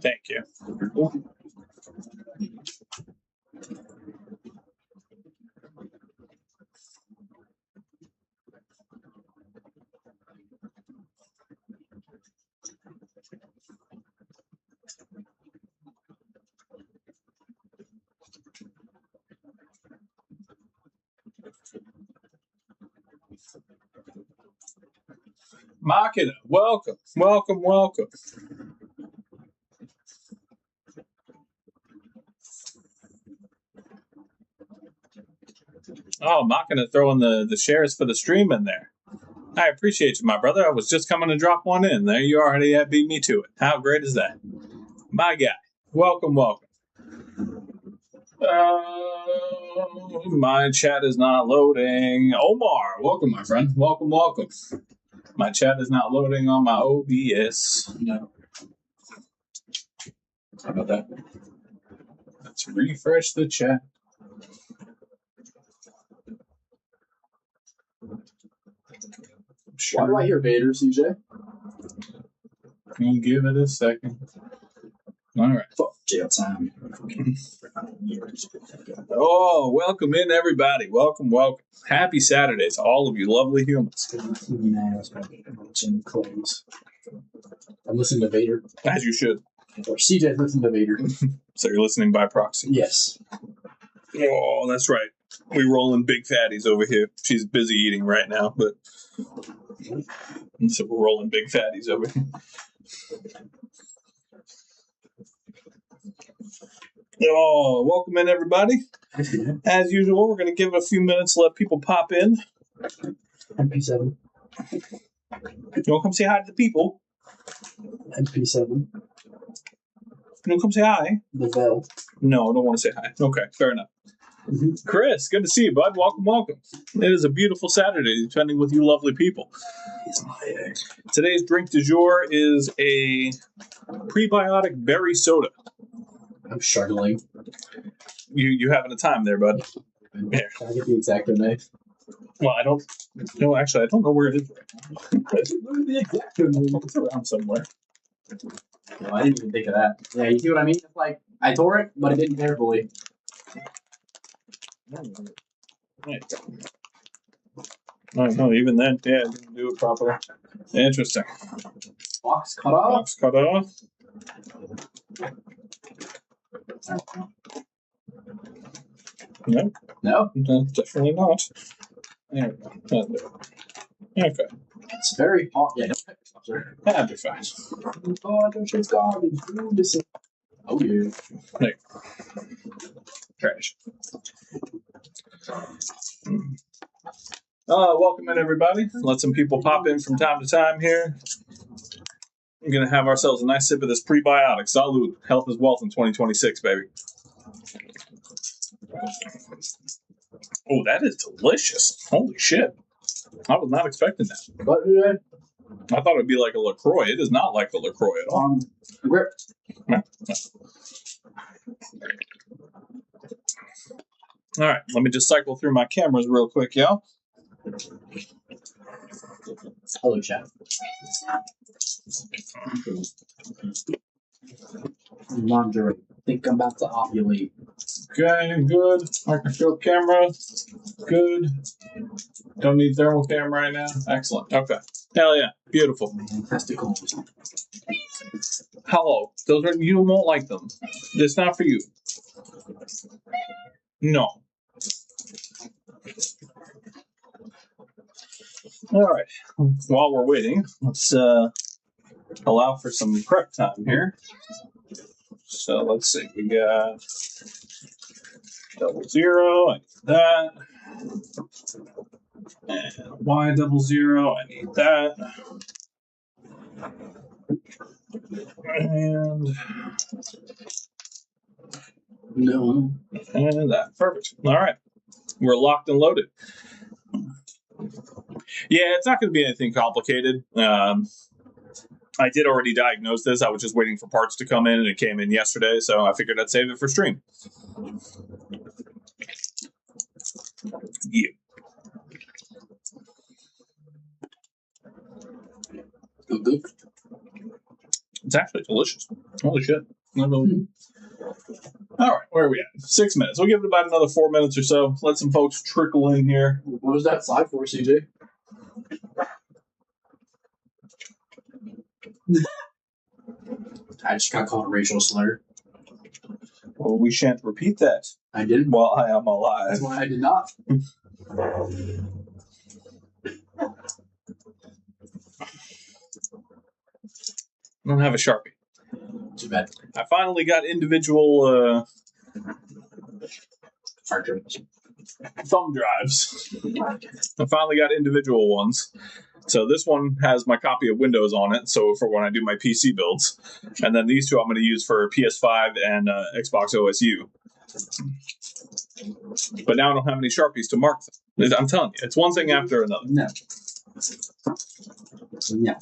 Thank you. Machina, welcome, welcome, welcome. Oh, Machina throwing the shares for the stream in there. I appreciate you, my brother. I was just coming to drop one in. There you already have beat me to it. How great is that? My guy, welcome, welcome. My chat is not loading. Omar, welcome, my friend. Welcome, welcome. My chat is not loading on my OBS. No. How about that? Let's refresh the chat. Why do I hear Vader, CJ? We'll give it a second. All right. Fuck jail time. Oh, welcome in, everybody. Welcome, welcome. Happy Saturday to all of you lovely humans. I'm listening to Vader. As you should. Or CJ's listening to Vader. So you're listening by proxy. Yes. Oh, that's right. We rolling big fatties over here. She's busy eating right now, but so we're rolling big fatties over here. Oh, welcome in, everybody. As usual, we're going to give it a few minutes to let people pop in. MP7. You want to come say hi to the people? MP7. You want to come say hi? The Bell. No, I don't want to say hi. Okay, fair enough. Mm-hmm. Chris, good to see you, bud. Welcome, welcome. It is a beautiful Saturday, spending with you lovely people. Today's drink du jour is a prebiotic berry soda. I'm struggling. You having a time there, bud? Here. Can I get the Exacto knife? Well, I don't. No, actually, I don't know where it is right now. Where's the Exacto knife? It's around somewhere. No, I didn't even think of that. Yeah, you see what I mean? It's like, I tore it, but I didn't carefully. No, even then, yeah, I didn't do it properly. Interesting. Box cut off? Box cut off. No, definitely not. There we go. Okay. It's very hot. Yeah, don't cut yourself, sir. That'd be fine. Oh, don't shit's garbage. Oh, yeah. There. Trash. Welcome in, everybody. Let some people pop in from time to time here. We're going to have ourselves a nice sip of this prebiotic. Salud. Health is wealth in 2026, baby. Oh, that is delicious. Holy shit. I was not expecting that. What did I? I thought it'd be like a LaCroix. It is not like a LaCroix at all. Grip. All right, let me just cycle through my cameras real quick, y'all. Hello, chat. Lingerie. Think I'm about to ovulate. Okay, good. Microscope camera. Good. Don't need thermal cam right now. Excellent. Okay. Hell yeah. Beautiful. Testicles. Hello. Those are, you won't like them. It's not for you. No. All right. While we're waiting, let's allow for some prep time here. So let's see. We got 00. I need that. And Y00. I need that. And No. and that. Perfect. All right. We're locked and loaded. Yeah, it's not going to be anything complicated. I did already diagnose this. I was just waiting for parts to come in, and it came in yesterday, so I figured I'd save it for stream. Yeah. Good. It's actually delicious. Holy shit. All right, where are we at? 6 minutes. We'll give it about another 4 minutes or so. Let some folks trickle in here. What was that sigh for, CJ? I just got called a racial slur. Well, we shan't repeat that. I did. While I am alive. That's why I did not. I don't have a Sharpie. Too bad. I finally got individual Hard drives. thumb drives. I finally got individual ones. So this one has my copy of Windows on it, so for when I do my PC builds. And then these two I'm going to use for PS5 and Xbox OSU. But now I don't have any Sharpies to mark them. I'm telling you, it's one thing after another. No. No.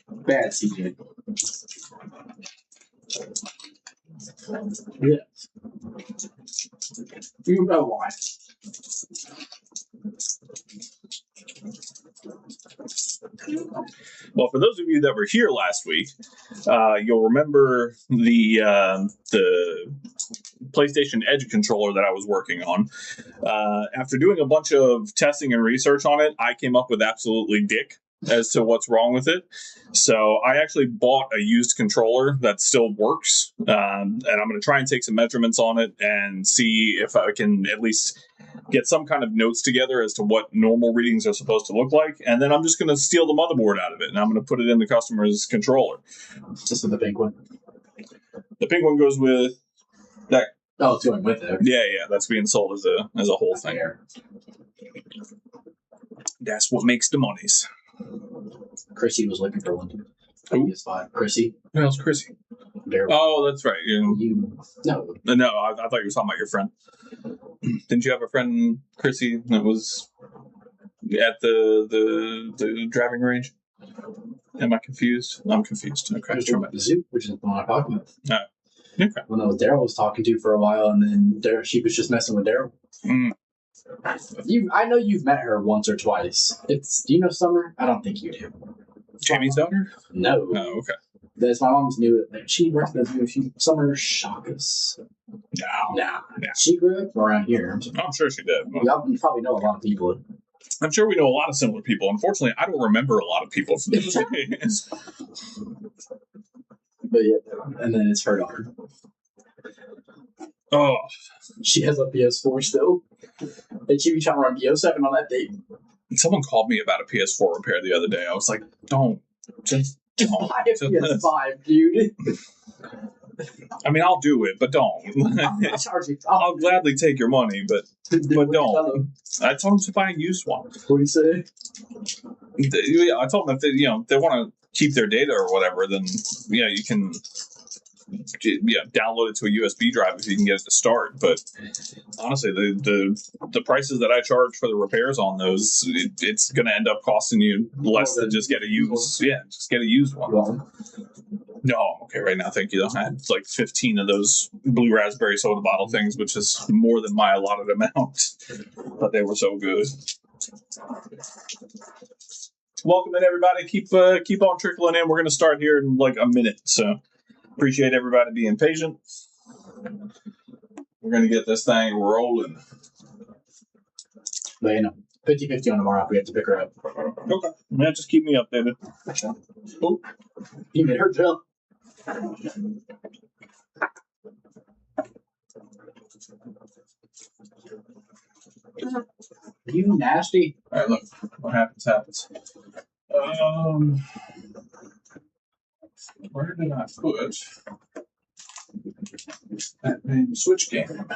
Bad, CJ. Yeah. You know why. Well, for those of you that were here last week, you'll remember the PlayStation Edge controller that I was working on. After doing a bunch of testing and research on it, I came up with absolutely dick as to what's wrong with it. So I actually bought a used controller that still works, and I'm going to try and take some measurements on it and see if I can at least get some kind of notes together as to what normal readings are supposed to look like. And then I'm just going to steal the motherboard out of it, and I'm going to put it in the customer's controller. This is the pink one. The pink one goes with that. Oh, it's going with it. Yeah, that's being sold as a whole thing. That's what makes the monies. Chrissy was looking for one. Who? PS5. Chrissy. Who else, Chrissy? Daryl. Oh, that's right. No. No, I thought you were talking about your friend. Didn't you have a friend, Chrissy, that was at the driving range? Am I confused? I'm confused. Okay. The zoo, which is the one I'm talking about. Okay. When Daryl was talking to for a while, and then she was just messing with Daryl. Mm. I know you've met her once or twice. Do you know Summer? I don't think you do. Jamie's daughter? No. Oh, okay. That's my mom's knew it. She worked as Summer Shakas. No. She grew up around here. I'm sure she did. You probably know a lot of people. I'm sure we know a lot of similar people. Unfortunately, I don't remember a lot of people from those days. But yeah, and then it's her daughter. Oh. She has a PS4 still. And she be trying to run BO7 on that date. Someone called me about a PS4 repair the other day. I was like, don't. Just don't. Buy a PS5, dude. I mean, I'll do it, but don't. I'll gladly take your money, but don't. I told them to buy a used one. What do you say? Yeah, I told them if they want to keep their data or whatever, then you can download it to a USB drive if you can get it to start. But honestly, the prices that I charge for the repairs on those, it's going to end up costing you less than just get a used. Yeah, just get a used one. No, I'm okay right now, thank you. I had like 15 of those blue raspberry soda bottle things, which is more than my allotted amount. But they were so good. Welcome in, everybody. Keep on trickling in. We're going to start here in like a minute, so appreciate everybody being patient. We're going to get this thing rolling. But 50-50 on tomorrow if we have to pick her up. Okay. Man, just keep me updated. Oh, you made her jump. You nasty. All right, look. What happens. Where did I put Batman Switch game.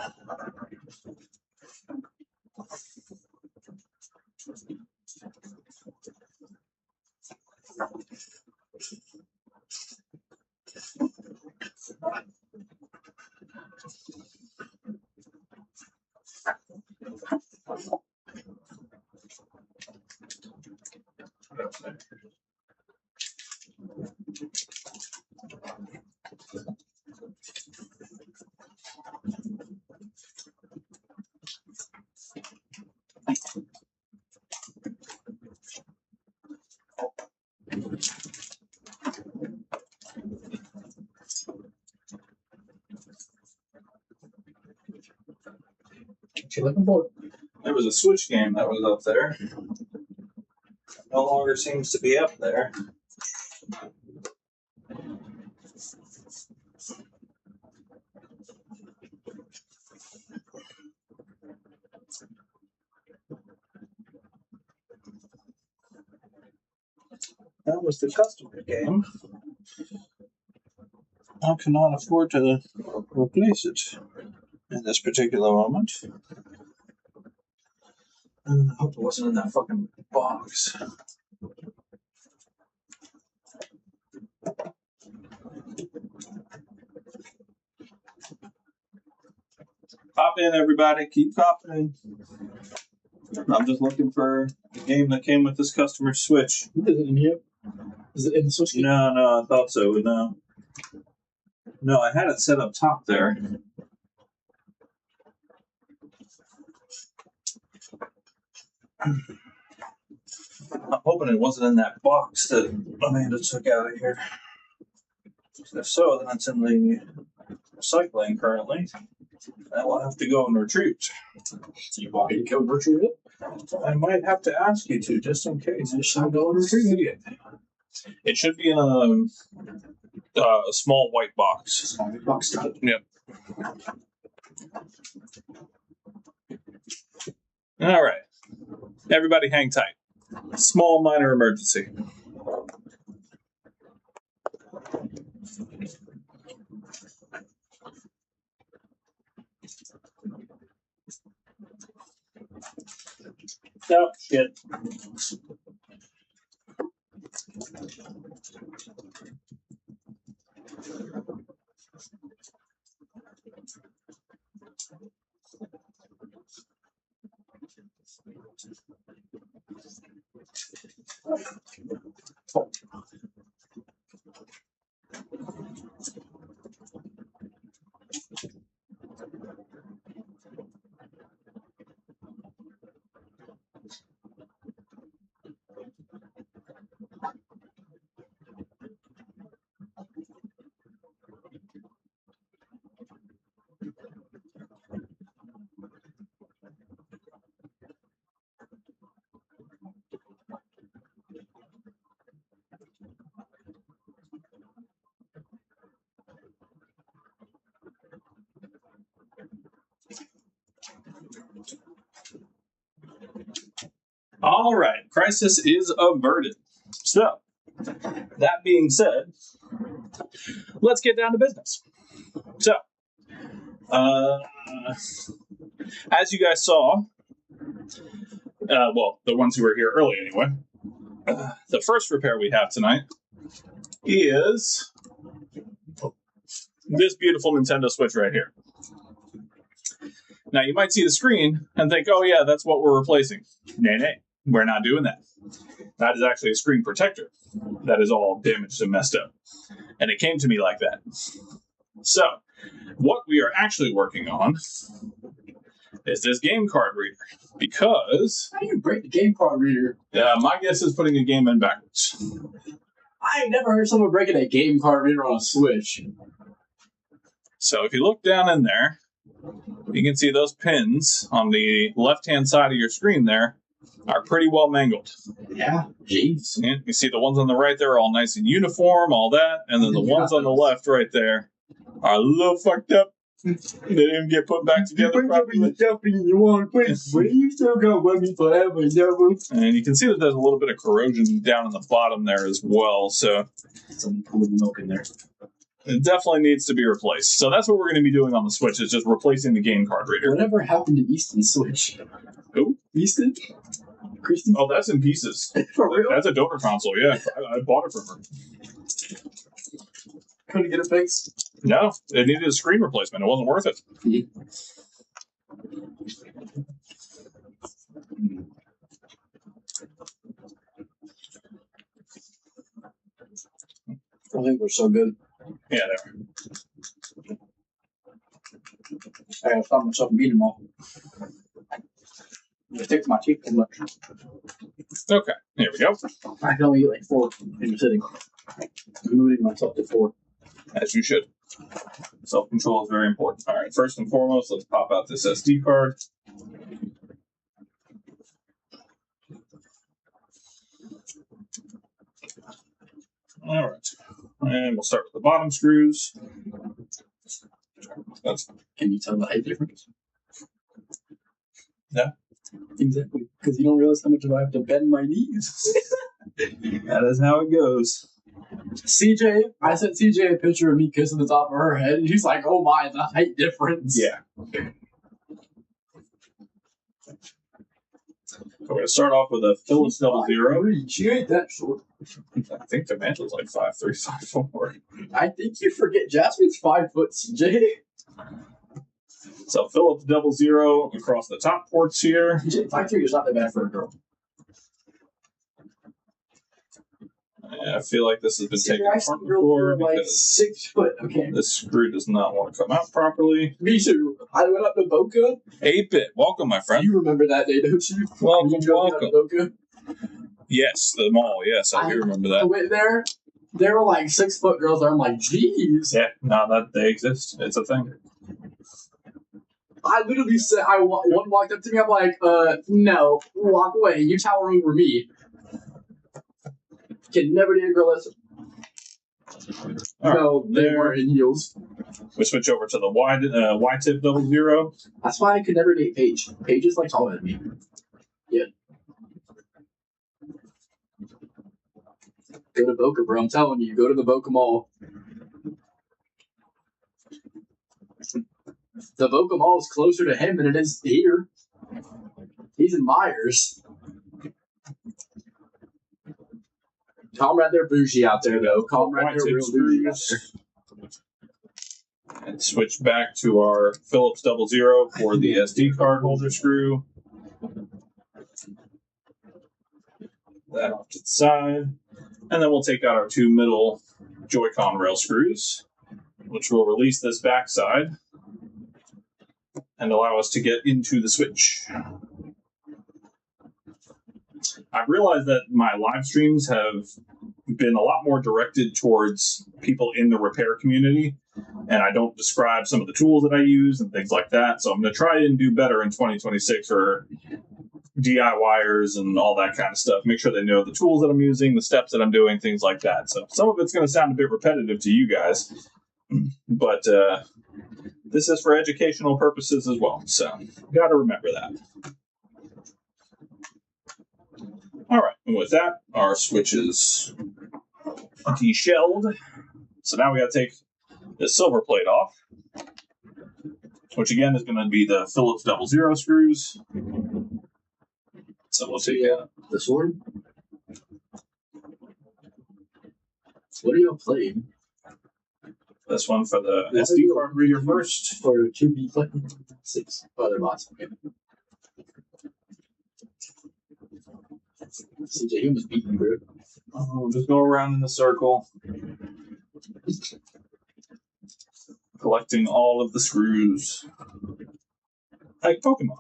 What you looking for? There was a Switch game that was up there. No longer seems to be up there. That was the customer game. I cannot afford to replace it in this particular moment. I hope it wasn't in that fucking box. Pop in, everybody. Keep popping in. I'm just looking for the game that came with this customer Switch. Is it in here? Is it in the Switch game? No, I thought so. No, I had it set up top there. I'm hoping it wasn't in that box that Amanda took out of here. If so, then it's in the recycling currently. I will have to go and retrieve. So you want me to go retrieve it? I might have to ask you to, just in case. I shall go and retrieve it. It should be in a small white box. Small box. Yep. All right. Everybody hang tight. Small minor emergency. Oh, shit. All right, crisis is averted. So, that being said, let's get down to business. So, as you guys saw, well, the ones who were here early anyway, the first repair we have tonight is this beautiful Nintendo Switch right here. Now, you might see the screen and think, oh yeah, that's what we're replacing. Nay, we're not doing that. That is actually a screen protector that is all damaged and messed up. And it came to me like that. So, what we are actually working on is this game card reader. Because... How do you break the game card reader? my guess is putting a game in backwards. I ain't never heard someone breaking a game card reader on a Switch. So, if you look down in there, you can see those pins on the left-hand side of your screen there are pretty well mangled. Yeah, jeez. Yeah, you see the ones on the right there are all nice and uniform, all that, and then the ones on the left right there are a little fucked up. They didn't get put back together properly. You want to put, but you still got money forever, And you can see that there's a little bit of corrosion down in the bottom there as well. So some poured milk in there. It definitely needs to be replaced. So that's what we're going to be doing on the Switch, is just replacing the game card reader. Whatever happened to Easton's Switch? Who? Easton? Christy? Oh, that's in pieces. For real? That's a donor console, yeah. I bought it from her. Couldn't get it fixed? No, it needed a screen replacement. It wasn't worth it. I think we're so good. Yeah, they are. I gotta stop myself and beat them all. It takes my teeth too much. Okay, here we go. I can only eat like 4 in the sitting. I'm limiting myself to 4. As you should. Self-control is very important. All right, first and foremost, let's pop out this SD card. All right, and we'll start with the bottom screws. Can you tell the height difference? Yeah. Exactly. Because you don't realize how much I have to bend my knees. That is how it goes. CJ, I sent CJ a picture of me kissing the top of her head, and he's like, oh my, the height difference. Yeah. We're going to start off with a Philips Double Zero. She ain't that short. I think the mantel's like 5'3", 5'4". I think you forget Jasmine's 5 foot, CJ. So Philips Double Zero across the top ports here. 5'3" is not that bad for a girl. Yeah, I feel like this has been taken I apart see before girls who are like because 6 foot. Okay. this screw does not want to come out properly. Me too. I went up to Boca. 8-bit, welcome, my friend. You remember that day, don't you? Welcome, You drove welcome. down to Boca? Yes, the mall. Yes, I do remember I that. went there. There were like 6 foot girls there. I'm like, geez. Yeah, no, that they exist. It's a thing. I literally said, one walked up to me. I'm like, no, walk away. You tower over me. Can never date a girl that's. All No, right, they there. weren't in heels. We switch over to the Y-tip Double Zero. That's why I could never date Paige. Paige is like taller than me. Yeah. Go to Boca, bro. I'm telling you, go to the Boca Mall. The Boca Mall is closer to him than it is here. He's in Myers. Comrade, they're bougie out there, though. Comrade, they're real bougie out there. And switch back to our Philips Double Zero for the SD card holder screw. That off to the side. And then we'll take out our 2 middle Joy-Con rail screws, which will release this backside and allow us to get into the Switch. I've realized that my live streams have been a lot more directed towards people in the repair community, and I don't describe some of the tools that I use and things like that. So I'm going to try and do better in 2026 for DIYers and all that kind of stuff. Make sure they know the tools that I'm using, the steps that I'm doing, things like that. So some of it's going to sound a bit repetitive to you guys, but this is for educational purposes as well. So got to remember that. All right, and with that, our switch is de-shelled. So now we got to take the silver plate off, which again is going to be the Philips Double Zero screws. So we'll take the sword. What are you playing? This one for the SD card reader first. For 2B play 6 other bots. Okay. CJ, he was beating, bro. Oh, just go around in the circle, collecting all of the screws, like Pokemon.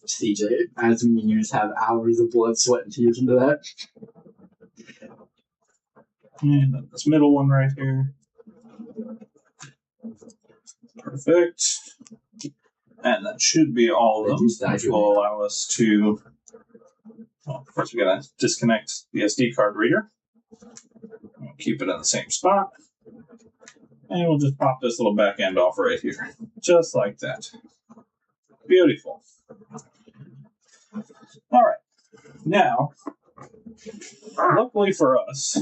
CJ, as you just have hours of blood, sweat, and tears into that. And then this middle one right here. Perfect. And that should be all of them, which will allow us to, well, first we gotta disconnect the SD card reader. We'll keep it in the same spot. And we'll just pop this little back end off right here. Just like that. Beautiful. All right. Now, luckily for us,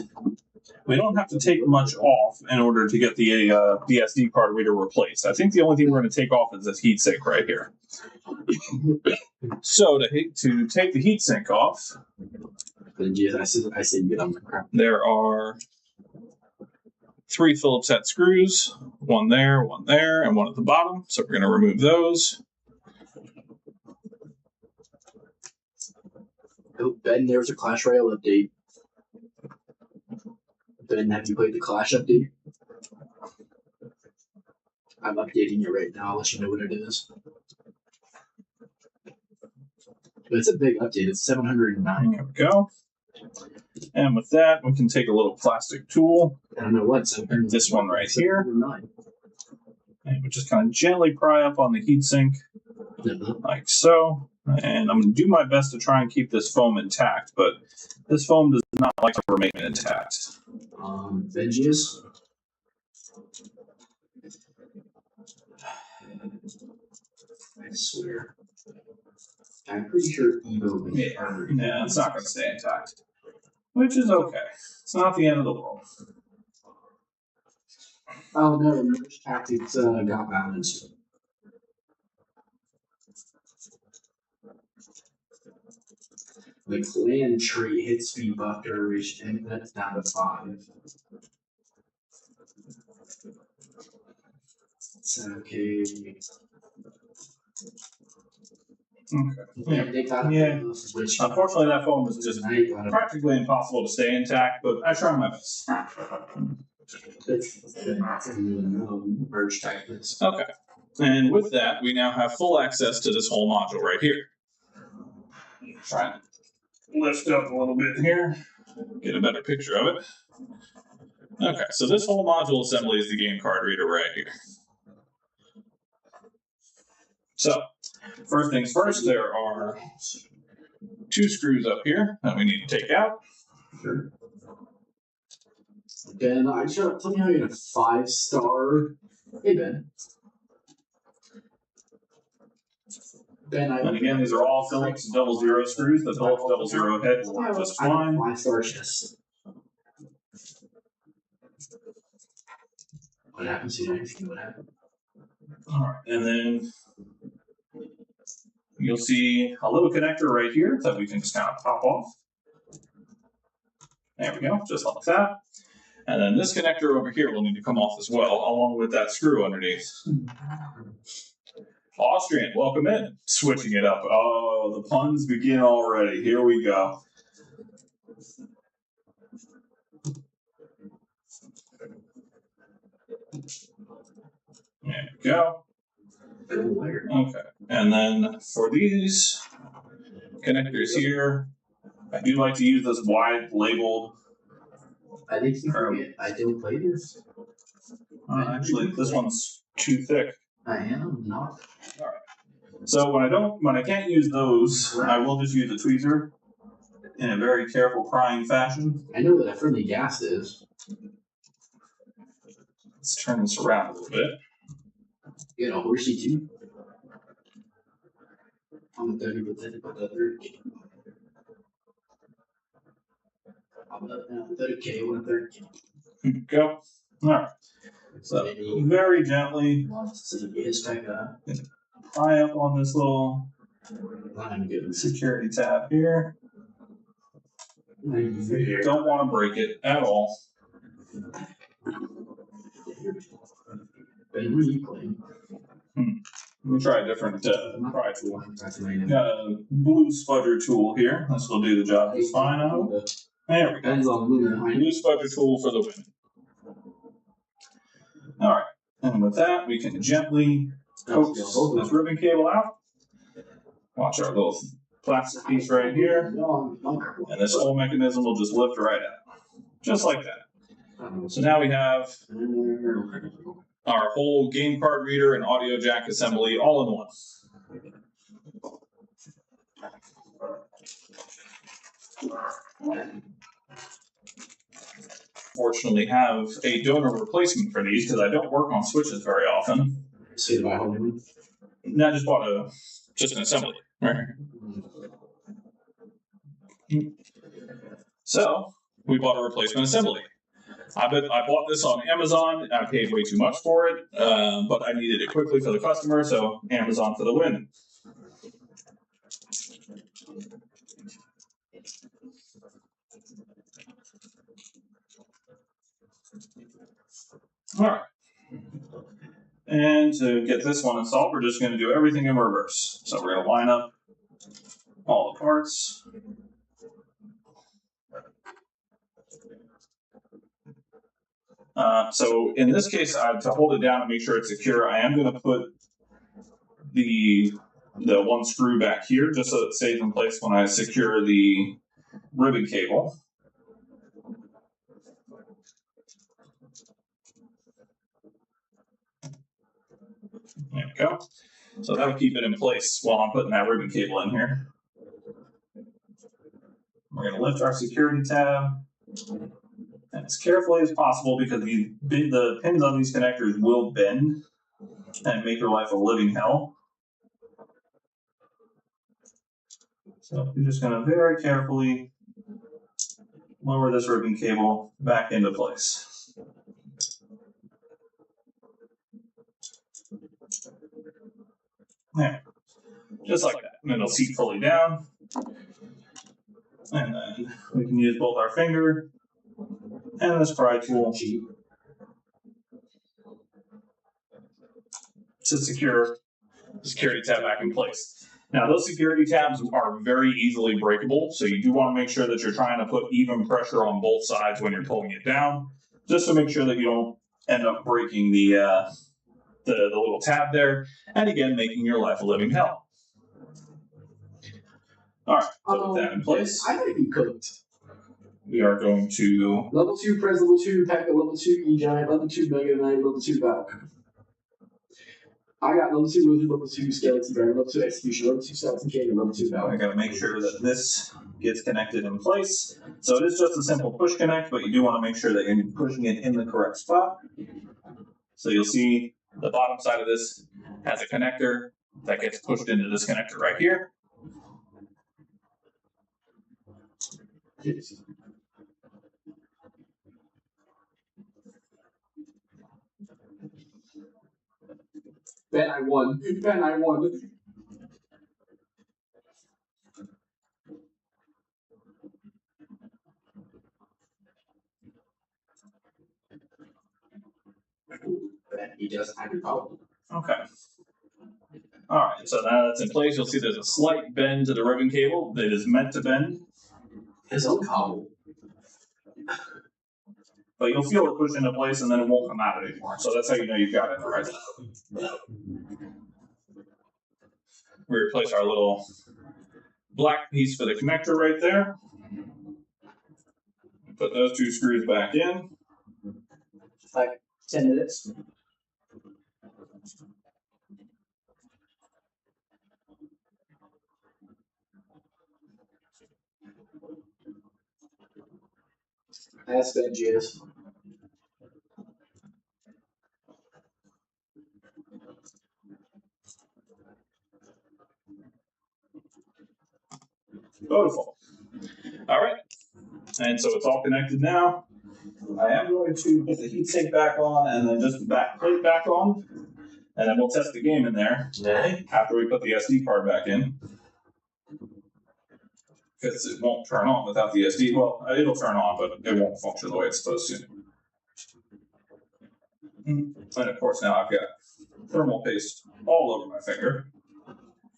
we don't have to take much off in order to get the SD card reader replaced. I think the only thing we're going to take off is this heatsink right here. So to take the heatsink off, I said get on the crap. There are 3 Phillips head screws, one there, and one at the bottom. So we're going to remove those. Oh, Ben, there's a Clash Royale update. Ben, have you played the Clash update? I'm updating it right now. I'll let you know what it is. But it's a big update. It's 709. There we go. And with that, we can take a little plastic tool. I don't know what. This one right here. 709. And we just kind of gently pry up on the heatsink, like so. And I'm going to do my best to try and keep this foam intact, but this foam does not like to remain intact. Veggies. I swear. I'm pretty sure Evo. Yeah, it's not going to stay intact, which is okay. It's not the end of the world. Oh no, Merge Tactics got balanced. The clan tree hit speed buff duration, and that's down to 5. It's okay. Yeah. Unfortunately, that foam is just practically impossible to stay intact, but I try my best. Merge Tactics. Okay. And with that, we now have full access to this whole module right here. Try and lift up a little bit here, get a better picture of it. Okay, so this whole module assembly is the game card reader right here. So, first things first, there are 2 screws up here that we need to take out. Sure. Ben, I just tell me how you get a 5-star. Hey, Ben. Ben, And again, these are all Phillips 00 screws. The Phillips 00 head will work just fine. 5-star chest. What happens here? What happened? All right, and then you'll see a little connector right here that we can just kind of pop off. There we go, just like that. And then this connector over here will need to come off as well, along with that screw underneath. Austrian, welcome in. Switching it up. Oh, the puns begin already. Here we go. There we go. Okay, and then for these connectors here, I do like to use this wide labeled. I think you forget. I didn't play this. Actually, this one's too thick. I am not. All right. So when I can't use those, I will just use a tweezer in a very careful prying fashion. I know what a friendly gas is. Let's turn this around a little bit. You know, horsey too. I'm 30% about the 30K. I'm 30K, I want 30K. Go. All right. So very gently pry up on this little security tab here. You don't want to break it at all. Ben, what are you playing? Let me try a different pry tool. Got a blue spudger tool here. This will do the job just fine, I hope. There we go. Blue spudger tool for the win. All right, and with that, we can gently coax this ribbon cable out. Watch our little plastic piece right here. And this whole mechanism will just lift right out. Just like that. So now we have our whole game card reader and audio jack assembly all in one. fortunately have a donor replacement for these because I don't work on switches very often. So you buy home? No, I just bought an assembly. Right. So we bought a replacement assembly. I bought this on Amazon. I paid way too much for it, but I needed it quickly for the customer, so Amazon for the win. All right. And to get this one installed, we're just going to do everything in reverse. So we're going to line up all the parts. So in this case, to hold it down and make sure it's secure, I am going to put the one screw back here just so it stays in place when I secure the ribbon cable. There we go. So that'll keep it in place while I'm putting that ribbon cable in here. We're going to lift our security tab, and as carefully as possible because the pins on these connectors will bend and make your life a living hell. So you're just going to very carefully lower this ribbon cable back into place. There, just like that. And then it'll seat fully down. And then we can use both our finger and this pry tool to secure the security tab back in place. Now, those security tabs are very easily breakable, so you do want to make sure that you're trying to put even pressure on both sides when you're pulling it down, just to make sure that you don't end up breaking the little tab there, and again, making your life a living hell. All right, so with that in place, I think you cooked. We are going to level 2 Prez, level 2 Pack, level 2 E-Giant, level 2 Mega Knight, level 2 Valk. I got level 2 Wizard, level 2 Skeleton Bear, level 2 Execution, level 2 Skeleton King, and level 2 Valk. I got to make sure that this gets connected in place. So it is just a simple push connect, but you do want to make sure that you're pushing it in the correct spot. So you'll see the bottom side of this has a connector that gets pushed into this connector right here. Ben, I won. Ben, I won. Ben, he just had a problem. Okay. All right, so now that's in place. You'll see there's a slight bend to the ribbon cable that is meant to bend. His own cobble. But you'll feel it push into place and then it won't come out anymore. So that's how you know you've got it right. We replace our little black piece for the connector right there. Put those 2 screws back in. Like 10 minutes. Ask Ben GS. Beautiful. All right. And so it's all connected now. I am going to put the heatsink back on and then just the back plate back on. And then we'll test the game in there after we put the SD card back in. Because it won't turn on without the SD. Well, it'll turn on, but it won't function the way it's supposed to. And of course, now I've got thermal paste all over my finger,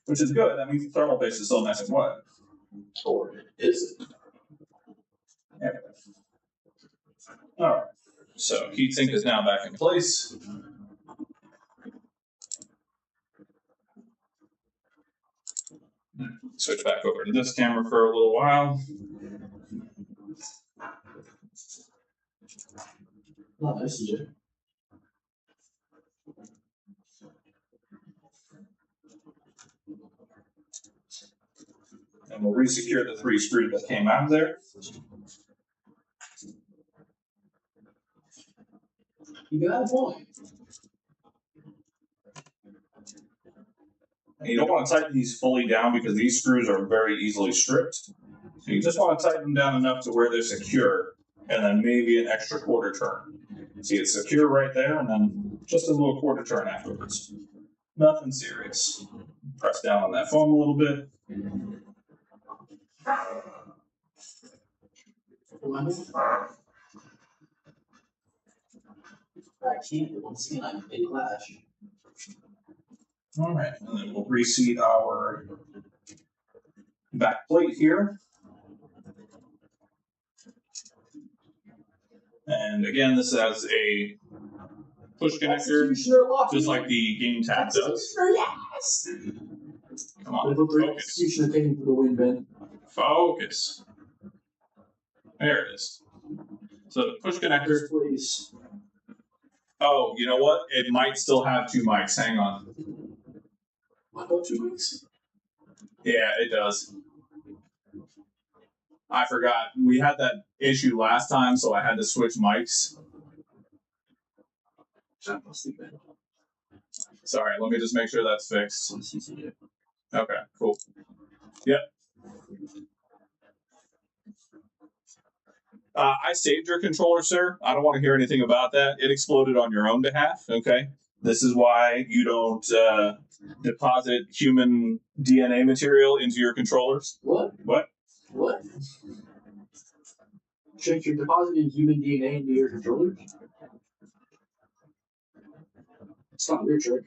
which is good. That means the thermal paste is still nice and wet. Or is it? There we go. All right. So heatsink is now back in place. Switch back over to this camera for a little while. Not nice, Jim. And we'll resecure the 3 screws that came out of there. You got a point. And you don't want to tighten these fully down because these screws are very easily stripped. So you just want to tighten them down enough to where they're secure, and then maybe an extra quarter turn. See, it's secure right there, and then just a little quarter turn afterwards. Nothing serious. Press down on that foam a little bit. I can't once again. I'm in clash. All right, and then we'll reseat our back plate here. And again, this has a push connector, just like the game tab does. Yes! Come on, focus. Executioner taking for the win, Ben. Focus. There it is. So the push connector. Please. Oh, you know what? It might still have two mics. Hang on. What about 2 weeks? Yeah, it does. I forgot. We had that issue last time, so I had to switch mics. Sorry, let me just make sure that's fixed. Okay, cool. Yep. I saved your controller, sir. I don't want to hear anything about that. It exploded on your own behalf, okay? This is why you don't deposit human DNA material into your controllers. What? What? What? Check you're depositing human DNA into your controllers? It's not your trick.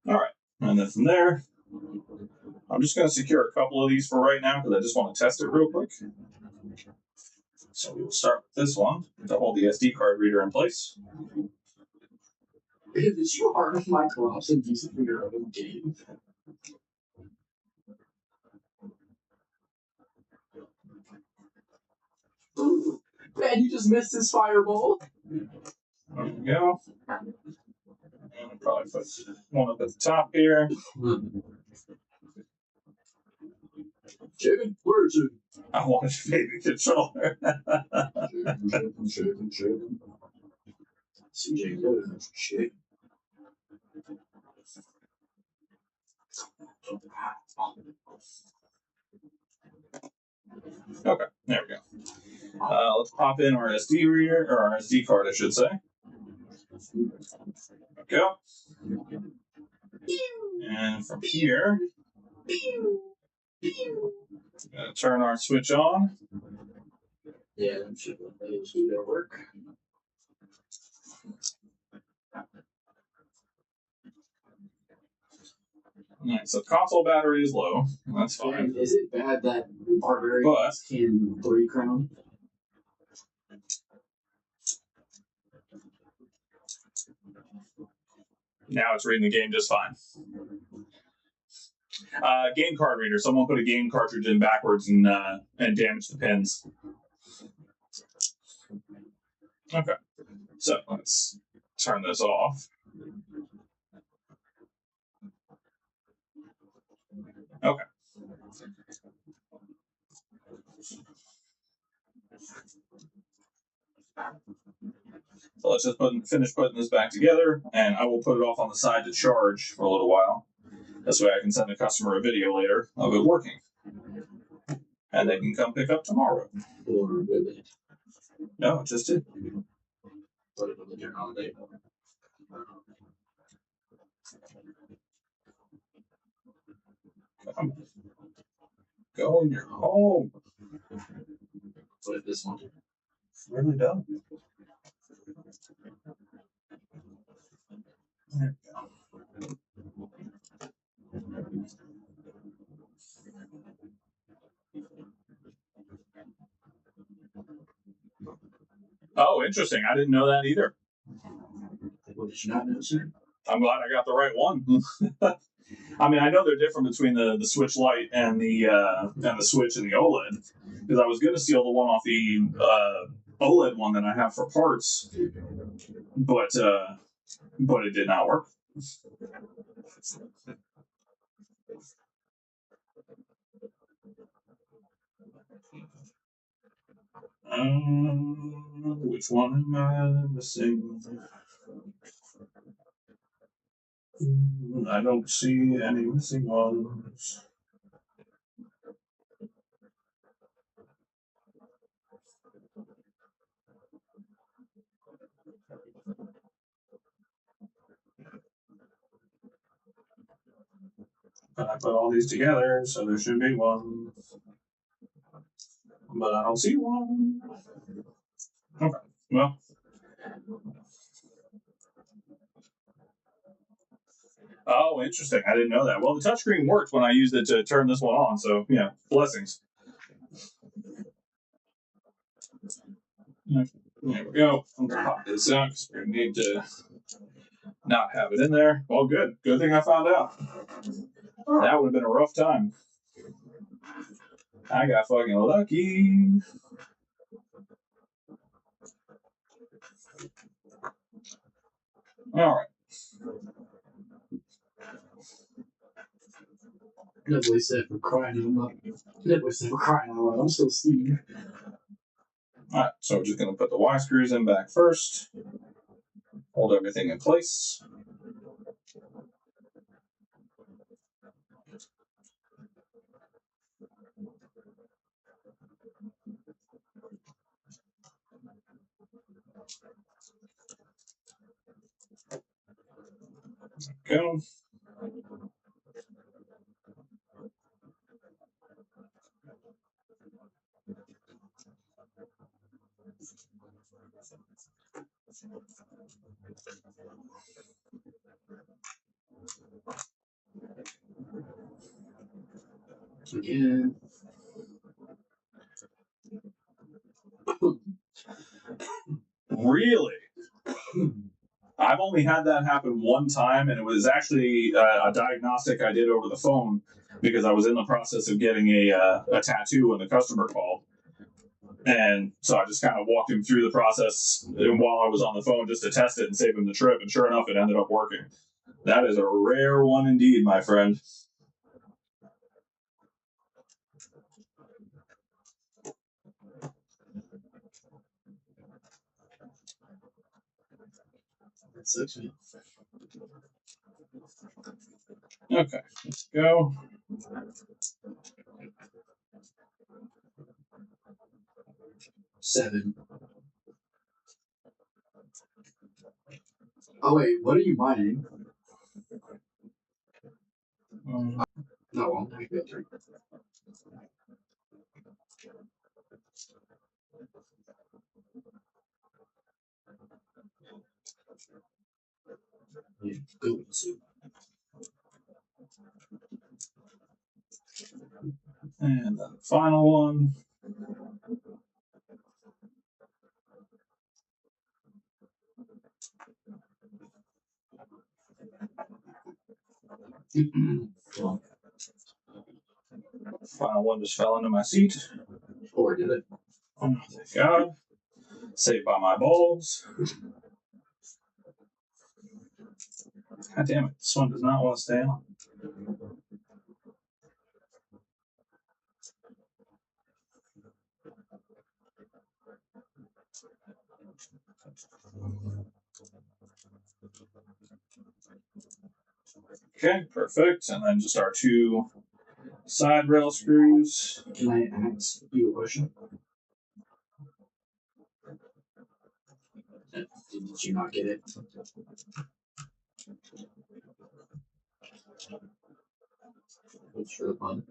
All right. And then from there, I'm just going to secure a couple of these for right now because I just want to test it real quick. So we will start with this one to hold the SD card reader in place. Did you harden my gloves and use it for your own game? Ooh, man, you just missed his fireball. There we go. And I'll probably put one up at the top here. Chicken, where is it? I want a baby controller. Chicken. CJ, go to shit. Okay, there we go. Let's pop in our SD reader, or our SD card, I should say. There we go. And from here, gonna turn our switch on. Yeah, I'm sure that'll work. Alright, so console battery is low. That's fine. And is it bad that Barbarian But can 3 crown? now it's reading the game just fine. Game card reader. Someone put a game cartridge in backwards and damaged the pins. Okay, so let's turn this off. Okay. So let's just finish putting this back together, and I will put it off on the side to charge for a little while. This way I can send the customer a video later of it working. And they can come pick up tomorrow. Or with it? No, it just did. Put it on the turn on day. Come on. Go in your home. Put it this one. It's really done. There we go. Oh, interesting. I didn't know that either. What did you not know, sir? I'm glad I got the right one. I mean, I know they're different between the Switch Lite and the Switch and the OLED, because I was going to steal the one off the OLED one that I have for parts, but it did not work. which one am I missing? I don't see any missing ones. But I put all these together, so there should be one. But I don't see one. Okay, well. Oh, interesting. I didn't know that. Well, the touchscreen worked when I used it to turn this one on, so yeah, blessings. There we go. Let's pop this out because we're going to need to not have it in there. Well, good. Good thing I found out. That would have been a rough time. I got fucking lucky. All right. Nobody said for crying out loud. Nobody said for crying out loud. I'm still Steve. All right, so we're just going to put the Y screws in back first. Hold everything in place. Go. Again. Really? I've only had that happen one time, and it was actually a diagnostic I did over the phone because I was in the process of getting a tattoo when the customer called. And so I just kind of walked him through the process while I was on the phone just to test it and save him the trip. And sure enough, it ended up working. That is a rare one indeed, my friend. That sucks, man. Okay, let's go. Seven. Oh wait, what are you mining? No, well, I got three. Yeah, go to. And the final one. Final one just fell into my seat. Oh, I did it. Oh, thank God. Saved by my balls. God damn it. This one does not want to stay on. Okay, perfect. And then just our two side rail screws. Can I ask you a question? Did you not get it? What's for the fun?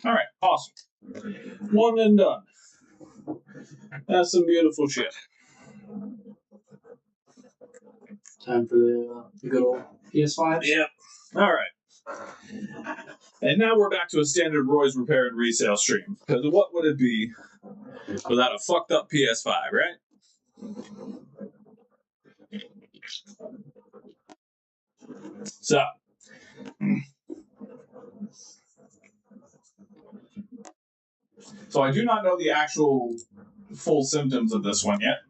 All right, awesome. One and done. That's some beautiful shit. Time for the good old PS5? Yep. All right. And now we're back to a standard Roy's Repair and Resale stream. Because what would it be without a fucked up PS5, right? So. So I do not know the actual full symptoms of this one yet.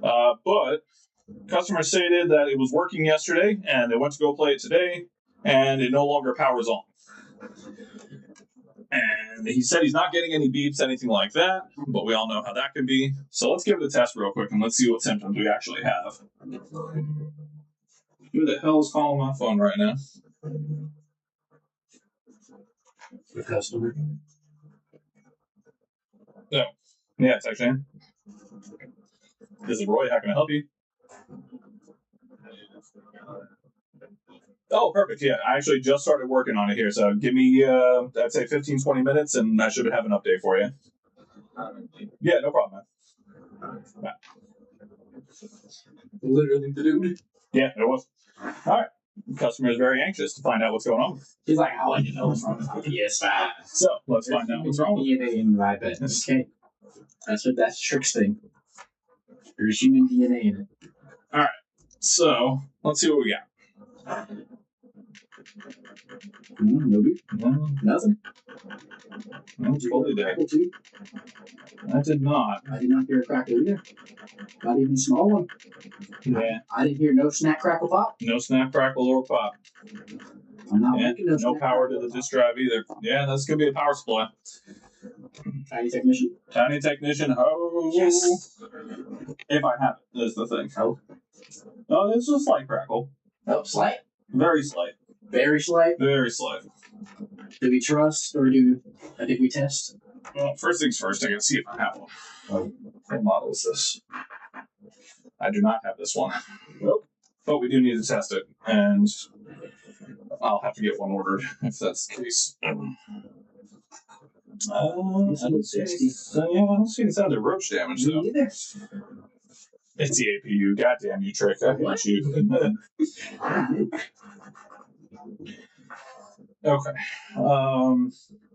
But Customer stated that it was working yesterday, and they went to go play it today, and it no longer powers on. And he said he's not getting any beeps, anything like that, but we all know how that can be. So let's give it a test real quick, and let's see what symptoms we actually have. Who the hell is calling my phone right now? The customer. Yeah, it's actually him. This is Roy. How can I help you? Oh, perfect. Yeah, I actually just started working on it here. So give me, I'd say 15, 20 minutes, and I should have an update for you. Yeah, no problem, man. Bye. Literally the dude. Yeah, it was. All right. The customer is very anxious to find out what's going on. He's like, I want to know what's wrong with my PS5. So let's find out what's wrong with it. DNA in my bed. Okay. That's Trick's thing. There's human DNA in it. All right. So let's see what we got. No beep. Nothing. No, totally dead. Crackle too? I did not. I did not hear a crackle either. Not even a small one. Yeah. I didn't hear no snap, crackle, pop. No snap, crackle, or pop. I'm not Yeah. making No power to the disk drive either. Yeah, that's gonna be a power supply. Tiny technician. Tiny technician. Oh. Yes. If I have it, is the thing. Oh. Oh, it's a slight crackle. Oh, slight. Very slight. Very slight. Very slight. Do we trust or I think we test? Well, first things first, I gotta see if I have one. Oh. What model is this? I do not have this one. Nope. But we do need to test it, and I'll have to get one ordered if that's the case. I don't see any signs of roach damage, though. Me either. It's the APU. Goddamn you, Trick. I hate you. Okay.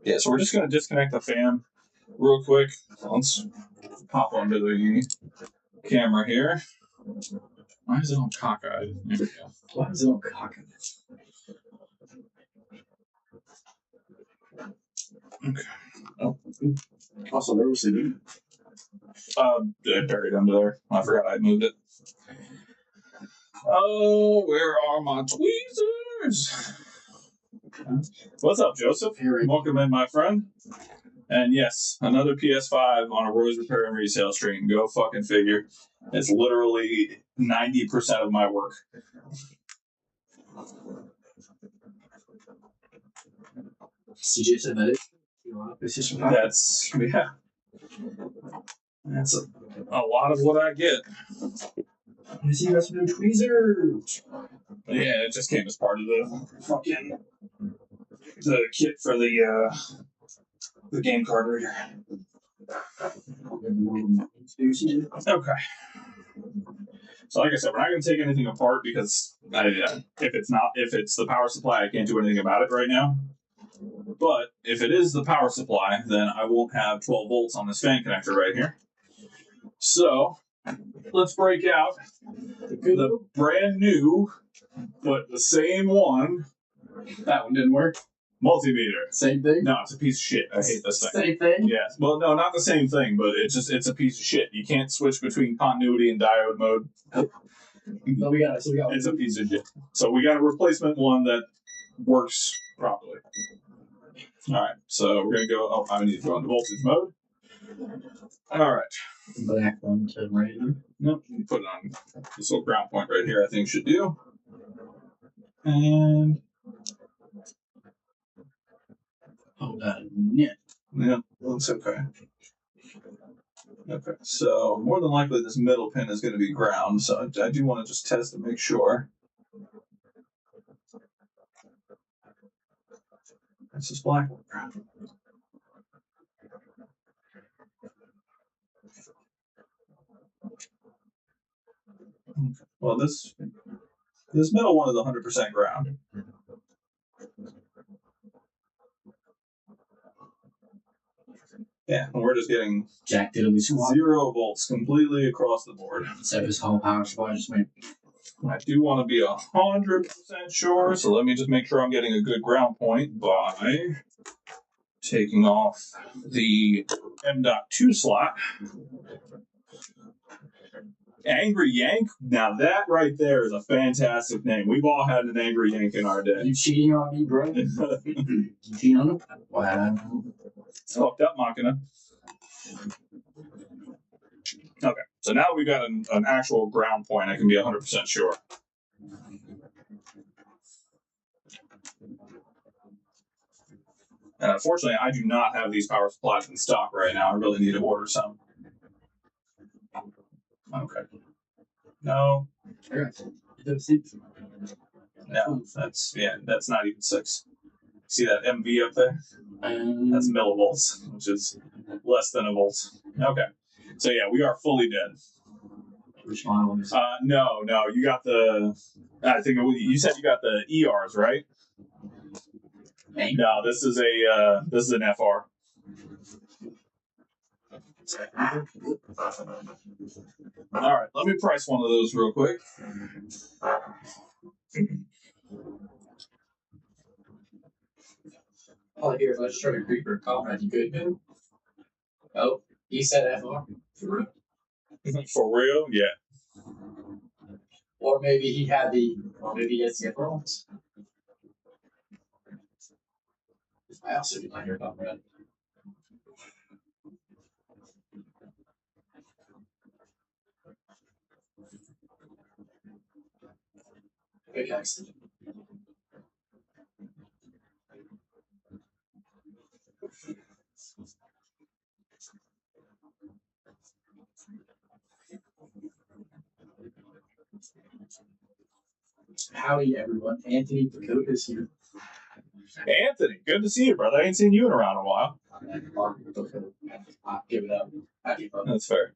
Yeah, so we're just going to disconnect the fan real quick. Let's pop onto the camera here. Why is it on cockeyed? There we go. Why is it on cockeyed? Okay. Oh. Also, there was a new. I buried under there. I forgot I moved it. Oh, where are my tweezers? What's up, Joseph? Welcome in, my friend. And yes, another PS5 on a Rose Repair and Resale stream. Go fucking figure. It's literally 90% of my work. Did you say that? That's, yeah. That's a lot of what I get. You see, that's new tweezers. Yeah, it just came as part of the kit for the game card reader. Okay. So like I said, we're not going to take anything apart because if it's the power supply, I can't do anything about it right now. But if it is the power supply, then I won't have 12 volts on this fan connector right here. So let's break out the brand new, but the same one. That one didn't work. Multimeter. Same thing? No, it's a piece of shit. I hate this thing. Same thing? Yes. Well, no, not the same thing, but it's a piece of shit. You can't switch between continuity and diode mode. So we got it's a piece of shit. So we got a replacement one that works properly. All right. So we're going to go. Oh, I need to go into voltage mode. All right. Black one to regular. Nope. Put it on this little ground point right here, I think should do. And. Oh, yeah. Yeah, that's okay. Okay, so more than likely this middle pin is going to be ground, so I do want to just test to make sure. This is black one. Okay. Well, this middle one is 100% ground. Yeah, and we're just getting Jack Diddley squad. 0 volts completely across the board. So his whole power supply just went. I do want to be 100% sure, so let me just make sure I'm getting a good ground point by taking off the M.2 slot. Angry Yank. Now that right there is a fantastic name. We've all had an Angry Yank in our Are day. you cheating on me, bro? You cheating on him? Wow. It's fucked up, Machina. Okay, so now we've got an actual ground point. I can be 100% sure. And unfortunately, I do not have these power supplies in stock right now. I really need to order some. Okay. No. No, that's not even 6. See that MV up there? That's millivolts, which is less than a volt. Okay. So yeah, we are fully dead. Which one? No, you got the. I think you said you got the ERs, right? No, this is an FR. All right, let me price one of those real quick. Oh, here, let's try to creeper comment. You good, man? Oh, he said FR. For real? For real? Yeah. Or maybe he had maybe he has the FRs. I also do not hear about that. Big accident. Howdy, everyone. Anthony Pacote is here. Anthony, good to see you, brother. I ain't seen you in around a while. I'll give it up. That's fair.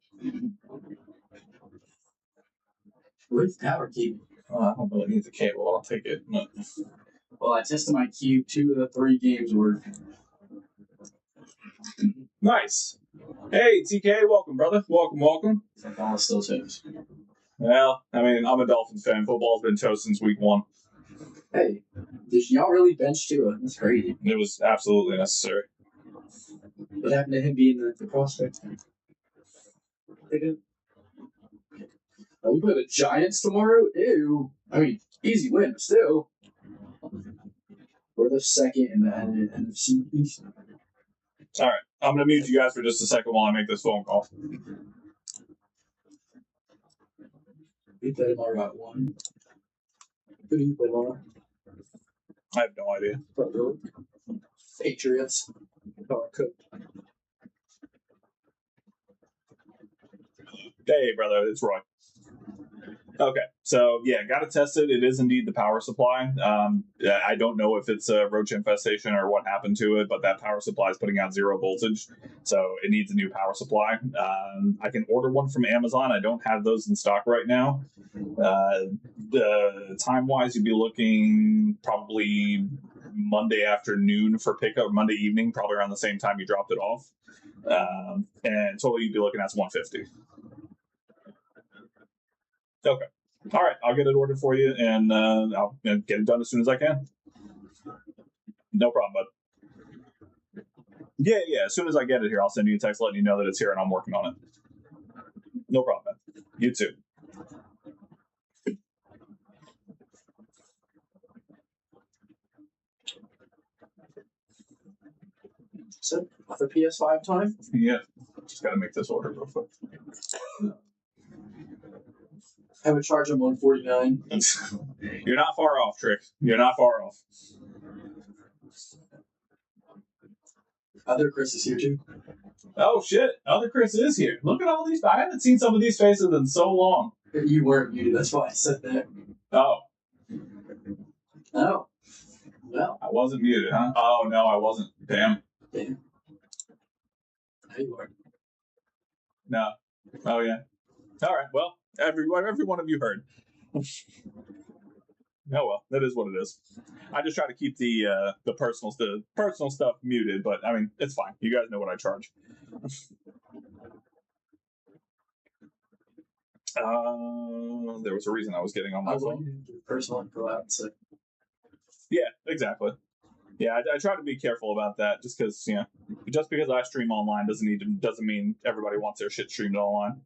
Where's the tower key? I don't really need the cable. I'll take it. Well, I tested my cube. 2 of the 3 games were. Nice. Hey, TK, welcome, brother. Welcome. Football still toast. Well, I mean, I'm a Dolphins fan. Football's been toast since week 1. Hey, did y'all really bench Tua? That's crazy. It was absolutely necessary. What happened to him being the prospect? They didn't. Oh, we play the Giants tomorrow? Ew. I mean, easy win, but still. We're the second in the NFC East. All right. I'm going to mute you guys for just a second while I make this phone call. We play tomorrow at 1. Who do you play tomorrow? I have no idea. Patriots. Hey, brother, it's Roy. Okay, so yeah, got to test it. It is indeed the power supply. I don't know if it's a roach infestation or what happened to it, but that power supply is putting out 0 voltage, so it needs a new power supply. I can order one from Amazon. I don't have those in stock right now. The time-wise, you'd be looking probably Monday afternoon for pickup, Monday evening, probably around the same time you dropped it off. And total you'd be looking at $150. Okay. All right. I'll get it ordered for you, and I'll get it done as soon as I can. No problem, bud. Yeah. As soon as I get it here, I'll send you a text letting you know that it's here and I'm working on it. No problem, man. You too. So, for PS5 time? Yeah. Just got to make this order real quick. I would charge him $149. You're not far off, Trick. You're not far off. Other Chris is here too. Oh shit! Other Chris is here. Look at all these. I haven't seen some of these faces in so long. You weren't muted. That's why I said that. Oh. Oh. Well. I wasn't muted, huh? Oh no, I wasn't. Damn. Now you are. No. Oh yeah. All right. Well, every one of you heard. Oh well, that is what it is. I just try to keep the personal stuff muted, but I mean it's fine. You guys know what I charge. There was a reason I was getting on my phone. Personal go out and say. Yeah, exactly. Yeah, I try to be careful about that, just because just because I stream online doesn't mean everybody wants their shit streamed online.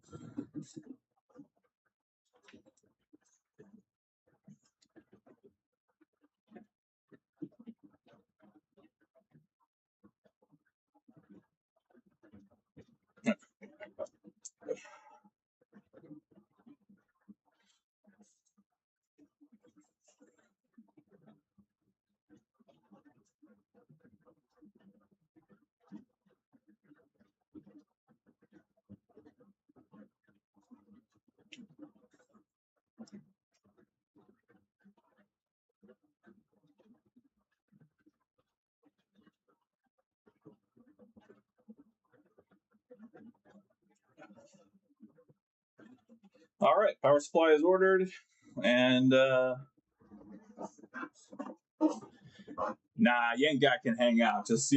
All right, power supply is ordered, and nah, Yank Guy can hang out. Just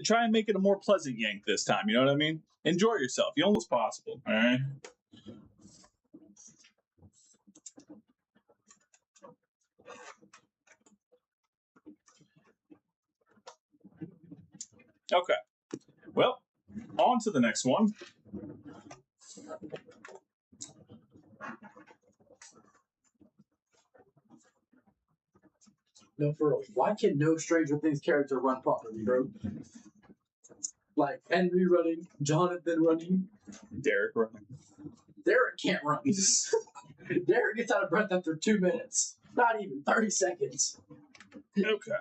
try and make it a more pleasant yank this time. You know what I mean? Enjoy yourself. You almost possible. All right. Okay. Well, on to the next one. No, for real. Why can no Stranger Things character run properly, bro? Like Henry running, Jonathan running, Derek running. Derek can't run. Derek gets out of breath after 2 minutes. Not even 30 seconds. Okay.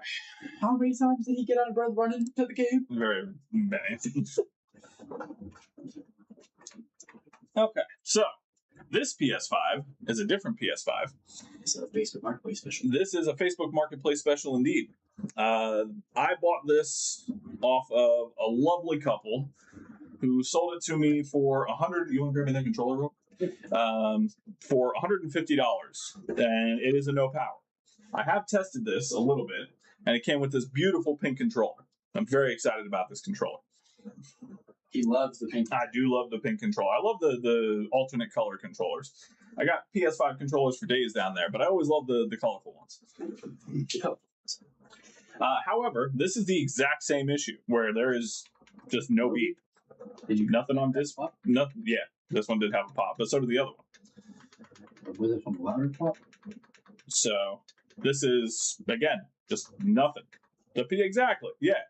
How many times did he get out of breath running to the cave? Very many. Okay, so this PS5 is a different PS5. It's a Facebook Marketplace special. This is a Facebook Marketplace special indeed. I bought this off of a lovely couple who sold it to me for $100. You want to grab me that controller real? For $150, and it is a no power. I have tested this a little bit, and it came with this beautiful pink controller. I'm very excited about this controller. He loves the pink. I do love the pink controller. I love the alternate color controllers. I got PS5 controllers for days down there, but I always love the colorful ones. However, this is the exact same issue where there is just no beep. Did you Nothing on this one? Nothing. Yeah, this one did have a pop, but so did the other one. Was it from the louder pop? So this is again just nothing. Exactly. Yeah.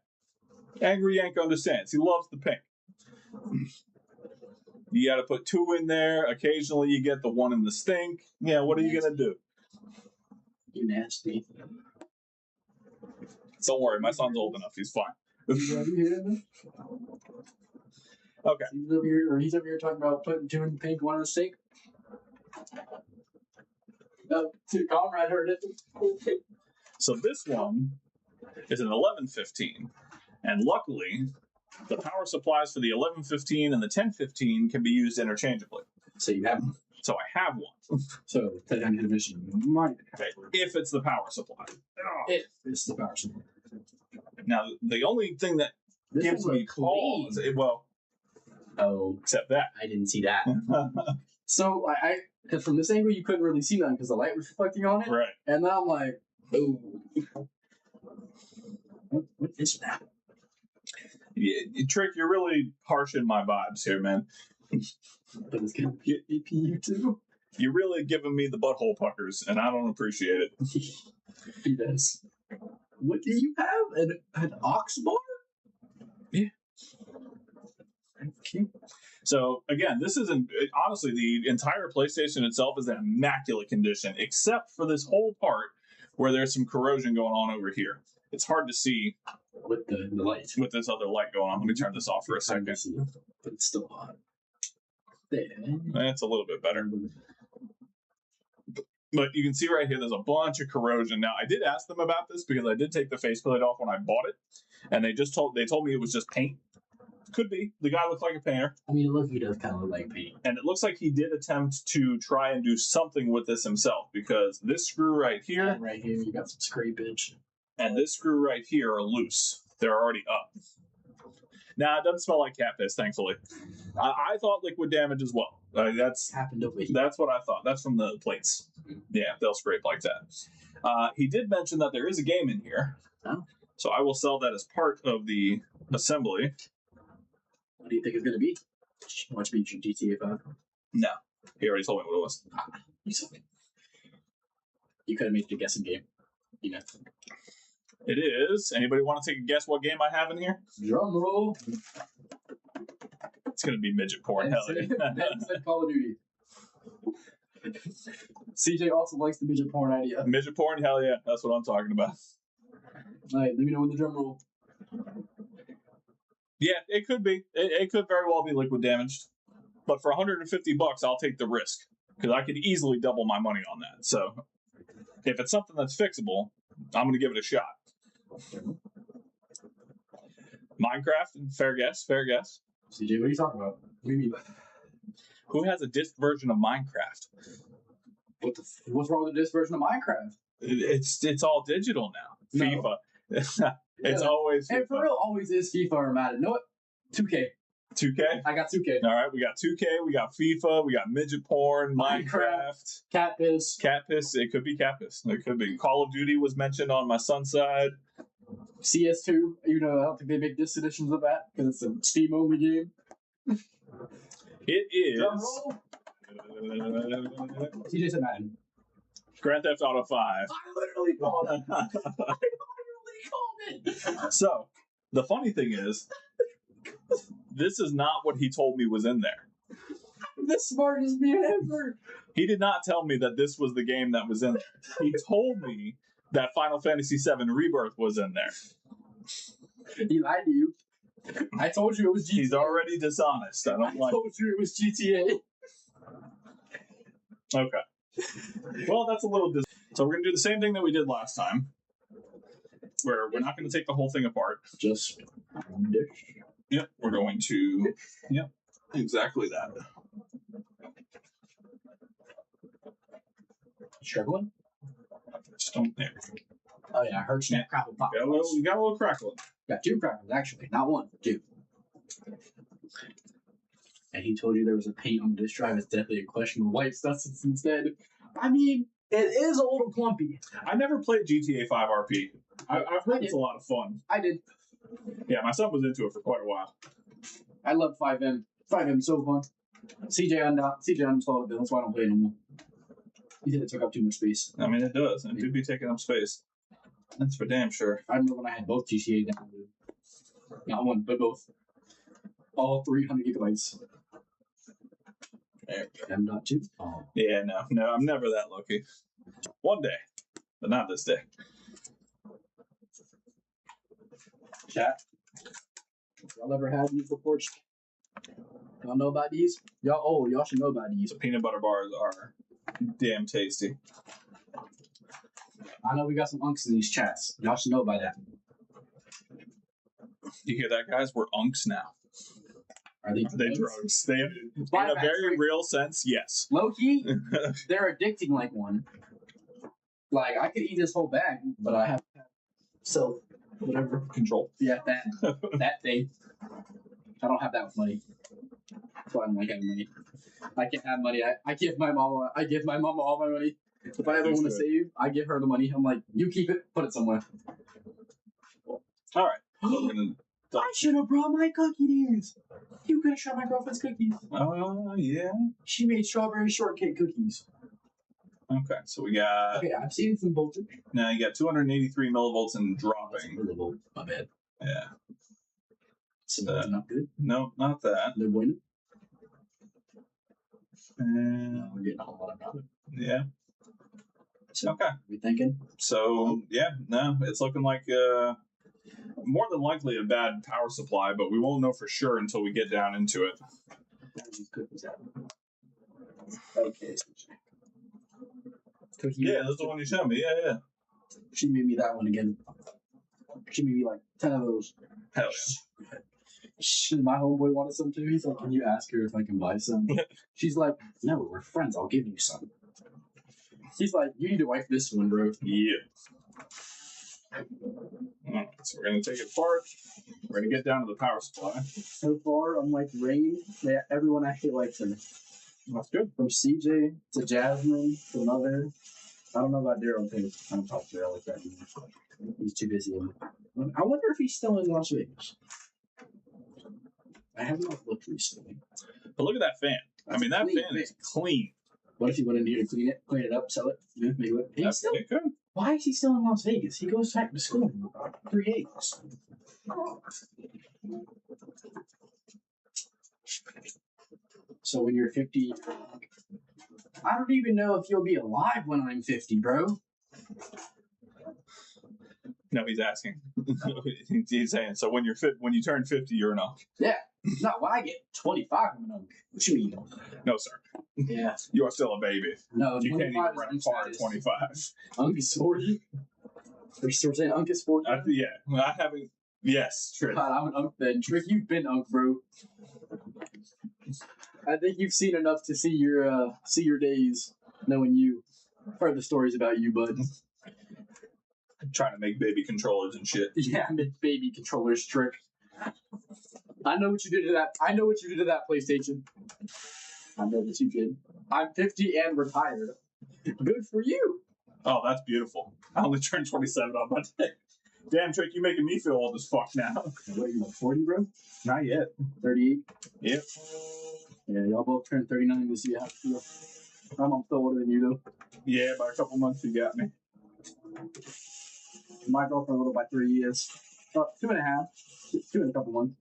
Angry Yank understands. He loves the pink. You got to put 2 in there. Occasionally, you get the 1 in the stink. Yeah, what are you gonna do? You nasty. Don't worry, my son's old enough. He's fine. Okay. He's over here talking about putting 2 in the pink, 1 in the stink. No, comrade heard it. So this one is an 1115, and luckily, the power supplies for the 1115 and the 1015 can be used interchangeably. So you have one. So I have one. So the division might okay. If it's the power supply. If it's the power supply. Now, the only thing that gives me pause, except that. I didn't see that. So because from this angle you couldn't really see nothing because the light was reflecting on it. Right. And now I'm like, oh, what is that? Yeah, Trick, you're really harshing my vibes here, man. But it's gonna be an APU too. You're really giving me the butthole puckers, and I don't appreciate it. He does. What do you have? An aux bar? Yeah. Okay. So again, this isn't honestly the entire PlayStation itself is in immaculate condition, except for this whole part where there's some corrosion going on over here. It's hard to see with the light. With this other light going on. Let me turn this off for a second. But it's still hot. There. That's a little bit better. But you can see right here, there's a bunch of corrosion. Now, I did ask them about this because I did take the faceplate off when I bought it, and they told me it was just paint. Could be. The guy looked like a painter. I mean, he does kind of look like paint. And it looks like he did attempt to try and do something with this himself because this screw right here. And right here, you got some scrapage. And this screw right here are loose. They're already up. Now, it doesn't smell like cat piss, thankfully. I thought liquid damage as well. That's happened over here. That's what I thought. That's from the plates. Yeah, they'll scrape like that. He did mention that there is a game in here. Oh. So I will sell that as part of the assembly. What do you think it's going to be? Watch me GTA 5? No. He already told me what it was. You could have made it a guessing game. You know. It is. Anybody want to take a guess what game I have in here? Drum roll. It's going to be midget porn. Hell yeah. Call of Duty. CJ also likes the midget porn idea. Midget porn? Hell yeah. That's what I'm talking about. All right, let me know when the drum roll. Yeah, it could be. It could very well be liquid damaged. But for $150, I'll take the risk. Because I could easily double my money on that. So, if it's something that's fixable, I'm going to give it a shot. Minecraft, fair guess. CJ, what are you talking about? What do you mean? Who has a disc version of Minecraft? What's wrong with this version of Minecraft? It's all digital now. No. FIFA. It's Yeah. always And for FIFA. real, always is FIFA or Madden. You know what? 2K. 2K. I got 2K. All right, we got 2K, we got FIFA, we got midget porn, Minecraft, Cat Piss. Cat Piss. It could be Cat Piss. It could be. Call of Duty was mentioned on my son's side. CS2. You know, I don't think they make disc editions of that because it's a Steam only game. It is Drum roll. TJ said Madden. Grand Theft Auto 5. I literally called it. I literally called it. So, the funny thing is, this is not what he told me was in there. The smartest man ever. He did not tell me that this was the game that was in there. He told me that Final Fantasy VII Rebirth was in there. He lied to you. I told you it was GTA. He's already dishonest. I don't like. told you it was GTA. Okay. Well, that's a little. So we're gonna do the same thing that we did last time, where we're not gonna take the whole thing apart. Just dish. Yep. We're going to. Yep. Exactly that. Struggling? Just don't. There. Oh yeah, I heard snap crackle pop. We got a little crackling. Got 2 crackles actually, not 1, 2. And he told you there was a paint on the disk drive. It's definitely a question of white substance instead. I mean, it is a little clumpy. I never played GTA 5 RP. I've heard it's a lot of fun. I did. Yeah, my son was into it for quite a while. I love 5M. 5M is so fun. CJ uninstalled it, that's why I don't play it anymore. He said it took up too much space. I mean, it does. It do be taking up space. That's for damn sure. I remember when I had both GTA downloaded. Not one, but both. All 300 gigabytes. M.2. Oh. Yeah, no, I'm never that lucky. One day, but not this day. Chat. Y'all ever had these before? Y'all know about these? Y'all should know about these. The peanut butter bars are damn tasty. I know we got some unks in these chats. Y'all should know about that. You hear that, guys? We're unks now. Are they drugs? They, in Buybacks, a very right? real sense, yes. Low key, they're addicting like one. Like I could eat this whole bag, but I have to have self whatever Control. Yeah, that thing. I don't have that with money. That's why I don't like having money. I can't have money. I give my mama all my money. If I ever want to save, I give her the money. I'm like, you keep it, put it somewhere. All right. So we're gonna. I should have brought my cookies. You could have tried my girlfriend's cookies. Yeah. She made strawberry shortcake cookies. Okay, so we got. Okay, I've seen some voltage. Now you got 283 millivolts and dropping. Millivolt. My bad. Yeah. So that's not good. No, not that. They're bueno. And We're getting a whole lot of it. yeah. So, Okay. we thinking? So yeah, no, it's looking like more than likely a bad power supply, but we won't know for sure until we get down into it. Okay. Cookie. Yeah, that's the one you showed me. Yeah. She made me that one again. She made me like 10 of those. Hell My homeboy wanted some too. He's like, can you ask her if I can buy some? She's like, no, we're friends. I'll give you some. He's like, you need to wipe this one, bro. Yeah. Alright, so we're gonna take it apart. We're gonna get down to the power supply. So far, I'm like Rainy. Yeah, everyone actually likes him. That's good. From CJ to Jasmine to another. I don't know about Daryl too. I don't talk to Daryl like that anymore. He's too busy. I wonder if he's still in Las Vegas. I have not looked recently. But look at that fan. That's that clean fan is clean. What if he went in here to clean it up, sell it, make it? He's still, It could. why is he still in Las Vegas? He goes back to school in 3 days. So when you're 50, I don't even know if you'll be alive when I'm 50, bro. No, he's asking. He's saying, so when you turn 50, you're an unk. Yeah. Not when I get 25, I'm an unk. What you mean? No, sir. Yeah. You are still a baby. No, You can't even 25 is run unk far at status. 25. Unk is 40. Are you still saying unk is 40? Yeah. I haven't. Yes, true. God, I'm an unk then. Trick, you've been unk, bro. I think you've seen enough to see your days knowing you. I've heard the stories about you, bud. Trying to make baby controllers and shit. Yeah, baby controllers trick. I know what you did to that. I know what you did to that PlayStation. I know what you did. I'm 50 and retired. Good for you. Oh, that's beautiful. I only turned 27 on Monday. Damn, Trick, you making me feel old as fuck now. What are you, like 40, bro? Not yet. 38? Yep. Yeah, y'all both turned 39 this year. I'm still older than you, though. Yeah, by a couple months you got me. My girlfriend a little by 3 years. 2.5. 2 and a couple months.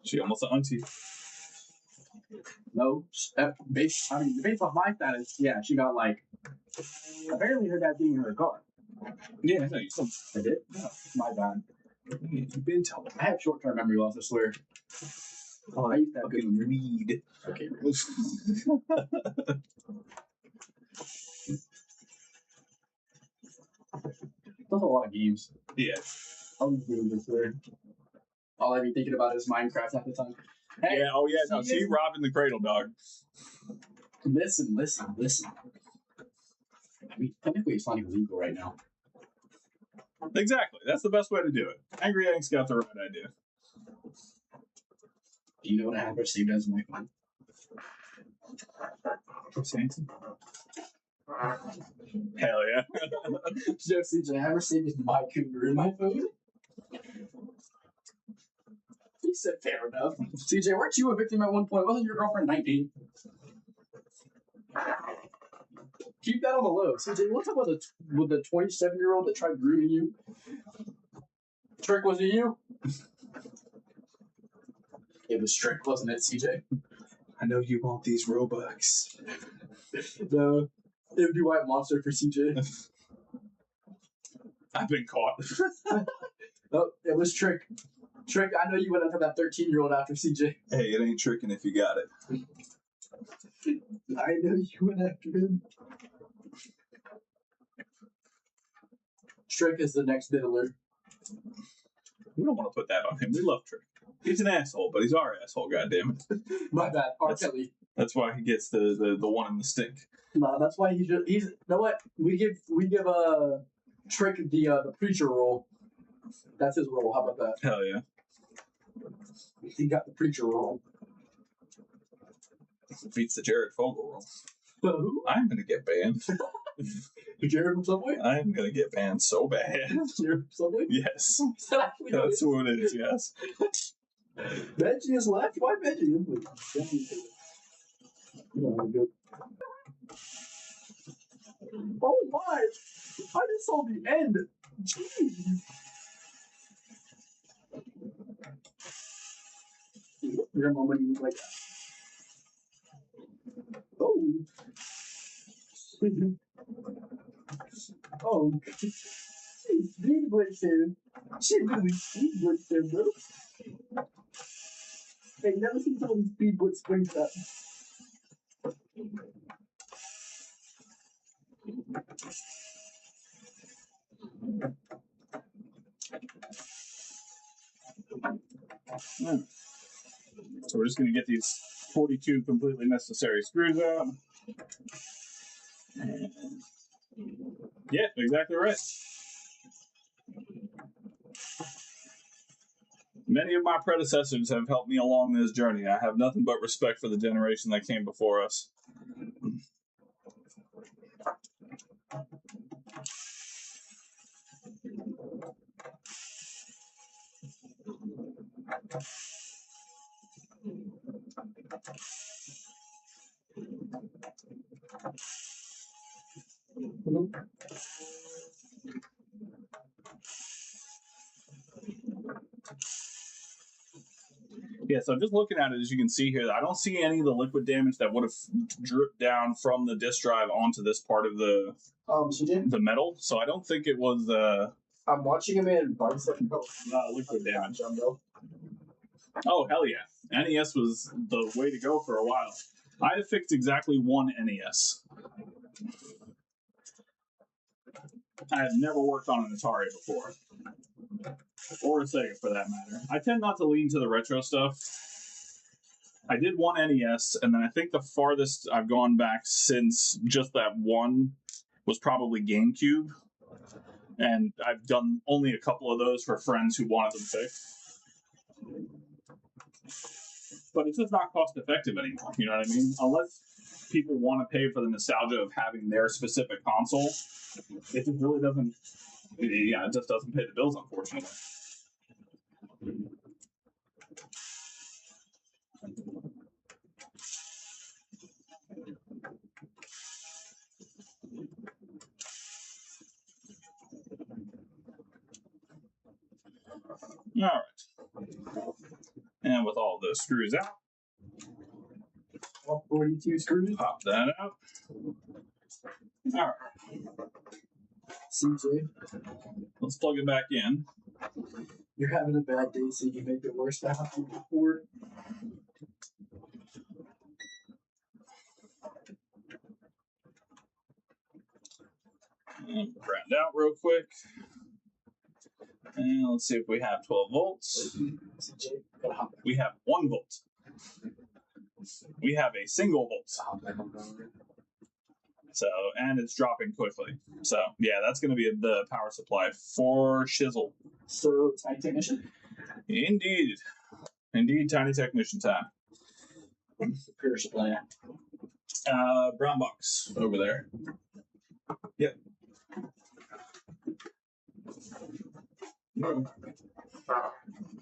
She almost an auntie. No, based off my status, yeah, she got like. Apparently, her dad being in her car. Yeah, no, you still. I did. No, my bad. You've been telling. I have short-term memory loss. I swear. Oh, I used to have good memory. read. Okay. That's a lot of games. Yeah. I'm doing this weird. All I'd be thinking about is Minecraft at the time. Hey, Yeah. Oh yeah. No. See, robbing the cradle, dog. listen. I mean, technically, it's not even legal right now. Exactly. That's the best way to do it. Angry Hank's got the right idea. Do you know what I have received as my phone? Sanson? Hell yeah. Joe CJ, I have received as my cougar in my phone. He said, fair enough. CJ, weren't you a victim at one point? Wasn't your girlfriend 19? Keep that on the low. CJ, what's up with the 27-year-old that tried grooming you? Trick, was it you? It was Trick, wasn't it, CJ? I know you want these Robux. No. It would be White Monster for CJ. I've been caught. Oh, it was Trick. Trick, I know you went after that 13-year-old after CJ. Hey, it ain't tricking if you got it. I know you went after him. Trick is the next diddler. We don't want to put that on him. We love Trick. He's an asshole, but he's our asshole, goddammit. My bad. R. Kelly. That's why he gets the one in the stink. No, that's why he's you know what? We give Trick the preacher role. That's his role. How about that? Hell yeah. He got the preacher role. Beats the Jared Fogle role. Who? I'm gonna get banned. Jared from Subway? I'm gonna get banned so bad. Jared from Subway? Yes. Is that actually That's who it is, yes. Benji is left? Why Benji? Oh my! I just saw the end. Jeez. Your moment you like that. Oh. Oh. She's big blitzing. She really speed blitzing, bro. Hey, you never seen someone speed blitz sprint that. So we're just going to get these 42 completely necessary screws out. And yeah, exactly right. Many of my predecessors have helped me along this journey. I have nothing but respect for the generation that came before us. Yeah, so just looking at it, as you can see here, I don't see any of the liquid damage that would have dripped down from the disk drive onto this part of the metal. So I don't think it was I'm watching him in bicep liquid damage. Oh, hell yeah. NES was the way to go for a while. I have fixed exactly one NES. I have never worked on an Atari before. Or a Sega, for that matter. I tend not to lean to the retro stuff. I did one NES, and then I think the farthest I've gone back since just that one was probably GameCube. And I've done only a couple of those for friends who wanted them fixed. But it's just not cost effective anymore. You know what I mean? Unless people want to pay for the nostalgia of having their specific console, it just really doesn't. Yeah, it just doesn't pay the bills, unfortunately. All right. And with all those screws out, All 42 screws. pop that out. All right. CJ, Let's plug it back in. you're having a bad day, so you make it worse than before. And round out real quick. And let's see if we have 12 volts. CJ, gotta hop back. We have 1 volt. We have a single volt. Hop back on power. So, and it's dropping quickly. So, yeah, that's going to be the power supply for shizzle. So, tiny technician. Indeed. Indeed, tiny technician time. Pure supply. Brown box over there. Yep.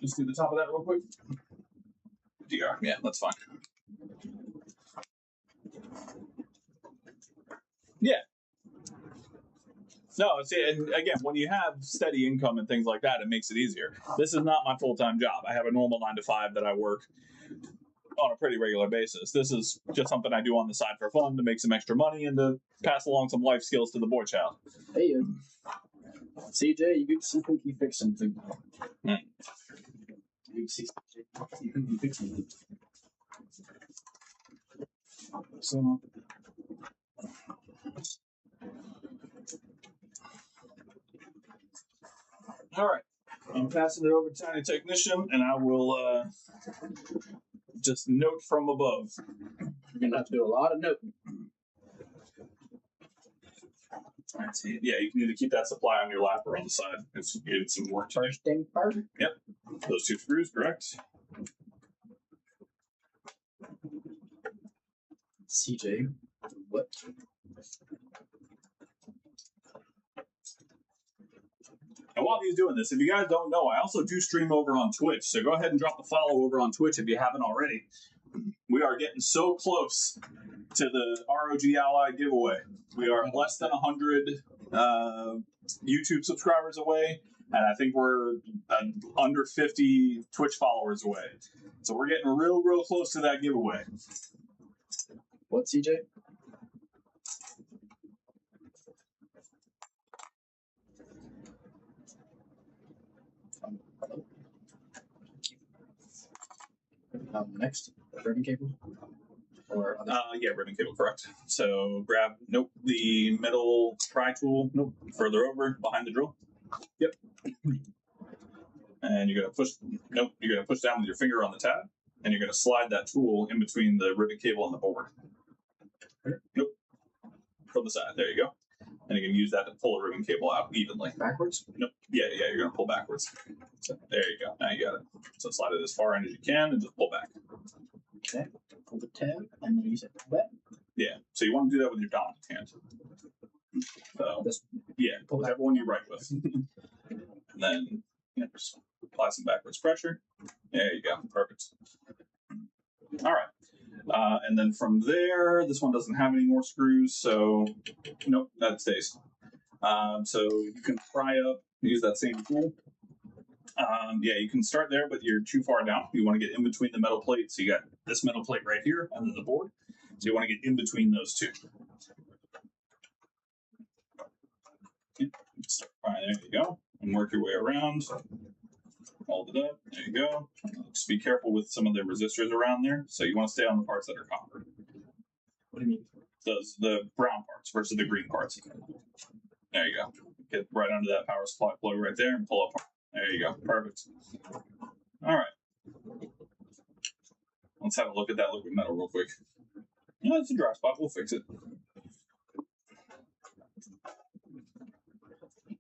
Just do the top of that real quick. DR. Yeah, that's fine. Yeah. No, see, and again, when you have steady income and things like that, it makes it easier. This is not my full-time job. I have a normal 9 to 5 that I work on a pretty regular basis. This is just something I do on the side for fun to make some extra money and to pass along some life skills to the boy child. Hey, CJ, you could see if you fix something. Hmm. You see, you can fix something. So, all right, I'm passing it over to Tiny Technician, and I will just note from above. You're gonna have to do a lot of noting. Yeah, you need to keep that supply on your lap or on the side. It's getting some work time. First thing first. Yep, those 2 screws, correct? CJ, what? And while he's doing this, if you guys don't know, I also do stream over on Twitch. So go ahead and drop the follow over on Twitch if you haven't already. We are getting so close to the ROG Ally giveaway. We are less than 100 YouTube subscribers away, and I think we're under 50 Twitch followers away. So we're getting real close to that giveaway. What, CJ? Next, ribbon cable? Or other? Yeah, ribbon cable, correct. So grab, the metal pry tool, further over, behind the drill. Yep. And you're gonna push, you're gonna push down with your finger on the tab, and you're gonna slide that tool in between the ribbon cable and the board. From the side, there you go. And you can use that to pull a ribbon cable out evenly. Backwards? Yeah, you're gonna pull backwards. So there you go. Now you got it. So slide it as far in as you can and just pull back. Okay. Pull the tab, and then you said pull back. Yeah. So you want to do that with your dominant hand. So yeah, whichever one you write with. And then just apply some backwards pressure. There you go. Perfect. All right. And then from there, this one doesn't have any more screws, so nope, that stays. So you can pry up, use that same tool. Yeah, you can start there, but you're too far down. You want to get in between the metal plates. So you got this metal plate right here and then the board. So you want to get in between those two. Start prying, there you go. And work your way around. Hold it up. There you go. Just be careful with some of the resistors around there. So you want to stay on the parts that are copper. What do you mean? Those the brown parts versus the green parts. There you go. Get right under that power supply plug right there and pull up. There you go. Perfect. All right. Let's have a look at that liquid metal real quick. Yeah, it's a dry spot. We'll fix it.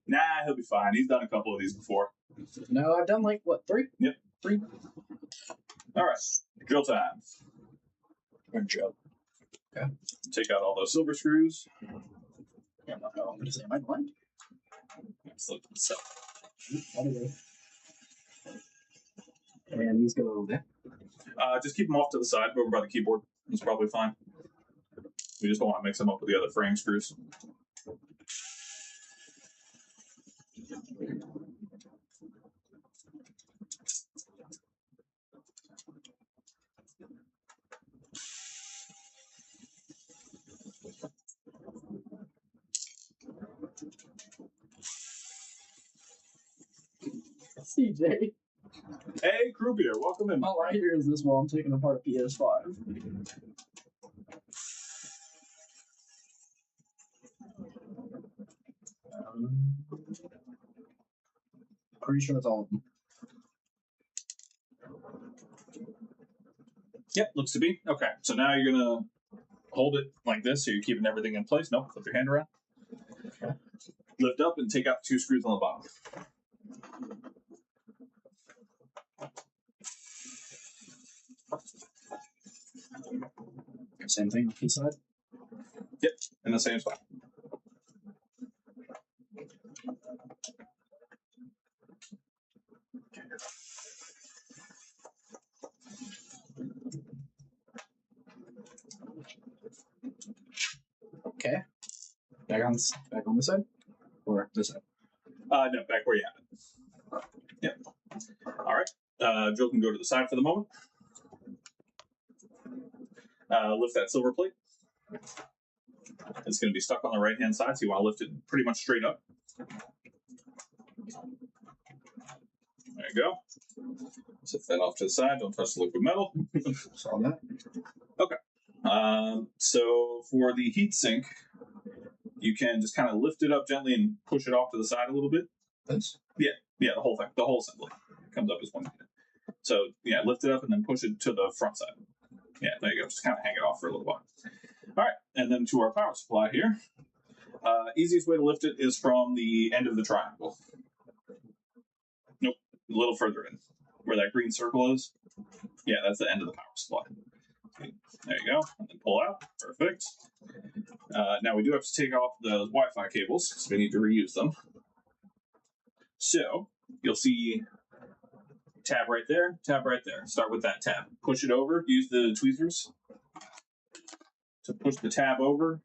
Nah, he'll be fine. He's done a couple of these before. No, I've done like, what, 3? Yep. 3. All right. Drill time. Or drill. Okay. Take out all those silver screws. Yeah, I'm going to say, am I blind? So. And these go over there. Just keep them off to the side, over by the keyboard. It's probably fine. We just don't want to mix them up with the other frame screws. CJ. Hey, Croupier, welcome in. All I hear is this while I'm taking apart a PS5. Pretty sure it's all of them. Yep, looks to be. Okay, so now you're going to hold it like this so you're keeping everything in place. Nope, flip your hand around. Okay. Lift up and take out the 2 screws on the bottom. Same thing on the side? Yep, in the same spot. Okay. Back on this side? Or this side? No, back where you have it. Yep. All right. Joe can go to the side for the moment. Lift that silver plate. It's going to be stuck on the right-hand side, so you want to lift it pretty much straight up. There you go. Set that off to the side. Don't touch the liquid metal. Saw that. Okay. So for the heat sink, you can just kind of lift it up gently and push it off to the side a little bit. This? Yeah, the whole thing, the whole assembly comes up as one unit. So yeah, lift it up and then push it to the front side. Yeah, there you go. Just kind of hang it off for a little while. All right, and then to our power supply here. Easiest way to lift it is from the end of the triangle. Nope, a little further in, where that green circle is. Yeah, that's the end of the power supply. Okay, there you go, and then pull out. Perfect. Now we do have to take off those Wi-Fi cables, because we need to reuse them. So you'll see tab right there, tab right there. Start with that tab. Push it over. Use the tweezers to push the tab over.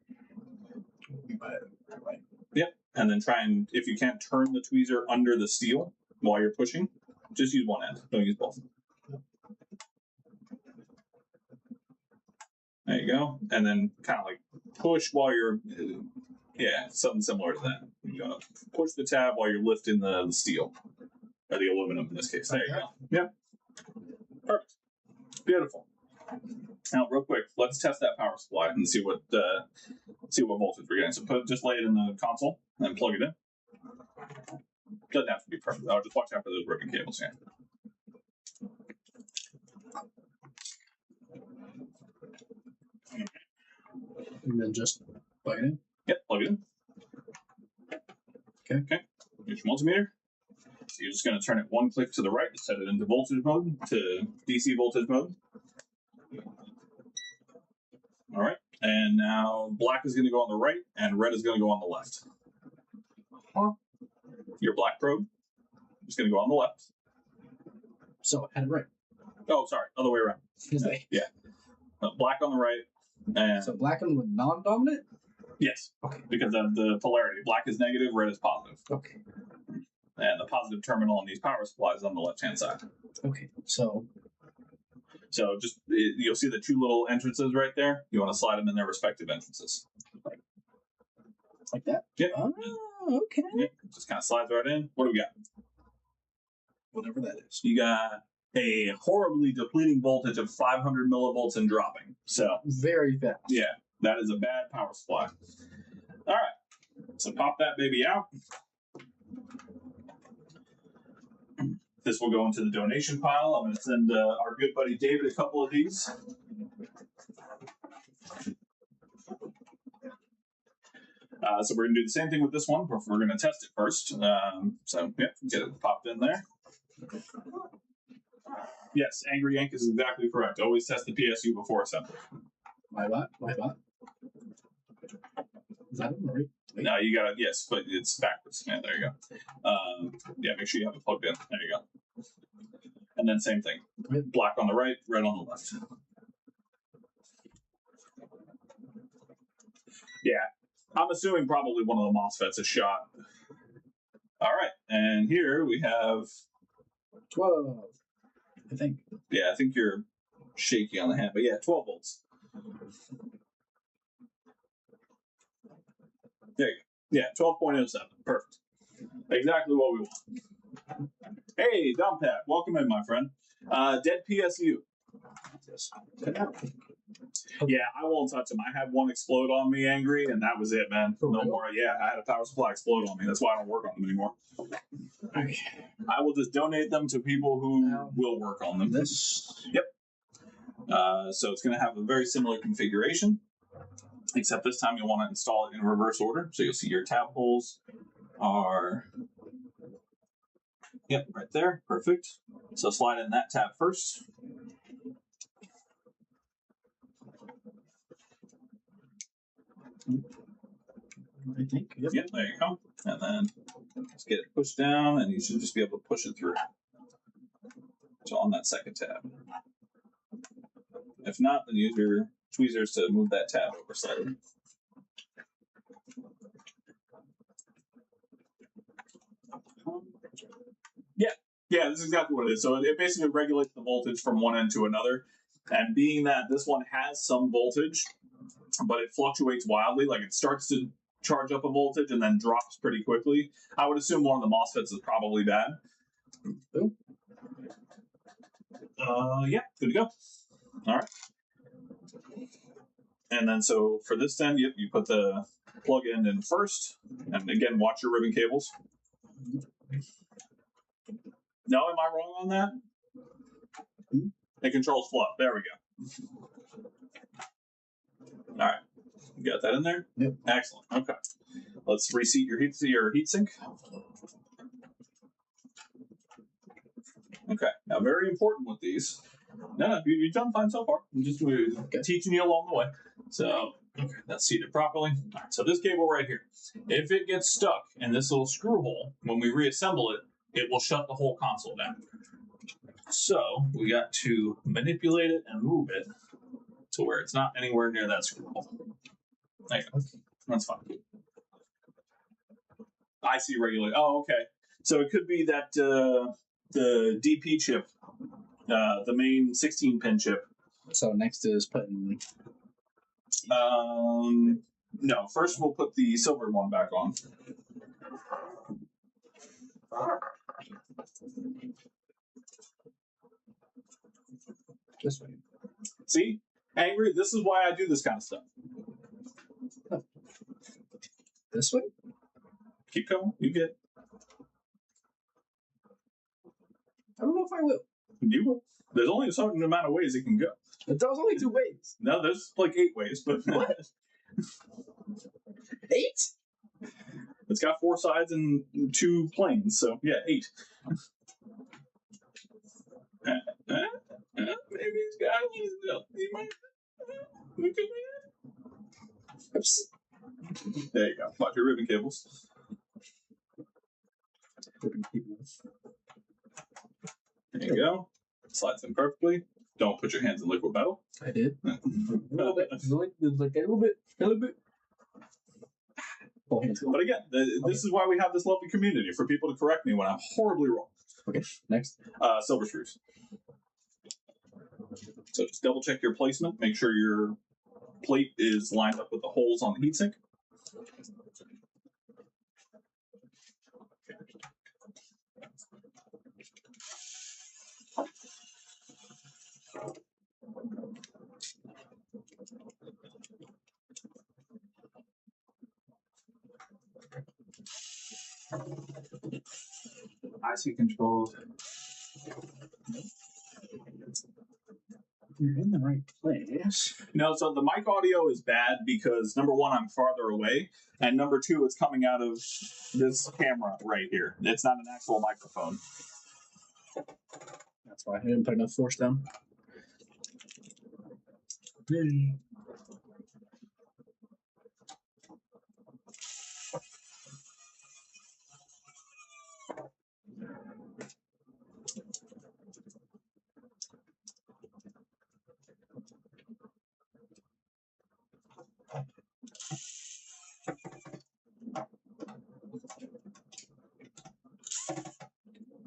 Yep. And then try and, if you can't, turn the tweezer under the steel while you're pushing. Just use one end. Don't use both. There you go. And then kind of like push while you're, yeah, something similar to that. You're going to push the tab while you're lifting the steel. Or the aluminum in this case. There you go. Yep. Perfect. Beautiful. Now, real quick, let's test that power supply and see what voltage we're getting. So just lay it in the console and plug it in. Doesn't have to be perfect. I'll just watch out for those broken cables here. And then just plug it in? Yep, plug it in. Okay. Here's your multimeter. So you're just going to turn it one click to the right to set it into voltage mode, to DC voltage mode. All right. And now black is going to go on the right and red is going to go on the left. Huh? Your black probe is going to go on the left. So I had it right. Oh, sorry. Other way around. Yeah. Black on the right. And so black and non-dominant? Yes. Okay. Because of the polarity. Black is negative, red is positive. Okay. And the positive terminal on these power supplies is on the left-hand side. Okay. So just, you'll see the 2 little entrances right there. You want to slide them in their respective entrances. Like that? Yep. Oh, okay. Yep. Just kind of slides right in. What do we got? Whatever that is. You got a horribly depleting voltage of 500 millivolts and dropping. So very fast. Yeah, that is a bad power supply. All right. So pop that baby out. This will go into the donation pile. I'm going to send our good buddy David a couple of these. So we're going to do the same thing with this one. We're going to test it first. So yeah, get it popped in there. Yes, Angry Yank is exactly correct. Always test the PSU before assembly. My what? Is that right? No, you got it. Yes, but it's backwards. Yeah, there you go. Yeah, make sure you have it plugged in. There you go. And then same thing. Black on the right, red on the left. Yeah, I'm assuming probably one of the MOSFETs is shot. All right, and here we have 12. I think. Yeah, I think you're shaky on the hand, but yeah, 12 volts. There you go. Yeah, 12.07. Perfect. Exactly what we want. Hey, Dumpad, welcome in, my friend. Dead PSU. Yes. Yeah, I won't touch them. I had one explode on me, Angry, and that was it, man. No more. Yeah, I had a power supply explode on me. That's why I don't work on them anymore. Okay. I will just donate them to people who will work on them. Yep. So it's going to have a very similar configuration, except this time you'll want to install it in reverse order. So you'll see your tab holes are, yep, right there. Perfect. So slide in that tab first. I think. Yep, there you go. And then let's get it pushed down, and you should just be able to push it through. So on that second tab. If not, then use your tweezers to move that tab over slightly. Yeah, this is exactly what it is. So it basically regulates the voltage from one end to another. And being that this one has some voltage, but it fluctuates wildly, like it starts to charge up a voltage and then drops pretty quickly, I would assume one of the MOSFETs is probably bad. Yeah, good to go. All right. And then so for this end, you put the plug in first. And again, watch your ribbon cables. No, am I wrong on that? It controls flow. There we go. All right. You got that in there? Yep. Excellent. Okay. Let's reseat your heatsink. Okay. Now, very important with these. No, you've done fine so far. I'm just teaching you along the way. So, okay, that's seated properly. All right, so this cable right here, if it gets stuck in this little screw hole, when we reassemble it, it will shut the whole console down. So we got to manipulate it and move it to where it's not anywhere near that screw hole. There you go. That's fine. I see regulate. Oh, okay. So it could be that the DP chip, the main 16-pin chip. So next is putting. No, first we'll put the silver one back on. This way. See? Angry, this is why I do this kind of stuff. This way? Keep going. You get it. I don't know if I will. You will. There's only a certain amount of ways it can go. There was only 2 ways. No, there's like 8 ways, but what? 8? It's got 4 sides and 2 planes, so yeah, 8. Maybe he's got it. He might. Oops. There you go. Watch your ribbon cables. Ribbon cables. There you go. Slides in perfectly. Don't put your hands in liquid metal. I did. A little bit. Like a little bit. Oh, but again, this is why we have this lovely community, for people to correct me when I'm horribly wrong. Okay, next. Silver screws. So just double check your placement. Make sure your plate is lined up with the holes on the heatsink. IC controlled. You're in the right place. No, so the mic audio is bad because number one, I'm farther away, and number two, it's coming out of this camera right here. It's not an actual microphone. That's why I didn't put enough force down.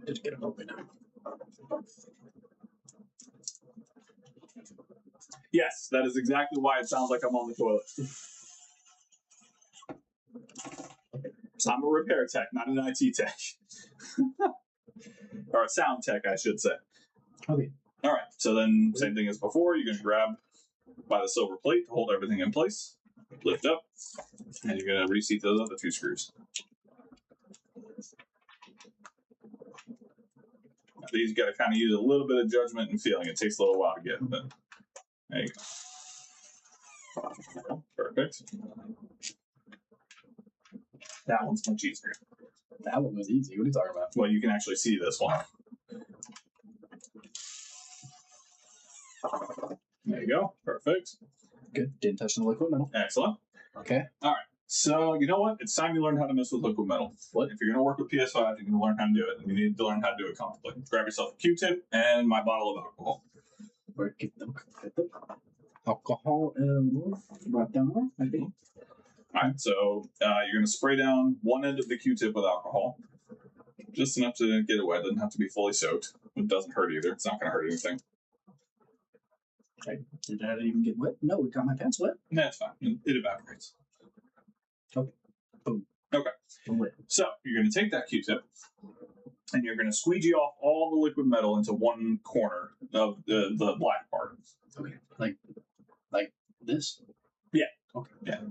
Just get it open. Yes, that is exactly why it sounds like I'm on the toilet. So I'm a repair tech, not an IT tech. Or a sound tech, I should say. Okay. All right, so then same thing as before. You're going to grab by the silver plate to hold everything in place, lift up, and you're going to reseat those other two screws. Now, these you got to kind of use a little bit of judgment and feeling. It takes a little while to get, but there you go. Perfect. That one's much easier. That one was easy. What are you talking about? Well, you can actually see this one. There you go. Perfect. Good. Didn't touch the liquid metal. Excellent. Okay. All right. So, you know what? It's time you learn how to mess with liquid metal. What? If you're going to work with PS5, you're going to learn how to do it. And you need to learn how to do it comfortably. Grab yourself a Q-tip and my bottle of alcohol. Where get them? Alcohol and right down there, I think. All right. So, you're going to spray down one end of the Q-tip with alcohol. Just enough to get it wet. It doesn't have to be fully soaked. It doesn't hurt either. It's not going to hurt anything. Okay. Did that even get wet? No, it got my pants wet. That's fine. It evaporates. Okay. Boom. Okay. Wet. So you're going to take that Q-tip and you're going to squeegee off all the liquid metal into one corner of the black part. Okay. Like this? Yeah. Okay. Yeah.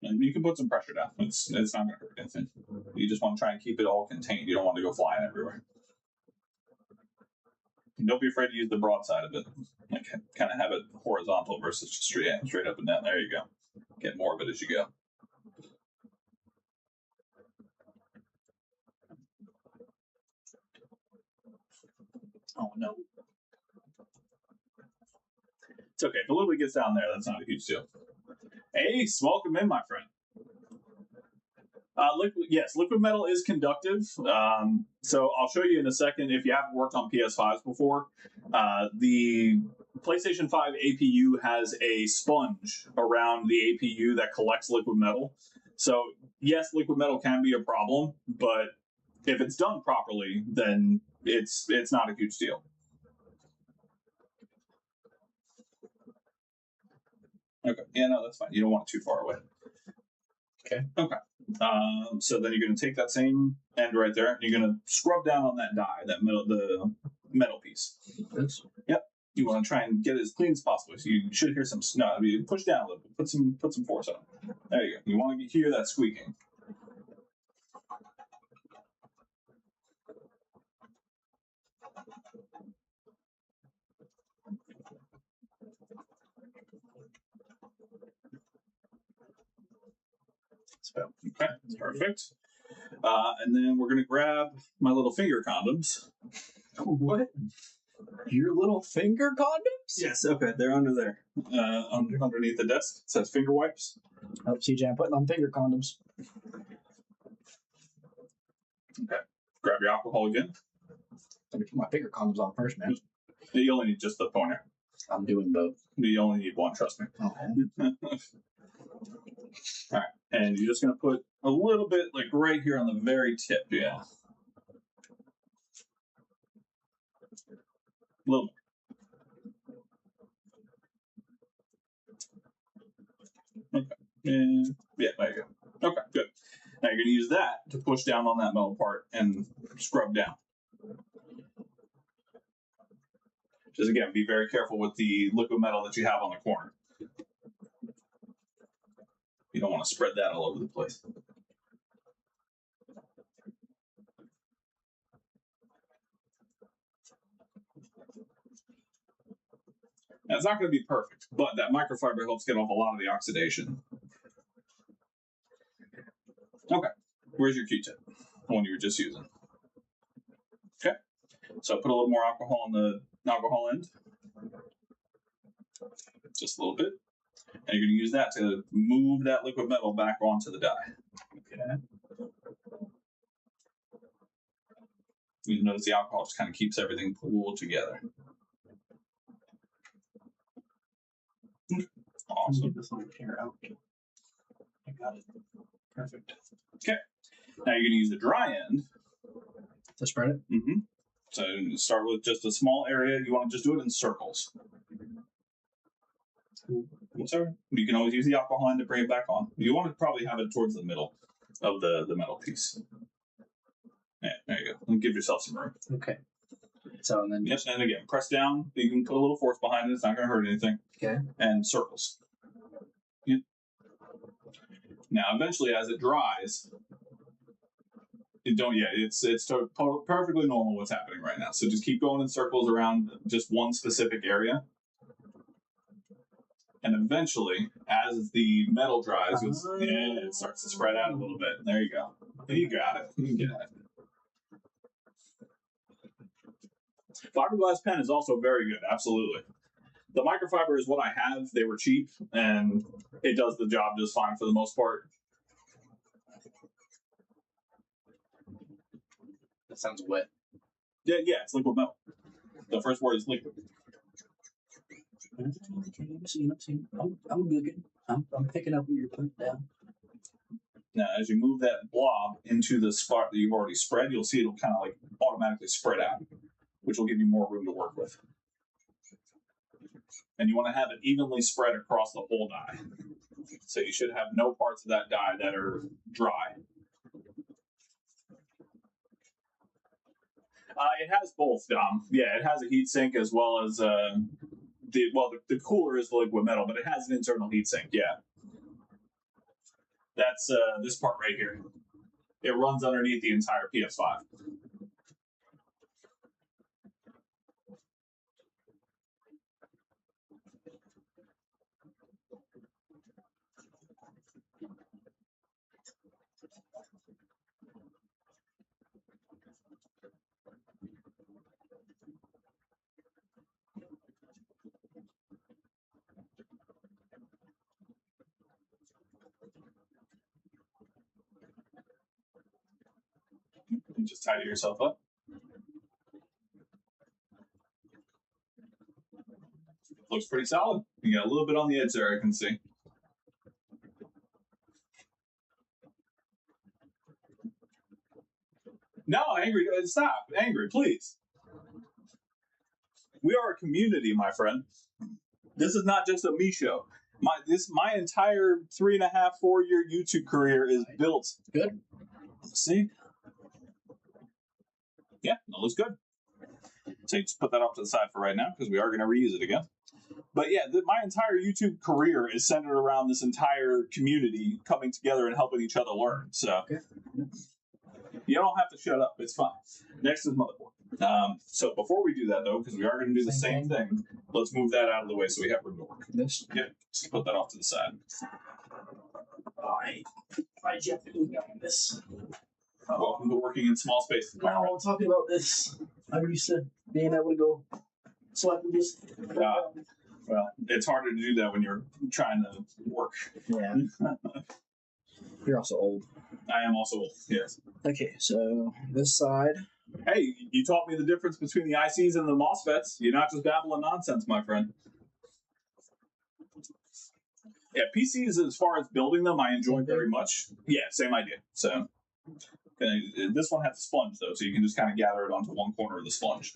And you can put some pressure down. It's not going to hurt anything. You just want to try and keep it all contained. You don't want to go flying everywhere. And don't be afraid to use the broad side of it. Like, kind of have it horizontal versus just straight up and down. There you go. Get more of it as you go. Oh no. It's okay. If a little bit gets down there, that's not a huge deal. Ace, welcome in, my friend. Liquid metal is conductive. So I'll show you in a second if you haven't worked on PS5s before. The PlayStation 5 APU has a sponge around the APU that collects liquid metal. So yes, liquid metal can be a problem, but if it's done properly, then it's not a huge deal. Okay. Yeah, no, that's fine. You don't want it too far away. Okay. Okay. So then you're going to take that same end right there, and you're going to scrub down on that die, the metal piece. This? Yep. You want to try and get it as clean as possible. So you should hear some snot. I mean, push down a little bit. Put some force on it. There you go. You want to hear that squeaking. Okay, perfect. And then we're going to grab my little finger condoms. What? Your little finger condoms? Yes, okay, they're under there. Underneath the desk. It says finger wipes. Oh, CJ, I'm putting on finger condoms. Okay. Grab your alcohol again. Let me put my finger condoms on first, man. You only need just the pointer. I'm doing both. You only need one, trust me. Okay. All right, and you're just going to put a little bit, like right here on the very tip, yeah. A little more. Okay. And yeah, there you go. Okay, good. Now you're going to use that to push down on that metal part and scrub down. Just again, be very careful with the liquid metal that you have on the corner. You don't want to spread that all over the place. Now, it's not going to be perfect, but that microfiber helps get off a lot of the oxidation. Okay, where's your Q-tip? The one you were just using. Okay, so put a little more alcohol on the alcohol end. Just a little bit. And you're going to use that to move that liquid metal back onto the die. Okay. You notice the alcohol just kind of keeps everything pulled together. Awesome. Get this one here out. I got it. Perfect. Okay. Now you're going to use the dry end to spread it. Mm-hmm. So start with just a small area. You want to just do it in circles. Sorry. You can always use the alcohol end to bring it back on. You want to probably have it towards the middle of the metal piece. Yeah, there you go. And give yourself some room. Okay. So and then yes, and again, press down. You can put a little force behind it. It's not going to hurt anything. Okay. And circles. Yeah. Now, eventually, as it dries, it's perfectly normal what's happening right now. So just keep going in circles around just one specific area. And eventually, as the metal dries, it starts to spread out a little bit. There you go. You got it. You got it. Fiberglass pen is also very good. Absolutely. The microfiber is what I have. They were cheap, and it does the job just fine for the most part. That sounds wet. Yeah, it's liquid metal. The first word is liquid. I'm good. I'm picking up what you're putting down. Now, as you move that blob into the spot that you've already spread, you'll see it'll kind of like automatically spread out, which will give you more room to work with. And you want to have it evenly spread across the whole die. So you should have no parts of that die that are dry. It has both, Dom. Yeah, it has a heat sink as well as the cooler is the liquid metal, but it has an internal heat sink. Yeah, that's this part right here. It runs underneath the entire PS5. Just tidy yourself up. Looks pretty solid. You got a little bit on the edge there, I can see. No, Angry, stop. Angry, please. We are a community, my friend. This is not just a me show. My entire 3.5, 4 year YouTube career is built. Good. See? Yeah, that looks good. So you just put that off to the side for right now because we are going to reuse it again. But yeah, my entire YouTube career is centered around this entire community coming together and helping each other learn. So you don't have to shut up. It's fine. Next is motherboard. So before we do that, though, because we are going to do the same thing, let's move that out of the way so we have room to work. This? Yeah, just put that off to the side. Why did you have to do this? Welcome to working in small spaces. No, I'm talking about this. I'm used to being able to go so I can just. Well, it's harder to do that when you're trying to work. Yeah. You're also old. I am also old, yes. Okay, so this side. Hey, you taught me the difference between the ICs and the MOSFETs. You're not just babbling nonsense, my friend. Yeah, PCs, as far as building them, I enjoy very much. Yeah, same idea. So, this one has a sponge, though, so you can just kind of gather it onto one corner of the sponge.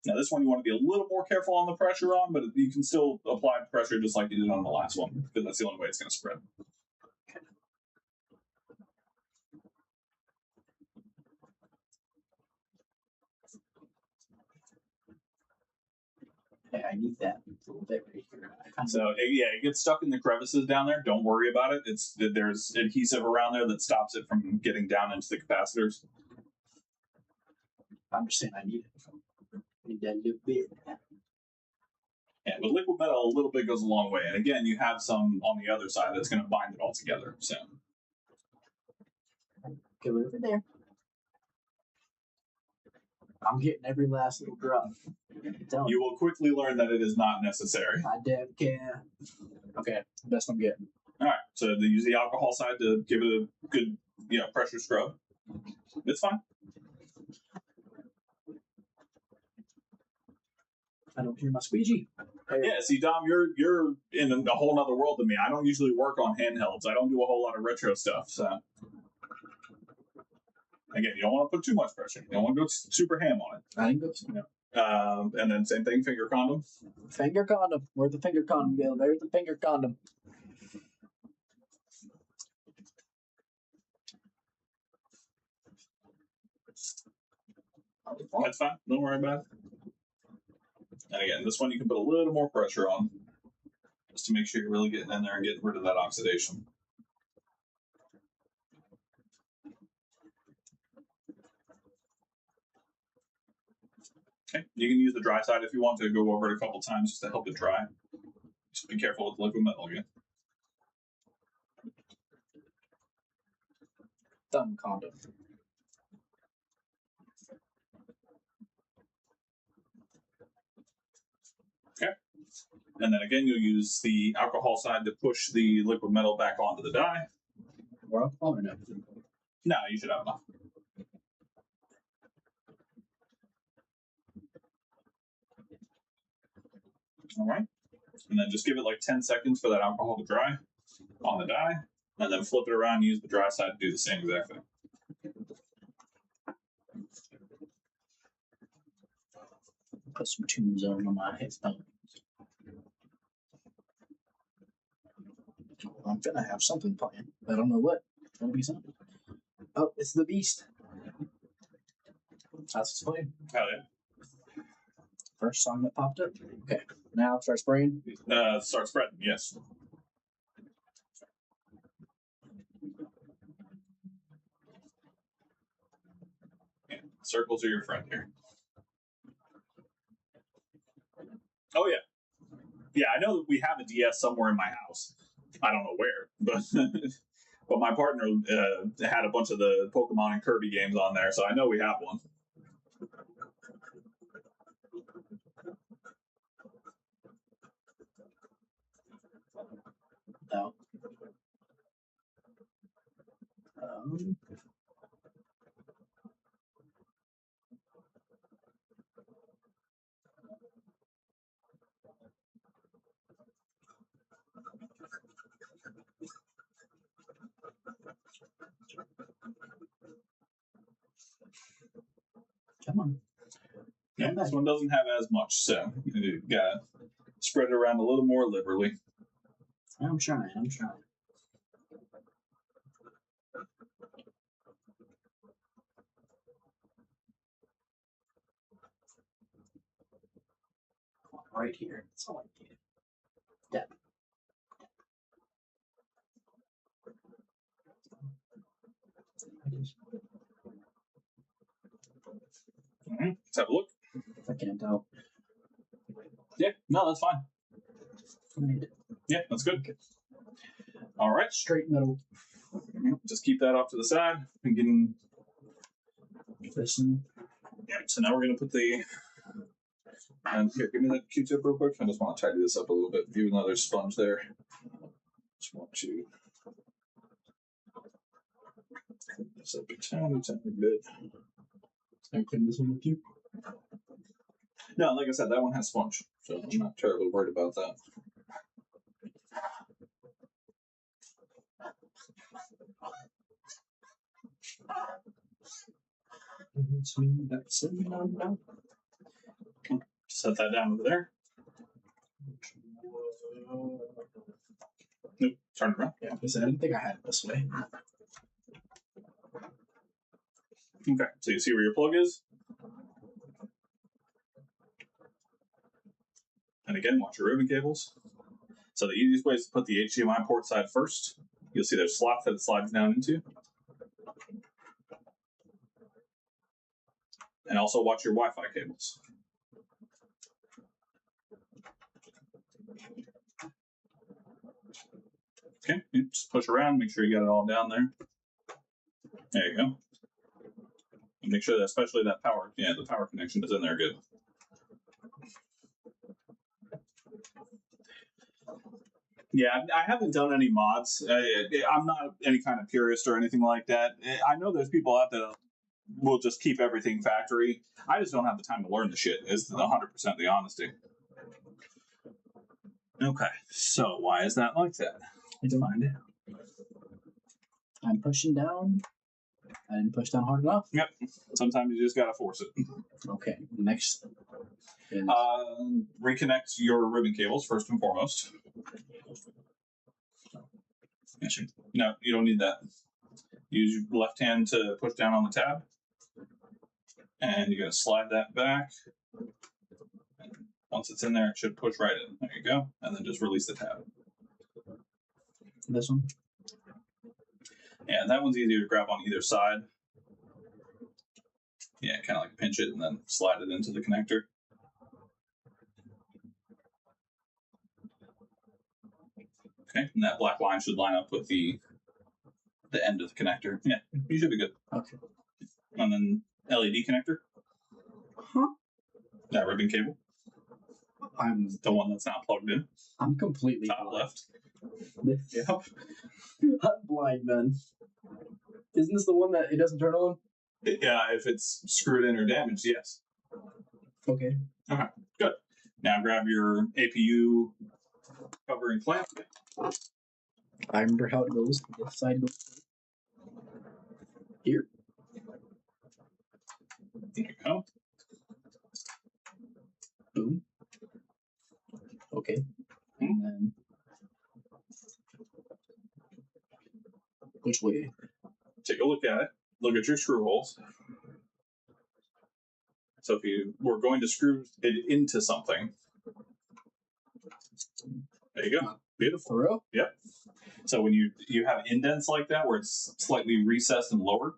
Now, this one you want to be a little more careful on the pressure on, but you can still apply pressure just like you did on the last one, because that's the only way it's going to spread. Yeah, I need that little bit right here. So, yeah, it gets stuck in the crevices down there. Don't worry about it. There's adhesive around there that stops it from getting down into the capacitors. I'm just saying I need it. I need that little bit. with liquid metal, a little bit goes a long way. And again, you have some on the other side that's going to bind it all together. So Go over there. I'm getting every last little drop. you will quickly learn that it is not necessary. I don't care. Okay, best I'm getting. All right, so they use the alcohol side to give it a good, pressure scrub. It's fine. I don't hear my squeegee. Yeah, see, Dom, you're in a whole other world than me. I don't usually work on handhelds. I don't do a whole lot of retro stuff. So again, you don't want to put too much pressure. You don't want to go super ham on it. I think that's and then same thing, finger condom. Finger condom. Where'd the finger condom go? There's the finger condom. That's fine. Don't worry about it. And again, this one you can put a little more pressure on just to make sure you're really getting in there and getting rid of that oxidation. Okay, you can use the dry side if you want to go over it a couple times just to help it dry. Just be careful with liquid metal again. Thumb condom. Okay. And then again, you'll use the alcohol side to push the liquid metal back onto the die. More alcohol or no? No, you should have enough. All right. And then just give it like 10 seconds for that alcohol to dry on the die. And then flip it around and use the dry side to do the same exact thing. Put some tunes on my headphones. I'm gonna have something playing. I don't know what. It's gonna be something. Oh, it's the Beast. That's what's playing. Hell yeah. First song that popped up. Okay, now start spraying. Start spreading, yes. Yeah, circles are your friend here. Oh yeah. Yeah, I know that we have a DS somewhere in my house. I don't know where, but but my partner had a bunch of the Pokemon and Kirby games on there, so I know we have one. No. Come on. Yeah, this one doesn't have as much, so you gotta spread it around a little more liberally. I'm trying. Right here. That's all I need. Yeah. Let's have a look. I can't tell. Yeah, no, that's fine. I need it. Yeah, that's good. All right. Straight metal. Just keep that off to the side. And getting... Listen. Yeah, so now we're going to put the... And here, give me that Q-tip real quick. I just want to tidy this up a little bit, even though there's sponge there. Just want to clean this up a tiny bit. I clean this one with you. No, like I said, that one has sponge, so I'm not terribly worried about that. Set that down over there. Nope, turn it around. Yeah, because I didn't think I had it this way. Okay, so you see where your plug is? And again, watch your ribbon cables. So the easiest way is to put the HDMI port side first. You'll see there's slots that it slides down into. And also watch your Wi-Fi cables. Okay, you just push around, make sure you got it all down there. There you go. And make sure that, especially that power, the power connection is in there good. Yeah, I haven't done any mods. I'm not any kind of purist or anything like that. I know there's people out there that will just keep everything factory. I just don't have the time to learn the shit, is 100% the honesty. Okay, so why is that like that? Let's find out. I'm pushing down. I didn't push down hard enough. Yep. Sometimes you just gotta force it. Okay. Next. Is... reconnect your ribbon cables first and foremost. No, you don't need that. Use your left hand to push down on the tab. And you're going to slide that back. And once it's in there, it should push right in. There you go. And then just release the tab. This one? Yeah, that one's easier to grab on either side. Yeah, kind of like pinch it and then slide it into the connector. Okay, and that black line should line up with the end of the connector. Yeah, you should be good. Okay. And then LED connector. Huh? That ribbon cable. I'm the one that's not plugged in. I'm completely top blind. left. Yep. I'm blind, man. Isn't this the one that it doesn't turn on? Yeah, if it's screwed in or damaged, yes. Okay. Okay, good. Now grab your APU covering clamp. I remember how it goes. This side goes here. There you go. Boom. Okay. And then which way? Take a look at it. Look at your screw holes. So if you were going to screw it into something, there you go. Beautiful. For real? Yep. So when you have indents like that where it's slightly recessed and lowered,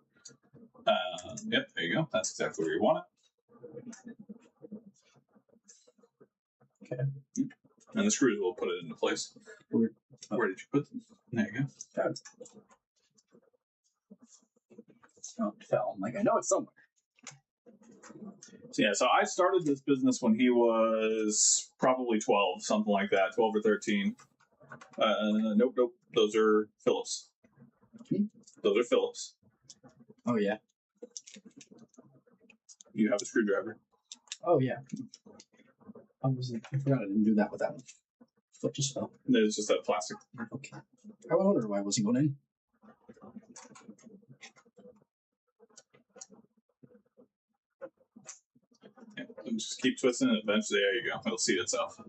yep, there you go. That's exactly where you want it. Okay. And the screws will put it into place. Where did you put them? There you go. Got it. Oh, it fell. Like, I know it's somewhere. So yeah, so I started this business when he was probably 12, something like that, 12 or 13. Nope. Those are Phillips. Those are Phillips. Oh, yeah. You have a screwdriver. Oh, yeah. I forgot I didn't do that with that one. Foot just fell. There's just that plastic. Okay. I wonder why it wasn't going in. Yeah, just keep twisting it. Eventually, there you go. It'll seat itself.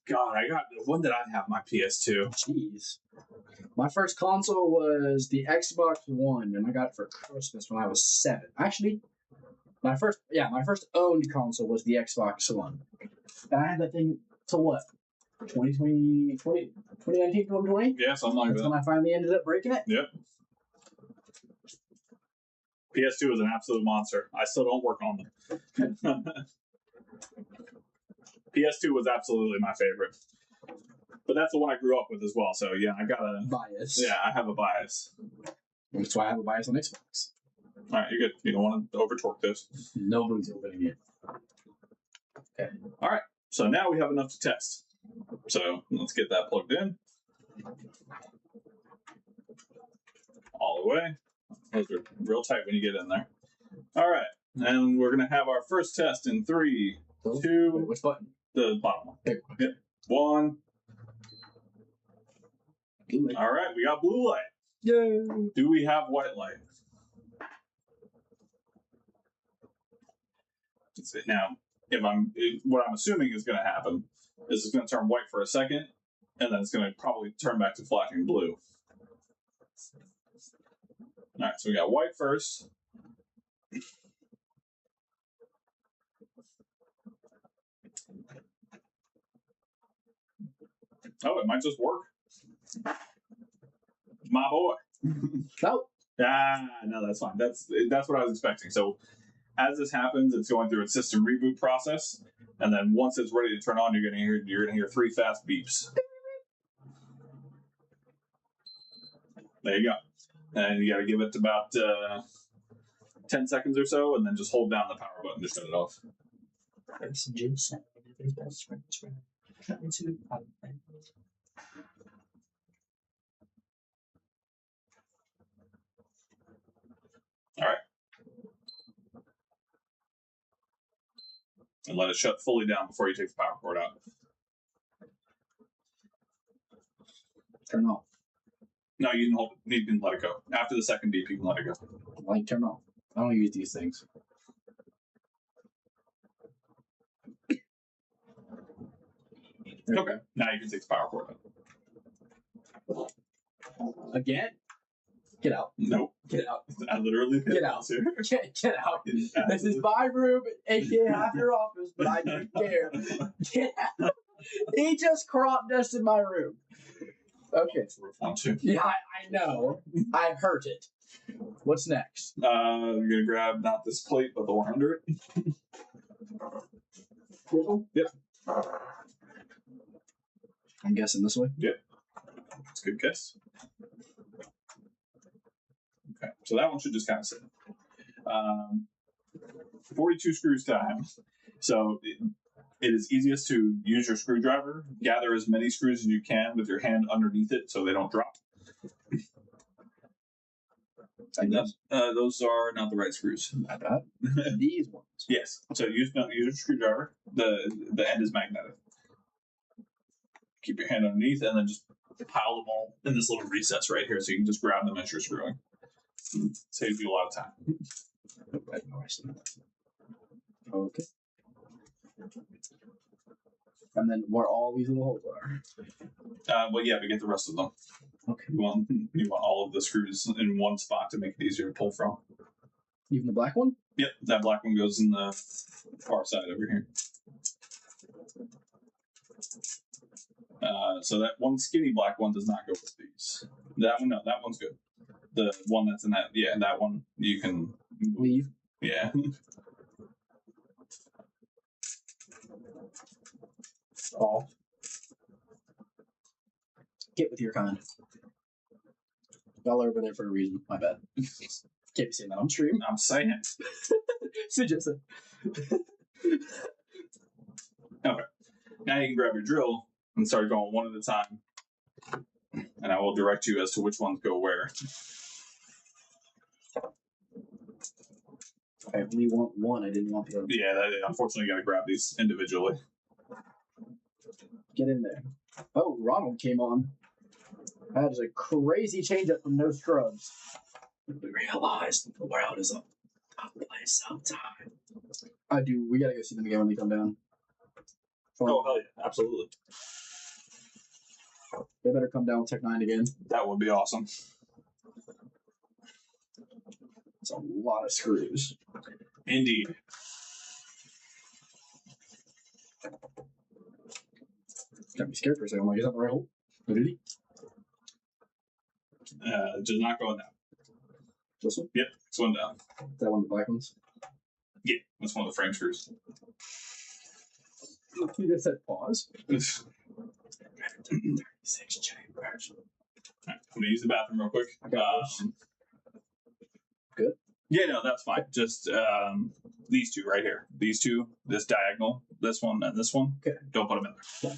God, when did I have my PS2? Jeez. My first console was the Xbox One, and I got it for Christmas when I was 7. Actually, my first owned console was the Xbox One. And I had that thing to what? 2019, 2020? Yeah, something like That's that. when I finally ended up breaking it. Yep. PS2 is an absolute monster. I still don't work on them. PS2 was absolutely my favorite. But that's the one I grew up with as well. So yeah, I got a bias. Yeah, I have a bias. That's why I have a bias on Xbox. All right, you're good. You don't want to over torque this. Nobody's opening it. Okay. All right. So now we have enough to test. So let's get that plugged in. All the way. Those are real tight when you get in there. All right. And we're going to have our first test in 3, 2. Wait, which button? The bottom one. Big one. Yep. 1. Blue light. All right. We got blue light. Yay. Do we have white light? Now, what I'm assuming is going to happen is it's going to turn white for a second, and then it's going to probably turn back to flashing blue. All right, so we got white first. Oh, it might just work. My boy. No. No, that's fine. That's what I was expecting. So as this happens, it's going through its system reboot process, and then once it's ready to turn on, you're gonna hear 3 fast beeps. There you go. And you got to give it about 10 seconds or so, and then just hold down the power button to shut it off. All right. And let it shut fully down before you take the power cord out. Turn off. No, you can hold it. You can let it go. After the second beep, you can let it go. Like, turn off. I don't use these things. Okay. Now you can take the power cord out. Again? Get out. Nope. Get out. I literally Get out. Get out. This is my room, aka half your office, but I don't care. Get out. He just crop dusted my room. Okay. Yeah, I know. I heard it. What's next? You're gonna grab not this plate, but the one under it. Yep. I'm guessing this way. Yep. That's a good guess. Okay, so that one should just kind of sit. 42 screws time. So it is easiest to use your screwdriver, gather as many screws as you can with your hand underneath it so they don't drop. Those are not the right screws. Not bad. These ones. Yes. So use a screwdriver. The end is magnetic. Keep your hand underneath and then just pile them all in this little recess right here so you can just grab them as you're screwing. Saves you a lot of time. Okay. And then where all these little holes are. Well, yeah, but get the rest of them. Okay. You want all of the screws in one spot to make it easier to pull from. Even the black one? Yep, that black one goes in the far side over here. So that one skinny black one does not go with these. That one, no, that one's good. The one that's in that, yeah, that one you can leave. Yeah. Off. Get with your kind. Y'all are over there for a reason. My bad. Can't be saying that on stream. I'm saying. So just Okay. Now you can grab your drill and start going one at a time. And I will direct you as to which ones go where. I only want one. I didn't want the other. Yeah, unfortunately, you got to grab these individually. Get in there. Oh, Ronald came on. That is a crazy change up from no scrubs. We realized the world is a place sometime. I do. We gotta go see them again when they come down. Oh, hell yeah. Absolutely. They better come down with Tech 9 again. That would be awesome. It's a lot of screws. Indeed. Got me scared for a second. I'm like, is that the right hole? What did he? Just not going down. This one? Yep, it's one down. Is that one of the black ones? Yeah, that's one of the frame screws. You just said pause. 36 chambers. Right, I'm gonna use the bathroom real quick. Good. Yeah, no, that's fine. Just these two right here. These two, this diagonal, this one, and this one. Okay. Don't put them in there.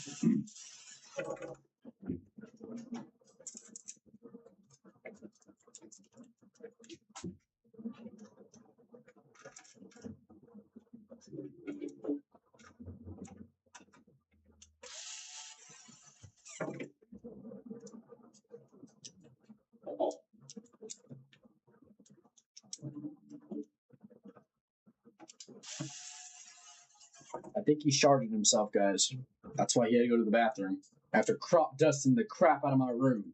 I think he sharded himself, guys. That's why he had to go to the bathroom after crop dusting the crap out of my room.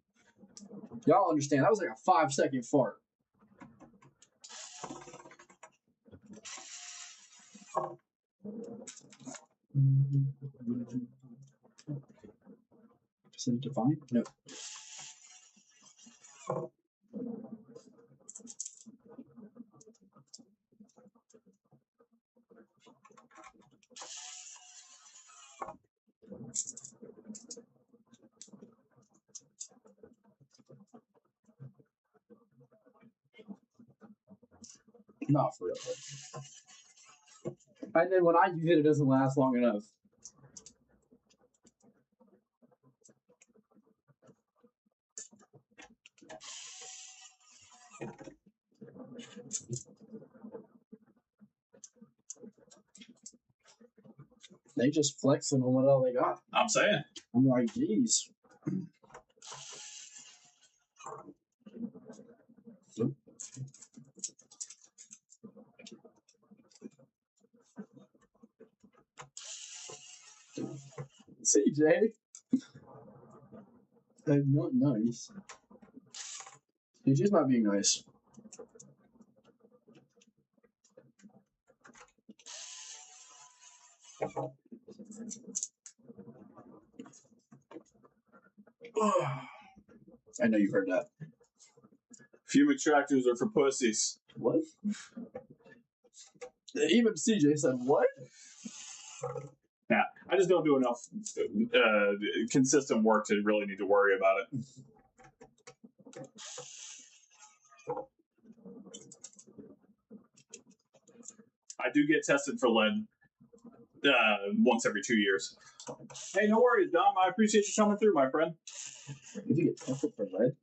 Y'all understand? That was like a 5-second fart. Is it defined? No. Not for real. And then when I use it, it doesn't last long enough. They just flexing on what all they got. I'm saying. I'm like, geez. CJ. That's not nice. He's just not being nice. I know you heard that. Few extractors are for pussies. What? Even CJ said what? Yeah, I just don't do enough consistent work to really need to worry about it. I do get tested for lead once every 2 years. Hey, no worries, Dom. I appreciate you coming through, my friend. Did you get tested for lead?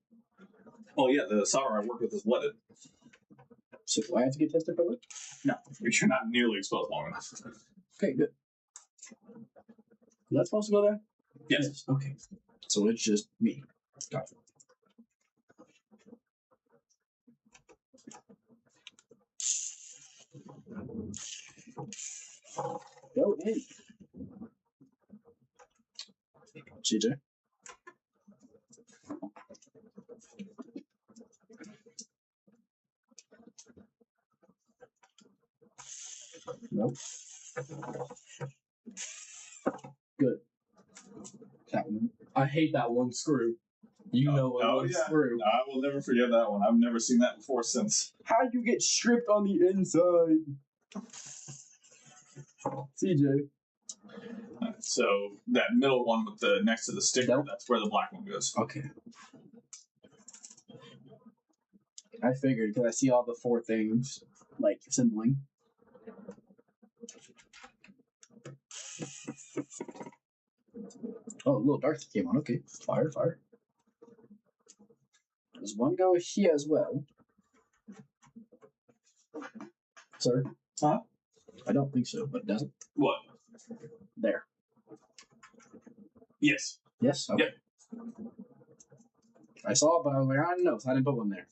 Oh, yeah, the solder I work with is leaded. So do I have to get tested for lead? No, you're not nearly exposed long enough. Okay, good. Is that supposed to go there? Yes. Okay. So it's just me. Gotcha. Go in. CJ. Nope. Good. I hate that one screw. You know what one screw. No, I will never forget that one. I've never seen that before since. How you get stripped on the inside? CJ. So that middle one with the next to the sticker, Nope. that's where the black one goes. Okay. I figured because I see all the 4 things like assembling. Oh, a little Darcy came on. Okay, fire, fire. Does one go here as well? Sir? Huh? I don't think so, but does it? What? There. Yes. Yes? Okay. Yep. I saw it, but I was like, I don't know, so I didn't put one there.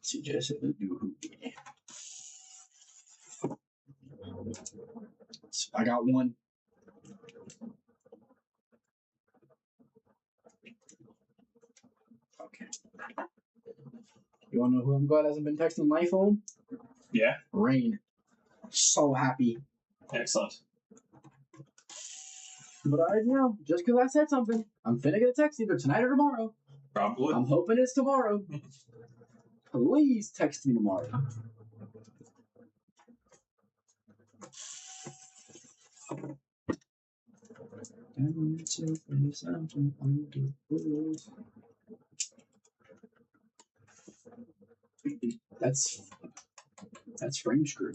CJ said the do. I got one. Okay. You wanna know who I'm glad hasn't been texting my phone? Yeah. Rain. So happy. Excellent. But I already know, just because I said something, I'm finna get a text either tonight or tomorrow. Probably. I'm hoping it's tomorrow. Please text me tomorrow. That's frame screw.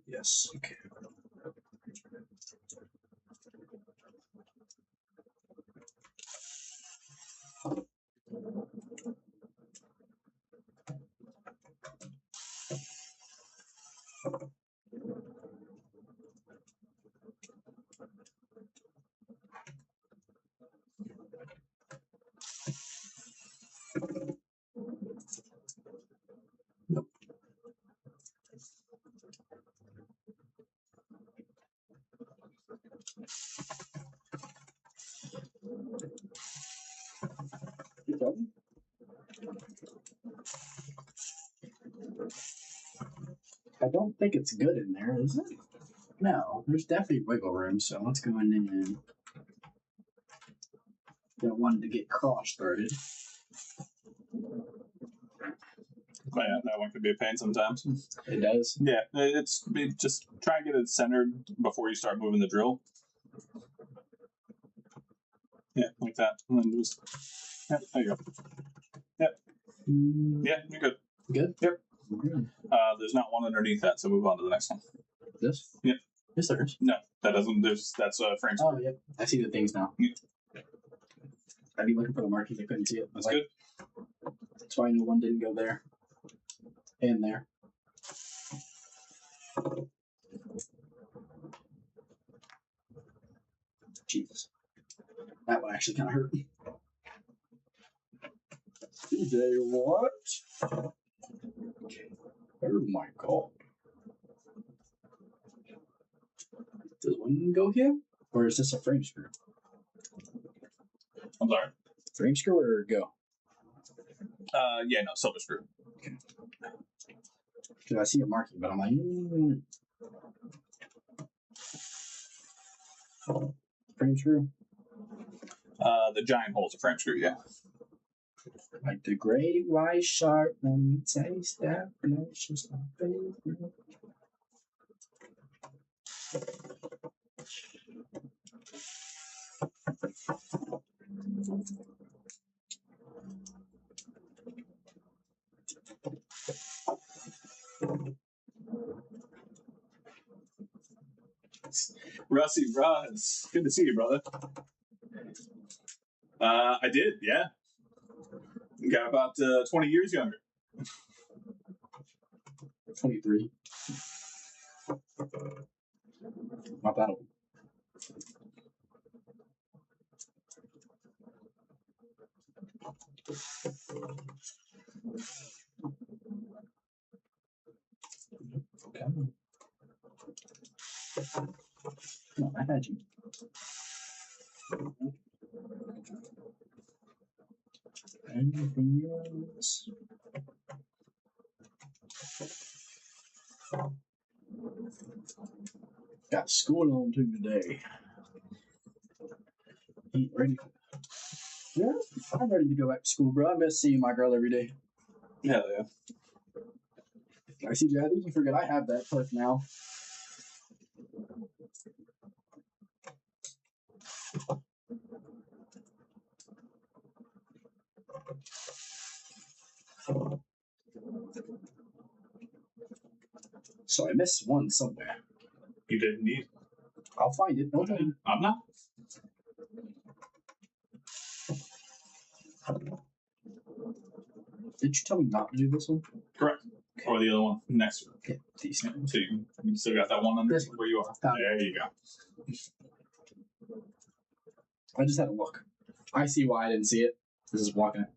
Yes. Okay. Nope. You done? I don't think it's good in there, is it? No, there's definitely wiggle room, so let's go in and don't want it to get cross-threaded. Oh, yeah, that one could be a pain sometimes. It does. Yeah, just try and get it centered before you start moving the drill. Yeah, like that. And then just, yeah, there you go. Yep. Yeah, you're good. Good? Yep. Good. There's not one underneath that, so move on to the next one. This? Yep. Yes, there is. No, that doesn't. That's a frame screw. Oh, yep. I see the things now. Yep. I'd be looking for the markings. I couldn't see it. That's good. That's why I know one didn't go there. And there. Jesus. That one actually kind of hurt. DJ, what? Oh my god. Does one go here? Or is this a frame screw? I'm sorry. Frame screw or go? Yeah, no, silver screw. Because I see a marking, but I'm like, frame screw? The giant hole's a frame screw, yeah. Like the great white shark when you taste that precious baby. Rusty Russ. Good to see you, brother. I did, yeah. Got about 20 years younger. 23. Not that old. Okay. No, I had you. Anything else? Got school on to today. Eat ready. Yeah, I'm ready to go back to school, bro. I miss seeing my girl every day. Hell yeah. I see, I think you forget I have that perk now. So I missed one somewhere. You did indeed. I'll find it. Don't tell me. I'm not. Did you tell me not to do this one? Correct. Or the other one next to it. Yeah, these. So you still got that one under This one. where you are. There you go. I just had to look. I see why I didn't see it. This is walking it.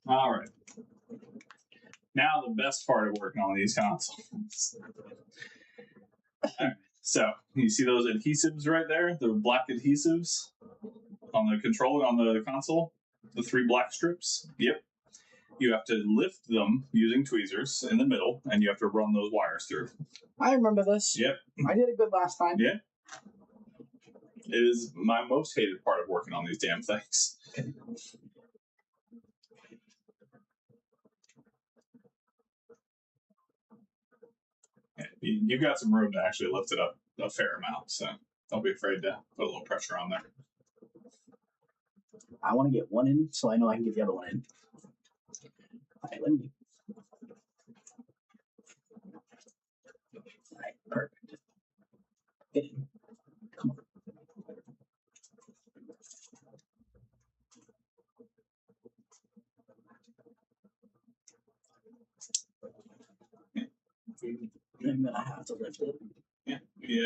All right. Now the best part of working on these consoles. All right. So you see those adhesives right there? The black adhesives on the controller on the console? The 3 black strips? Yep. You have to lift them using tweezers in the middle, and you have to run those wires through. I remember this. Yep. I did it good last time. Yeah. It is my most hated part of working on these damn things. You've got some room to actually lift it up a fair amount, so don't be afraid to put a little pressure on there. I want to get one in so I know I can get the other one in. All right, let me. All right, perfect. Get in. Come on. I'm gonna have to lift it. Yeah.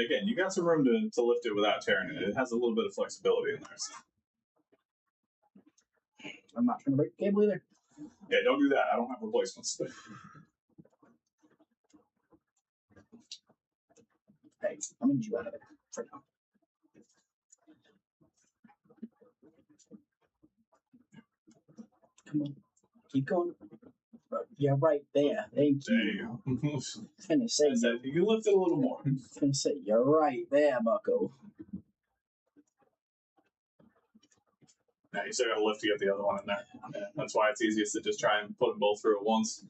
Again, you got some room to lift it without tearing it. It has a little bit of flexibility in there. So. I'm not trying to break the cable either. Yeah, don't do that. I don't have replacements. Hey, I'm gonna need you out of there for now. Come on. Keep going. Yeah, right there. Thank There you. you go. I was gonna say, I said, you can lift it a little more. you're right there, Bucko. Yeah, you still got to lift to get the other one in there. Yeah, that's why it's easiest to just try and put them both through at once.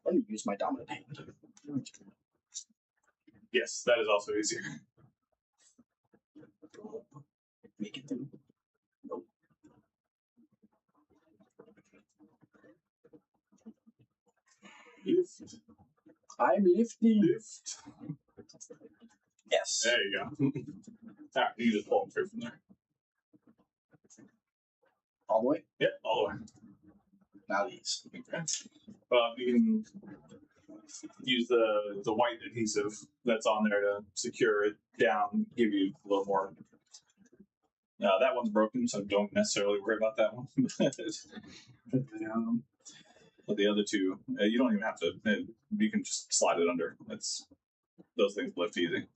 Let me use my dominant hand. Yes, that is also easier. Make it through. Nope. Lift. I'm lifting. Lift. Yes. There you go. All right, you just pull them through from there. All the way? Yep, all the way. Now these. Okay. You can use the white adhesive that's on there to secure it down, give you a little more. That one's broken, so don't necessarily worry about that one. But the other two, you don't even have to. You can just slide it under. Those things lift easy.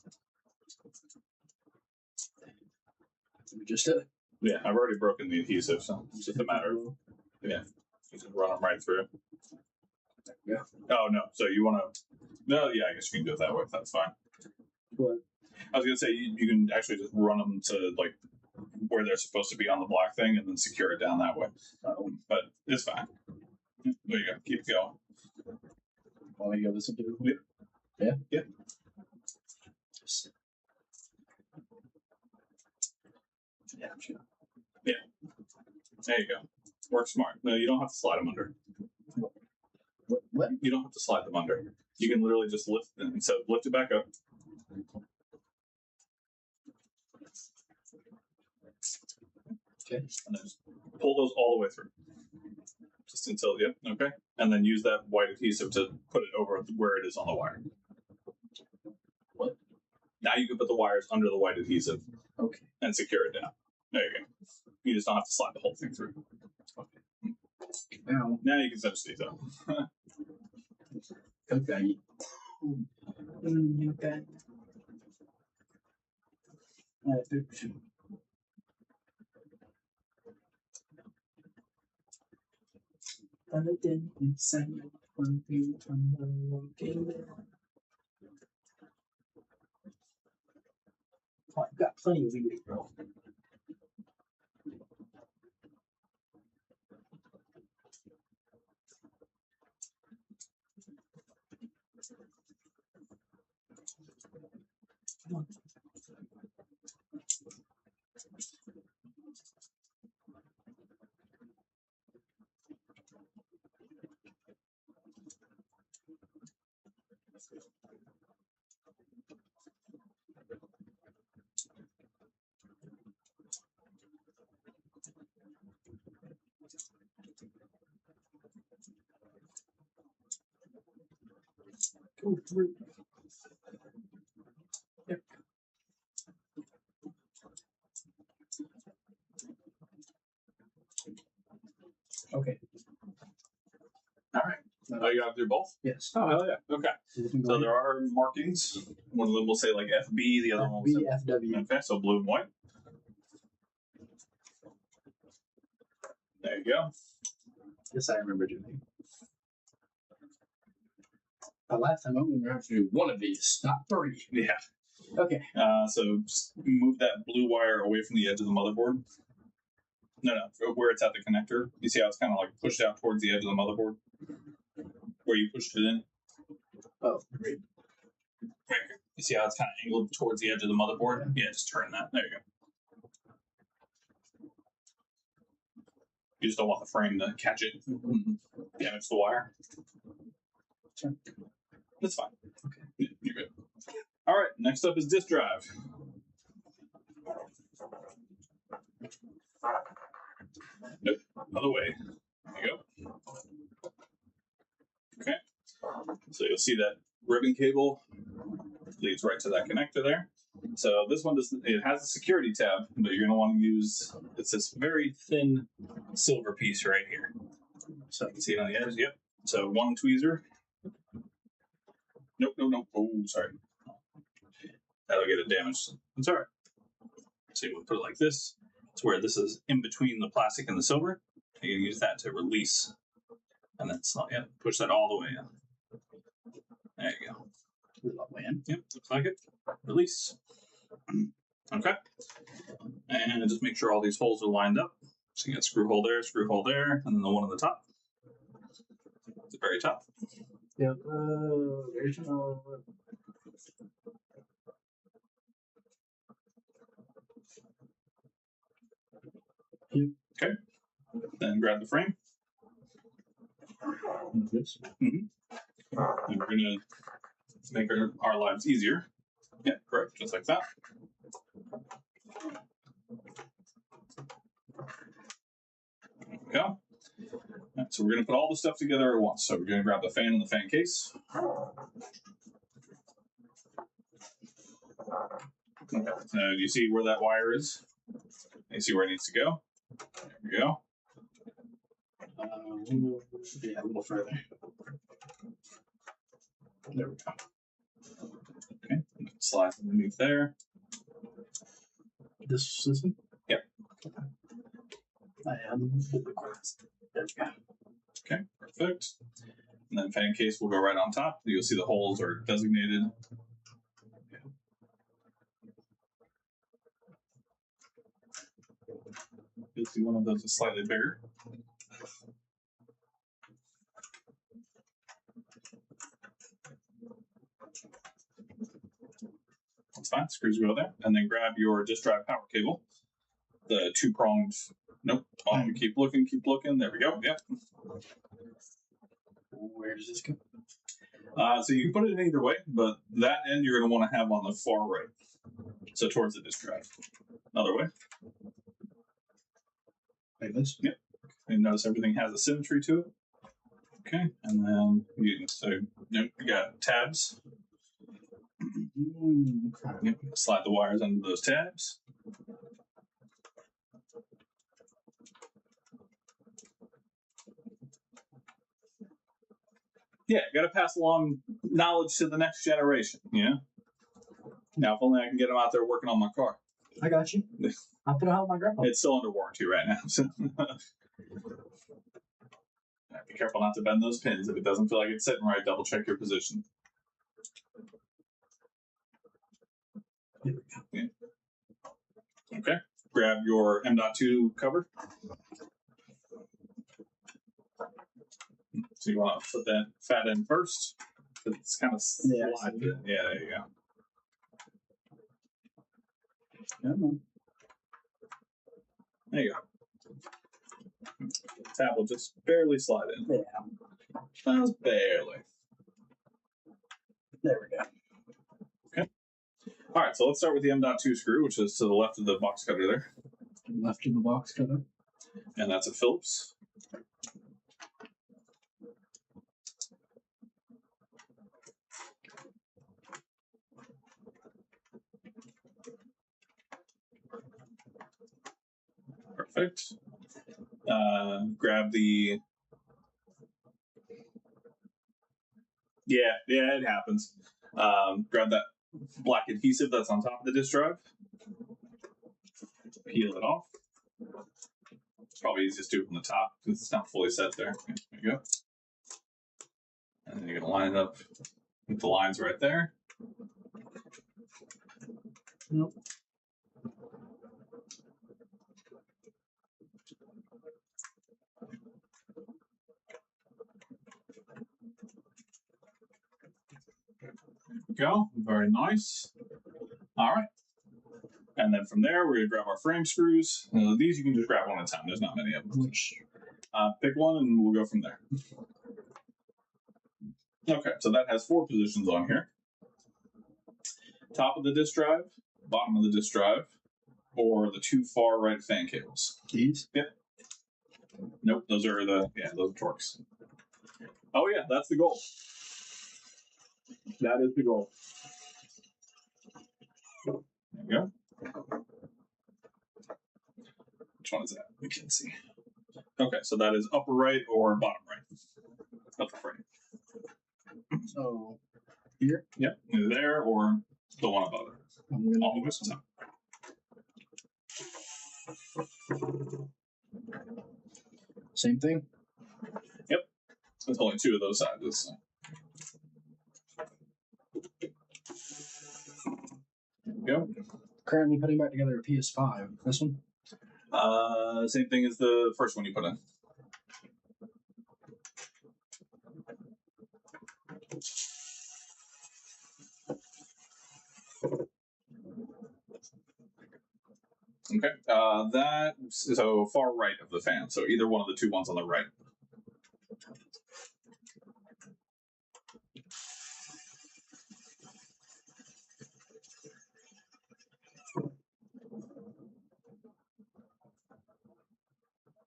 Just Yeah, I've already broken the adhesive, so it's just a matter of you just run them right through. Yeah. Oh no, so you want to? No, yeah, I guess you can do it that way. That's fine. What? I was gonna say you can actually just run them to like where they're supposed to be on the black thing, and then secure it down that way. But it's fine. There you go. Keep going. Want me to go this one too? Yeah. Yeah? Yeah. Yeah, sure. Yeah. There you go. Work smart. No, you don't have to slide them under. What? You don't have to slide them under. You can literally just lift them. So lift it back up. Okay. And then just pull those all the way through. Just until, okay. And then use that white adhesive to put it over where it is on the wire. What? Now you can put the wires under the white adhesive. Okay. And secure it down. There you go. You just don't have to slide the whole thing through. Okay. Now you can finish these up. Okay. Okay. Oh, I've got plenty of leeway, bro. Go through. Yep. Okay. All right. Oh, you got to do both? Yes. Oh, hell yeah. Okay. So there are markings. One of them will say like FB, the other one will say FW. Okay, so blue and white. There you go. Yes, I remember doing. Last time I'm going to have to do one of these, not three. Yeah. Okay. So just move that blue wire away from the edge of the motherboard. No, where it's at the connector. You see how it's kind of like pushed out towards the edge of the motherboard? Where you pushed it in? Oh, great. Right here. You see how it's kind of angled towards the edge of the motherboard? Yeah, just turn that. There you go. You just don't want the frame to catch it. Damage the wire. Sure. That's fine. Okay. Yeah, you're good. All right, next up is disk drive. Nope, other way. There you go. Okay. So you'll see that ribbon cable leads right to that connector there. So this one it has a security tab, but you're going to want to use it's this very thin silver piece right here. So you can see it on the edge. Yep. So one tweezer. Nope. Oh, sorry. that'll get it damaged. It's all right. So you would put it like this. It's where this is in between the plastic and the silver. You can use that to release. And then push that all the way in. There you go. All the way in. Yep, looks like it. Release. Okay. And just make sure all these holes are lined up. So you got screw hole there, and then the one on the top. At the very top. Yep. Very top. Okay. Then grab the frame. Yes. And we're going to make our lives easier. Yeah, correct. Just like that. There we go. Right, so we're going to put all the stuff together at once. So we're going to grab the fan and the fan case. Okay. You see where that wire is? You see where it needs to go? There we go. Yeah, a little further. There we go. Okay, slide underneath there. This system? Yep. I am. There we go. Okay, perfect. And then fan case will go right on top. You'll see the holes are designated. You'll see one of those is slightly bigger. That's fine. Screws go there. And then grab your disk drive power cable. The two-pronged. Nope. Keep looking. There we go. Yep. Where does this go? So you can put it in either way, but that end you're going to want to have on the far right. So towards the disk drive. Another way. Like this? Yep. And notice everything has a symmetry to it. Okay. And then you got tabs. Yep. Slide the wires under those tabs. Yeah, got to pass along knowledge to the next generation. Yeah. Now, if only I can get them out there working on my car. I got you. I'll put it out with my grandpa. It's still under warranty right now. So. Be careful not to bend those pins. If it doesn't feel like it's sitting right, double check your position. Yeah. Okay. Grab your M.2 cover. So you want to put that fat in first. It's kind of slide. Yeah, there you go. There you go. Tab will just barely slide in. Yeah. Just barely. There we go. Okay. All right, so let's start with the M.2 screw, which is to the left of the box cutter there. Left of the box cutter. And that's a Phillips. Perfect. Grab the... Yeah, it happens. Grab that black adhesive that's on top of the disk drive. Peel it off. It's probably easiest to do it from the top because it's not fully set there. There you go. And then you're going to line it up with the lines right there. Nope. Go. Very nice. All right. And then from there, we're going to grab our frame screws. These you can just grab one at a time. There's not many of them. Pick one and we'll go from there. Okay, so that has 4 positions on here. Top of the disk drive, bottom of the disk drive, or the 2 far right fan cables. These? Yep. Nope, those are Torx. Oh yeah, that's the goal. That is the goal. There we go. Which one is that? We can't see. Okay, so that is upper right or bottom right of the frame. So here? Yep, either there or the one above it. Almost. Same thing. Yep. There's only two of those sizes. Go. Currently putting back together a PS5. This one? Same thing as the first one you put in. Okay. That's so far right of the fan. So either one of the two ones on the right.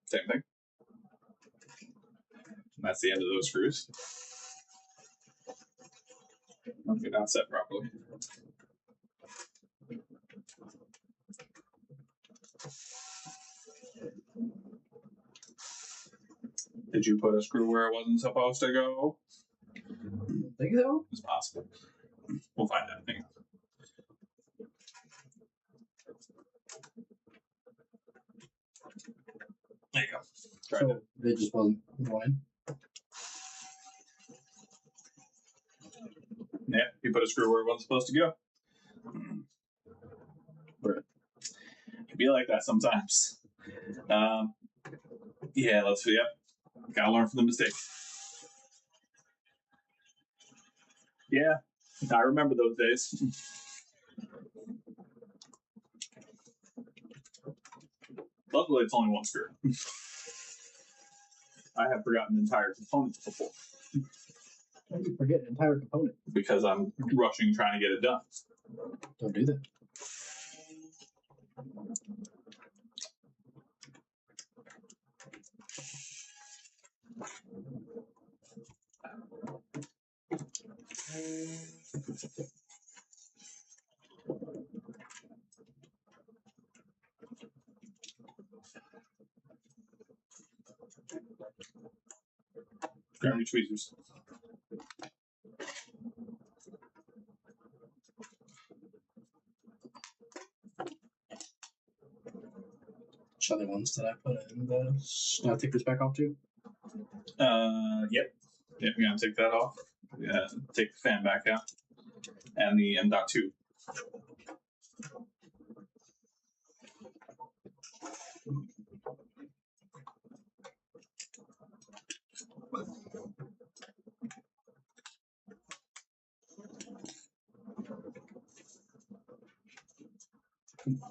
Same thing. And that's the end of those screws. They're not set properly. Did you put a screw where it wasn't supposed to go? I think so. It's possible. We'll find out. Hang on. There you go. Tried it. It just wasn't going. Yeah, you put a screw where it wasn't supposed to go. Right. It can be like that sometimes. Yeah, let's see. Yep. Gotta learn from the mistake. Yeah, I remember those days. Luckily, it's only one screw. I have forgotten entire components before. Why do you forget an entire component? Because I'm rushing trying to get it done. Don't do that. Grab your tweezers. Which other ones that I put in the... Now take this back off too? Yep. Yep, we're gonna take that off. Yeah, take the fan back out. And the M.2.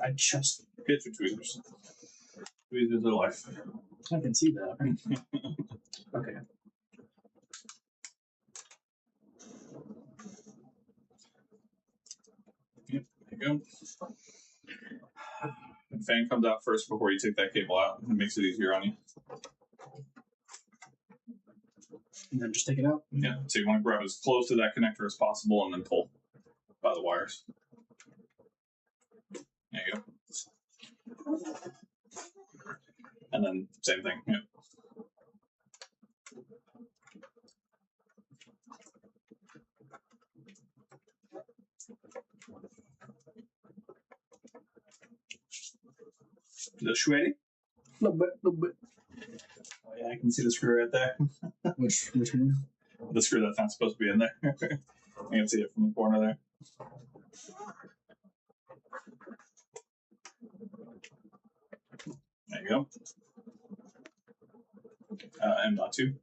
I just... Get your tweezers. Tweezers are life. I can see that. Okay. Yep, there you go. The fan comes out first before you take that cable out. It makes it easier on you. And then just take it out? Yeah, so you want to grab as close to that connector as possible and then pull by the wires. There you go. And then same thing. Yep. Is it sweaty? A little bit. Oh yeah, I can see the screw right there. Which one? The screw that's not supposed to be in there. I can see it from the corner there. There you go. M.2.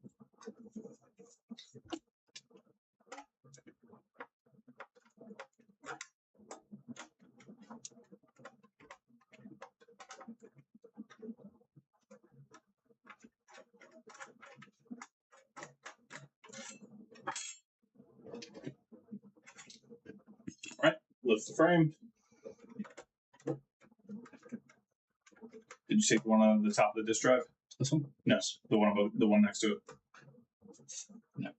All right, lift the frame. Did you take one on the top of the disk drive? This one? No, the one above, the one next to it. No.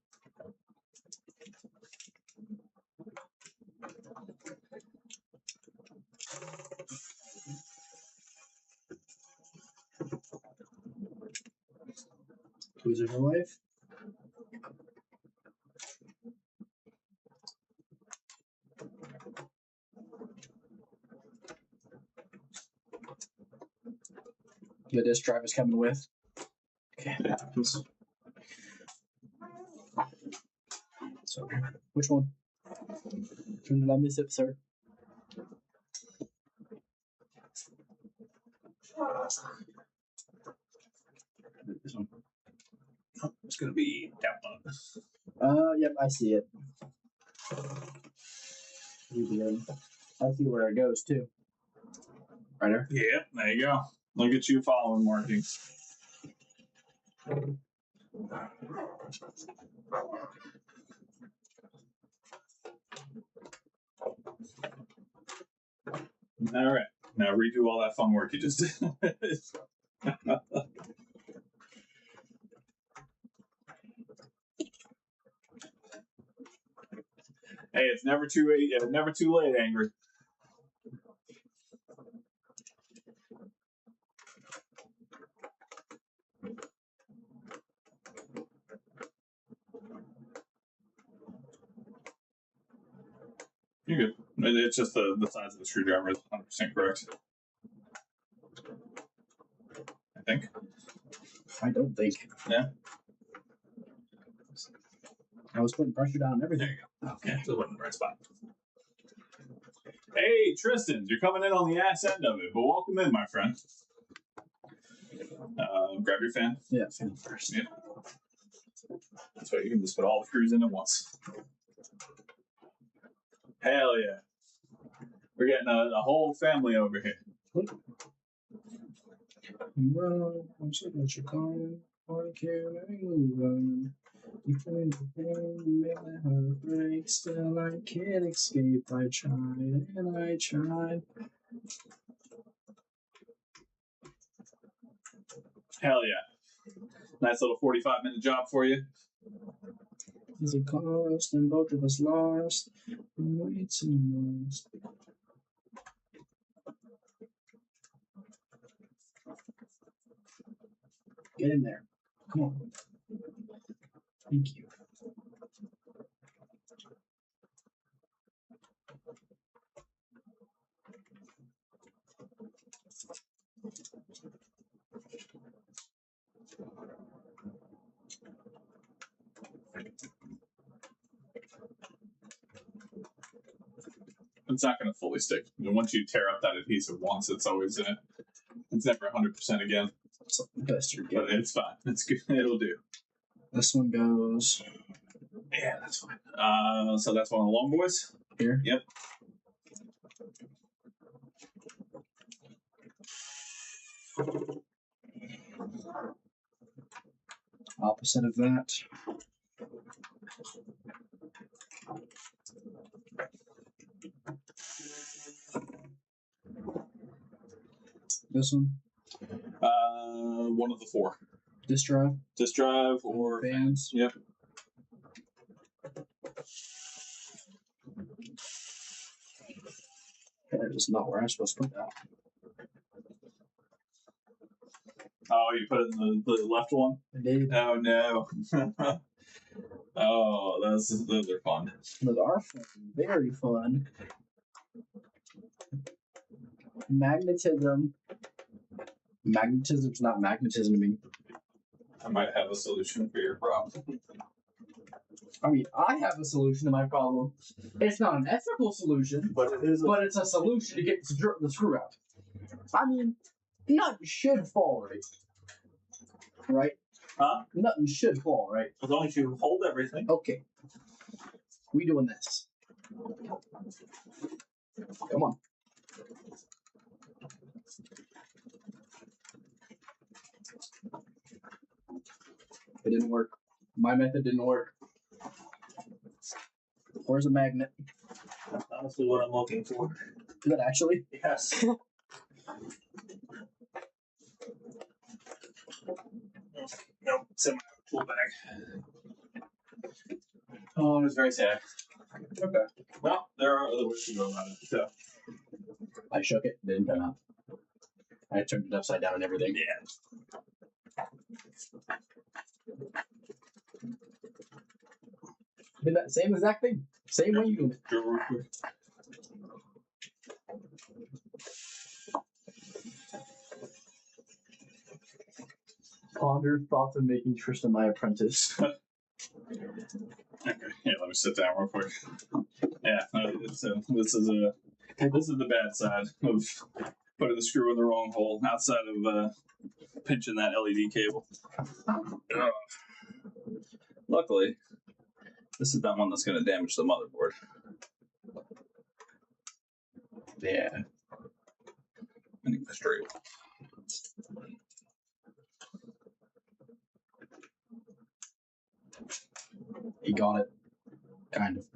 Tweezer for life. The disk drive is coming with. Okay. So, which one? Which one did I miss it, sir? This one. It's gonna be that one. Yep, I see it. I see where it goes too. Right there. Yeah, there you go. Look at you following markings. All right, now redo all that fun work you just did. Hey, it's never too late. Never too late, Angry. You're good. It's just the size of the screwdriver is 100% correct. I think. I don't think. Yeah. I was putting pressure down on everything. There you go. Okay, so it wasn't the right spot. Hey, Tristan, you're coming in on the ass end of it, but welcome in, my friend. Grab your fan. Yeah, fan first. Yeah. That's why you can just put all the screws in at once. Hell yeah. We're getting a whole family over here. Well, I'm sure what you're calling. Why can't I move on? You find the pain, make my heart break. Still, I can't escape. I tried and I tried. Hell yeah. Nice little 45-minute job for you. There's a cost, and both of us lost. Way too much. Get in there. Come on. Thank you. It's not going to fully stick. Once you tear up that adhesive once, it's always it's never 100% again. It's the best you're But getting. it's fine. It's good. It'll do. This one goes Yeah, that's fine. So that's one of the long boys. here. Yep. Opposite of that. This one. One of the four. Disk drive. Disk drive or fans. Yep. That is not where I'm supposed to put that. Oh, you put it in the left one? I did. Oh no. Oh, those are fun. Those are fun. Very fun. Magnetism. Magnetism's not magnetism to me. I might have a solution for your problem. I mean, I have a solution to my problem. It's not an ethical solution, But it is. but it's a solution to get the screw out. I mean, nothing should fall, right? Right? Huh? Nothing should fall, right? As long as you hold everything. Okay. We doing this. Come on. It didn't work. My method didn't work. Where's a magnet? That's honestly what I'm looking for. Is that actually? Yes. Nope, it's in my tool bag. Oh, it's very sad. Okay. Well, there are other ways to go about it. So. I shook it. Didn't come out. I turned it upside down and everything. Yeah. Did that same exact thing. Same way you do it. Go real quick. Ponder thoughts of making Tristan my apprentice. Okay, yeah, let me sit down real quick. Yeah, so this is the bad side of putting the screw in the wrong hole outside of pinching that LED cable. Luckily, this is not one that's going to damage the motherboard. Yeah. I think straight. He got it. Kind of.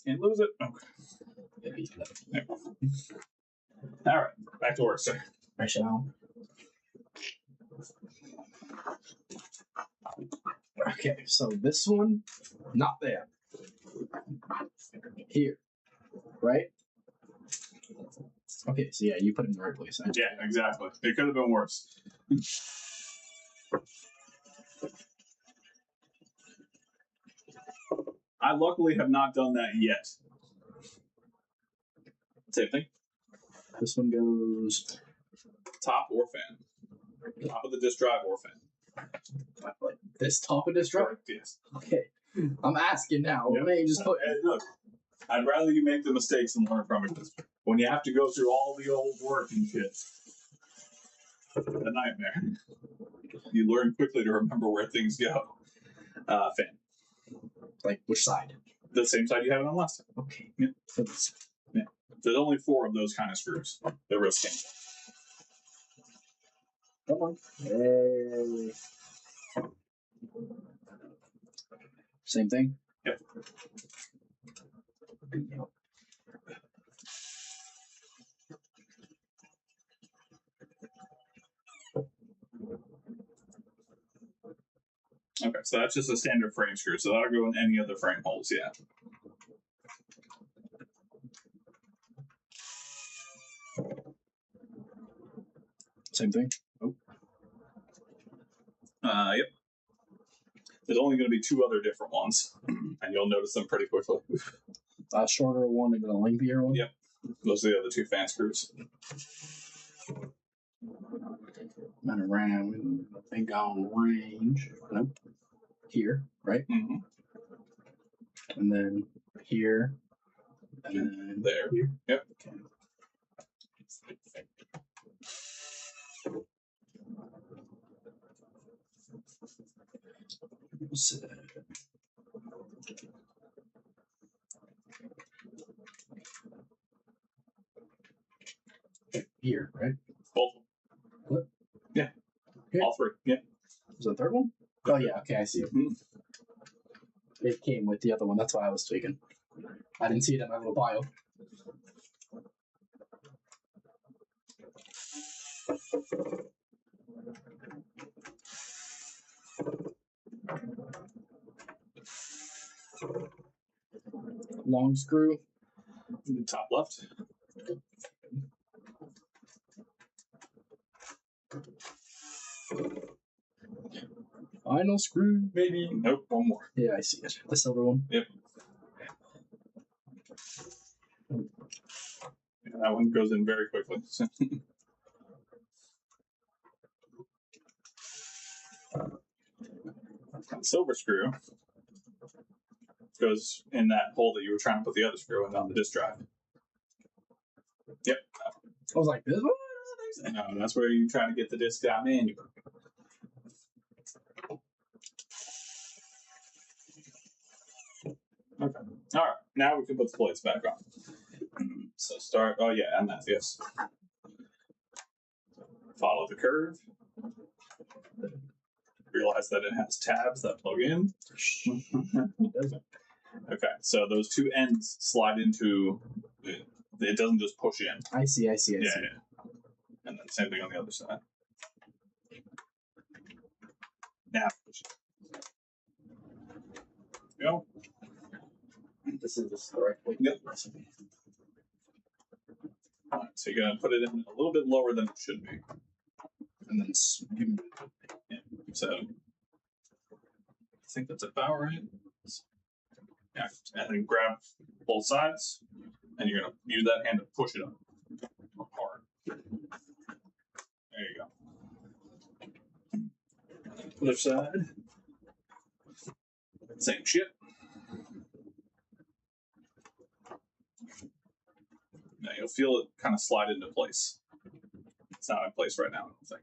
Can't lose it. Okay. Yeah, he's got it. Yeah. All right, back to work, sir. I shall. Okay, so this one, not there. Here. Right? Okay, so yeah, you put it in the right place. Yeah, exactly. It could have been worse. I luckily have not done that yet. Same thing. This one goes Top or fan? Top of the disk drive or fan? like this top of this drive. Correct, yes. Okay, I'm asking now. Yep. Why don't you just put? Hey, look, I'd rather you make the mistakes and learn from it. 'Cause when you have to go through all the old work and shit, a nightmare. You learn quickly to remember where things go. Fan. Like which side? The same side you had it on last time. Okay. Yeah. So this- There's only 4 of those kind of screws. They're real skinny. Come on. Hey. Same thing. Yep. Okay, so that's just a standard frame screw. So that'll go in any of the frame holes, yeah. Same thing. Yep. There's only going to be 2 other different ones, and you'll notice them pretty quickly. A shorter one and then a lengthier one. Yep. Those are the other 2 fan screws. And around, I think on range. Nope. Here, right? Mm-hmm. And then here. And then There. Here. Yep. Okay. So, here, right? Both. What? Yeah. Here? All 3. Yeah. Was that the third one? Oh yeah, okay, I see it. Mhm. It came with the other one. That's why I was tweaking. I didn't see it in my little bio. Long screw. Top left. Final screw, maybe. Nope, 1 more. Yeah, I see it. The silver one. Yep. Yeah, that one goes in very quickly. Silver screw goes in that hole that you were trying to put the other screw in on the disk drive. Yep. I was like, this one? No, that's where you try to get the disk out manually. Okay. All right. Now we can put the plates back on. So start. Oh yeah, and that. Yes. Follow the curve. Realize that it has tabs that plug in. It doesn't. Okay, so those 2 ends slide into. It doesn't just push in. I see. Yeah, yeah. And then same thing on the other side. Now. Go. This is the right way. Yep. All right, so you're gonna put it in a little bit lower than it should be. And then Yeah. So I think that's about right. Yeah, and then grab both sides, and you're gonna use that hand to push it up hard. There you go. Other side. Same shit. Now you'll feel it kind of slide into place. It's not in place right now, I don't think.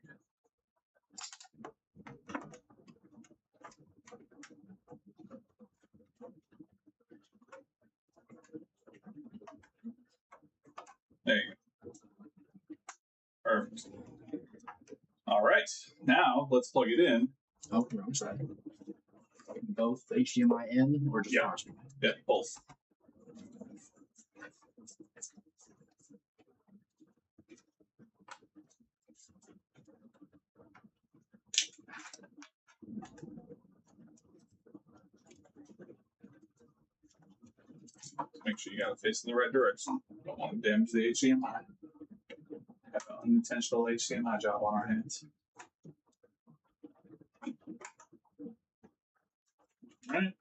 There you go. Perfect. All right. Now let's plug it in. Oh, wrong side. Both HDMI in or just Yeah. HDMI? Yeah, both. Make sure you got it facing the right direction. Don't want to damage the HDMI. Have an unintentional HDMI job on our hands. All right.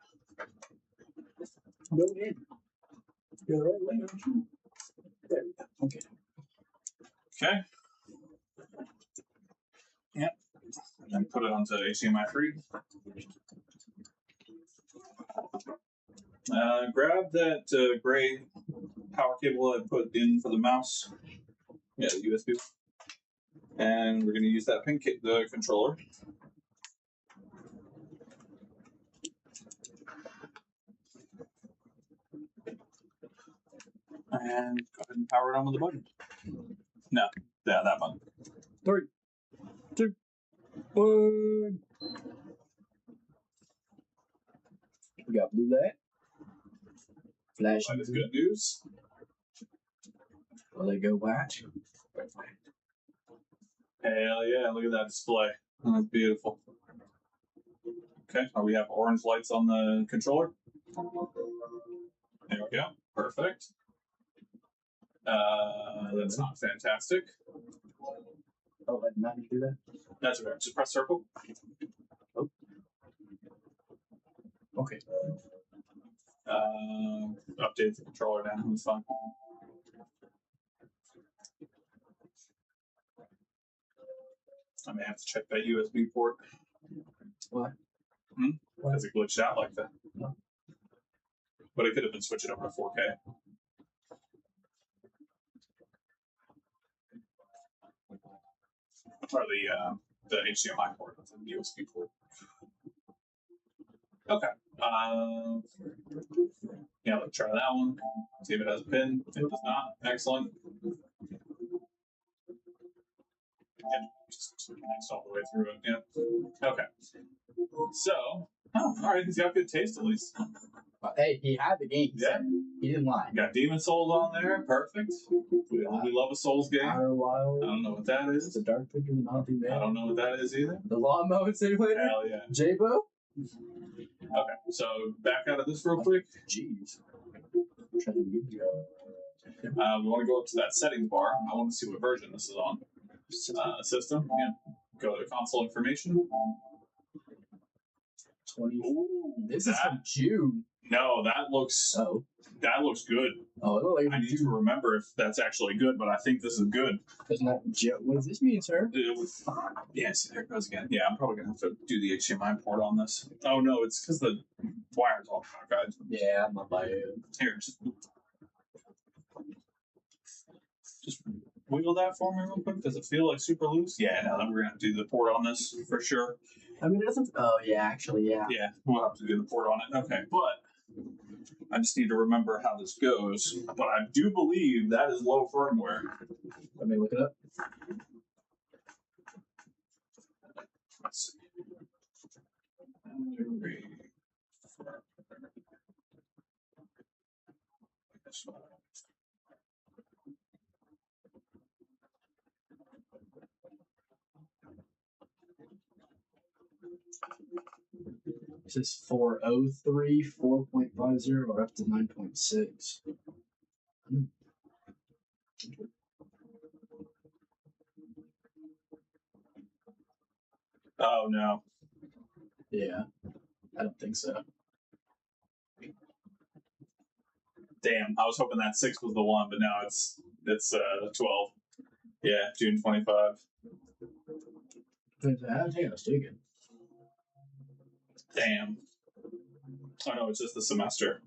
Go in. Go right way. There we go. Okay. Okay. Yep. And put it onto HDMI 3. Grab that gray power cable I put in for the mouse. Yeah, the USB. And we're going to use that pink the controller. And go ahead and power it on with the button. No, yeah, that button. 3, 2, 1. We got blue light. Flash. That is good news. Will they go white? Hell yeah, look at that display. That's beautiful. Okay, we have orange lights on the controller. There we go. Perfect. That's not fantastic. Oh, I did not do that. That's okay. Just press circle. Oh. Okay. Update the controller now. It's fine. I may have to check that USB port. Why? Because it glitched out like that. No. But it could have been switching over to 4K. Or the HDMI port, the USB port. Okay. Yeah, let's try that one. See if it has a pin. It does not. Excellent. Yeah, just connects all the way through it. Yeah. Okay. So, all right, he's got good taste at least. Hey, he had the game. Yeah. He didn't lie. You got Demon Souls on there. Perfect. We love a Souls game. I don't know what that is. The Dark Picture of the Mountain Man. I don't know what that is either. The Lawn Mowing Simulator. Hell yeah. J-Bo. Okay, so back out of this real quick. Jeez. We want to go up to that settings bar. I want to see what version this is on. System. Yeah. Go to console information. 20. Ooh, this is from June. No, that looks good. Oh, it looks like I need to remember if that's actually good, but I think this is good. Isn't that what does this mean, sir? Yes, there it goes again. Yeah, I'm probably gonna have to do the HDMI port on this. Oh no, it's because the wire's all cockeyed. Yeah, I'm not buying it. Here, just wiggle that for me real quick. Does it feel like super loose? Yeah, no, then we're gonna have to do the port on this for sure. I mean, it doesn't. Oh yeah, actually, yeah. Yeah, we'll have to do the port on it. Okay, but I just need to remember how this goes. But I do believe that is low firmware. Let me look it up. Let's see. This is 403, 4.50, or up to 9.6. Oh no. Yeah, I don't think so. Damn, I was hoping that 6 was the one, but now it's 12. Yeah, June 25. I think I was thinking. Damn. I know it's just the semester.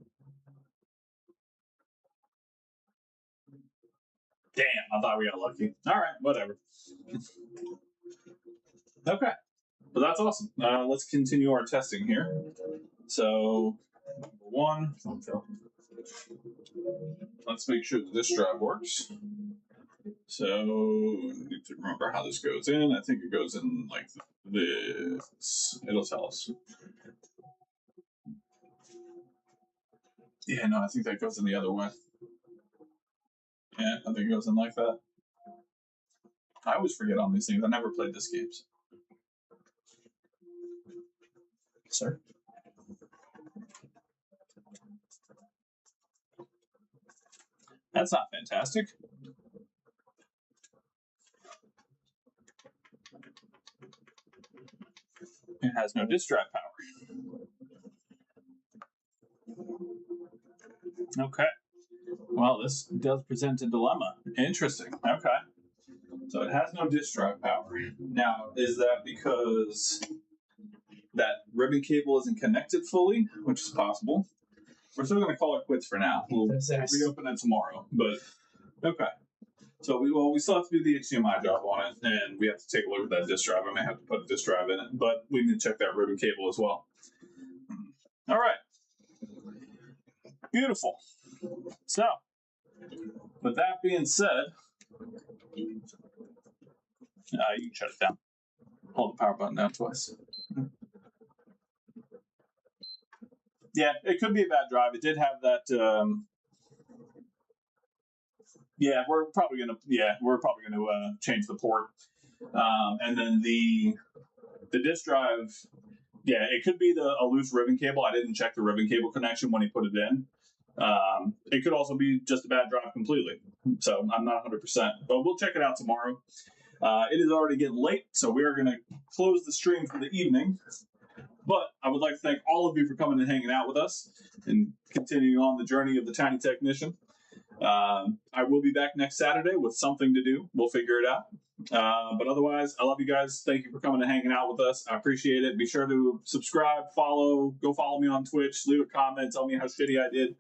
Damn, I thought we got lucky. All right, whatever. Okay, but that's awesome. Let's continue our testing here. So, number one, let's make sure that this drive works. So, I need to remember how this goes in. I think it goes in like this. It'll tell us. Yeah, no, I think that goes in the other way. Yeah, I think it goes in like that. I always forget on these things. I never played this games. Sir? That's not fantastic. It has no disk drive power. Okay. Well, this does present a dilemma. Interesting. Okay. So it has no disk drive power. Now, is that because that ribbon cable isn't connected fully, which is possible? We're still going to call it quits for now. We'll reopen it tomorrow. But okay. So we still have to do the HDMI job on it, and we have to take a look at that disk drive. I may have to put a disk drive in it, but we need to check that ribbon cable as well. All right. Beautiful. So, with that being said, you can shut it down. Hold the power button down twice. Yeah, it could be a bad drive. It did have that. Yeah, we're probably gonna change the port, and then the disk drive. Yeah, it could be a loose ribbon cable. I didn't check the ribbon cable connection when he put it in. It could also be just a bad drive completely. So I'm not 100%, but we'll check it out tomorrow. It is already getting late, so we are going to close the stream for the evening. But I would like to thank all of you for coming and hanging out with us and continuing on the journey of the Tiny Technician. I will be back next Saturday with something to do. We'll figure it out. But otherwise, I love you guys. Thank you for coming and hanging out with us. I appreciate it. Be sure to subscribe, go follow me on Twitch, leave a comment, tell me how shitty I did.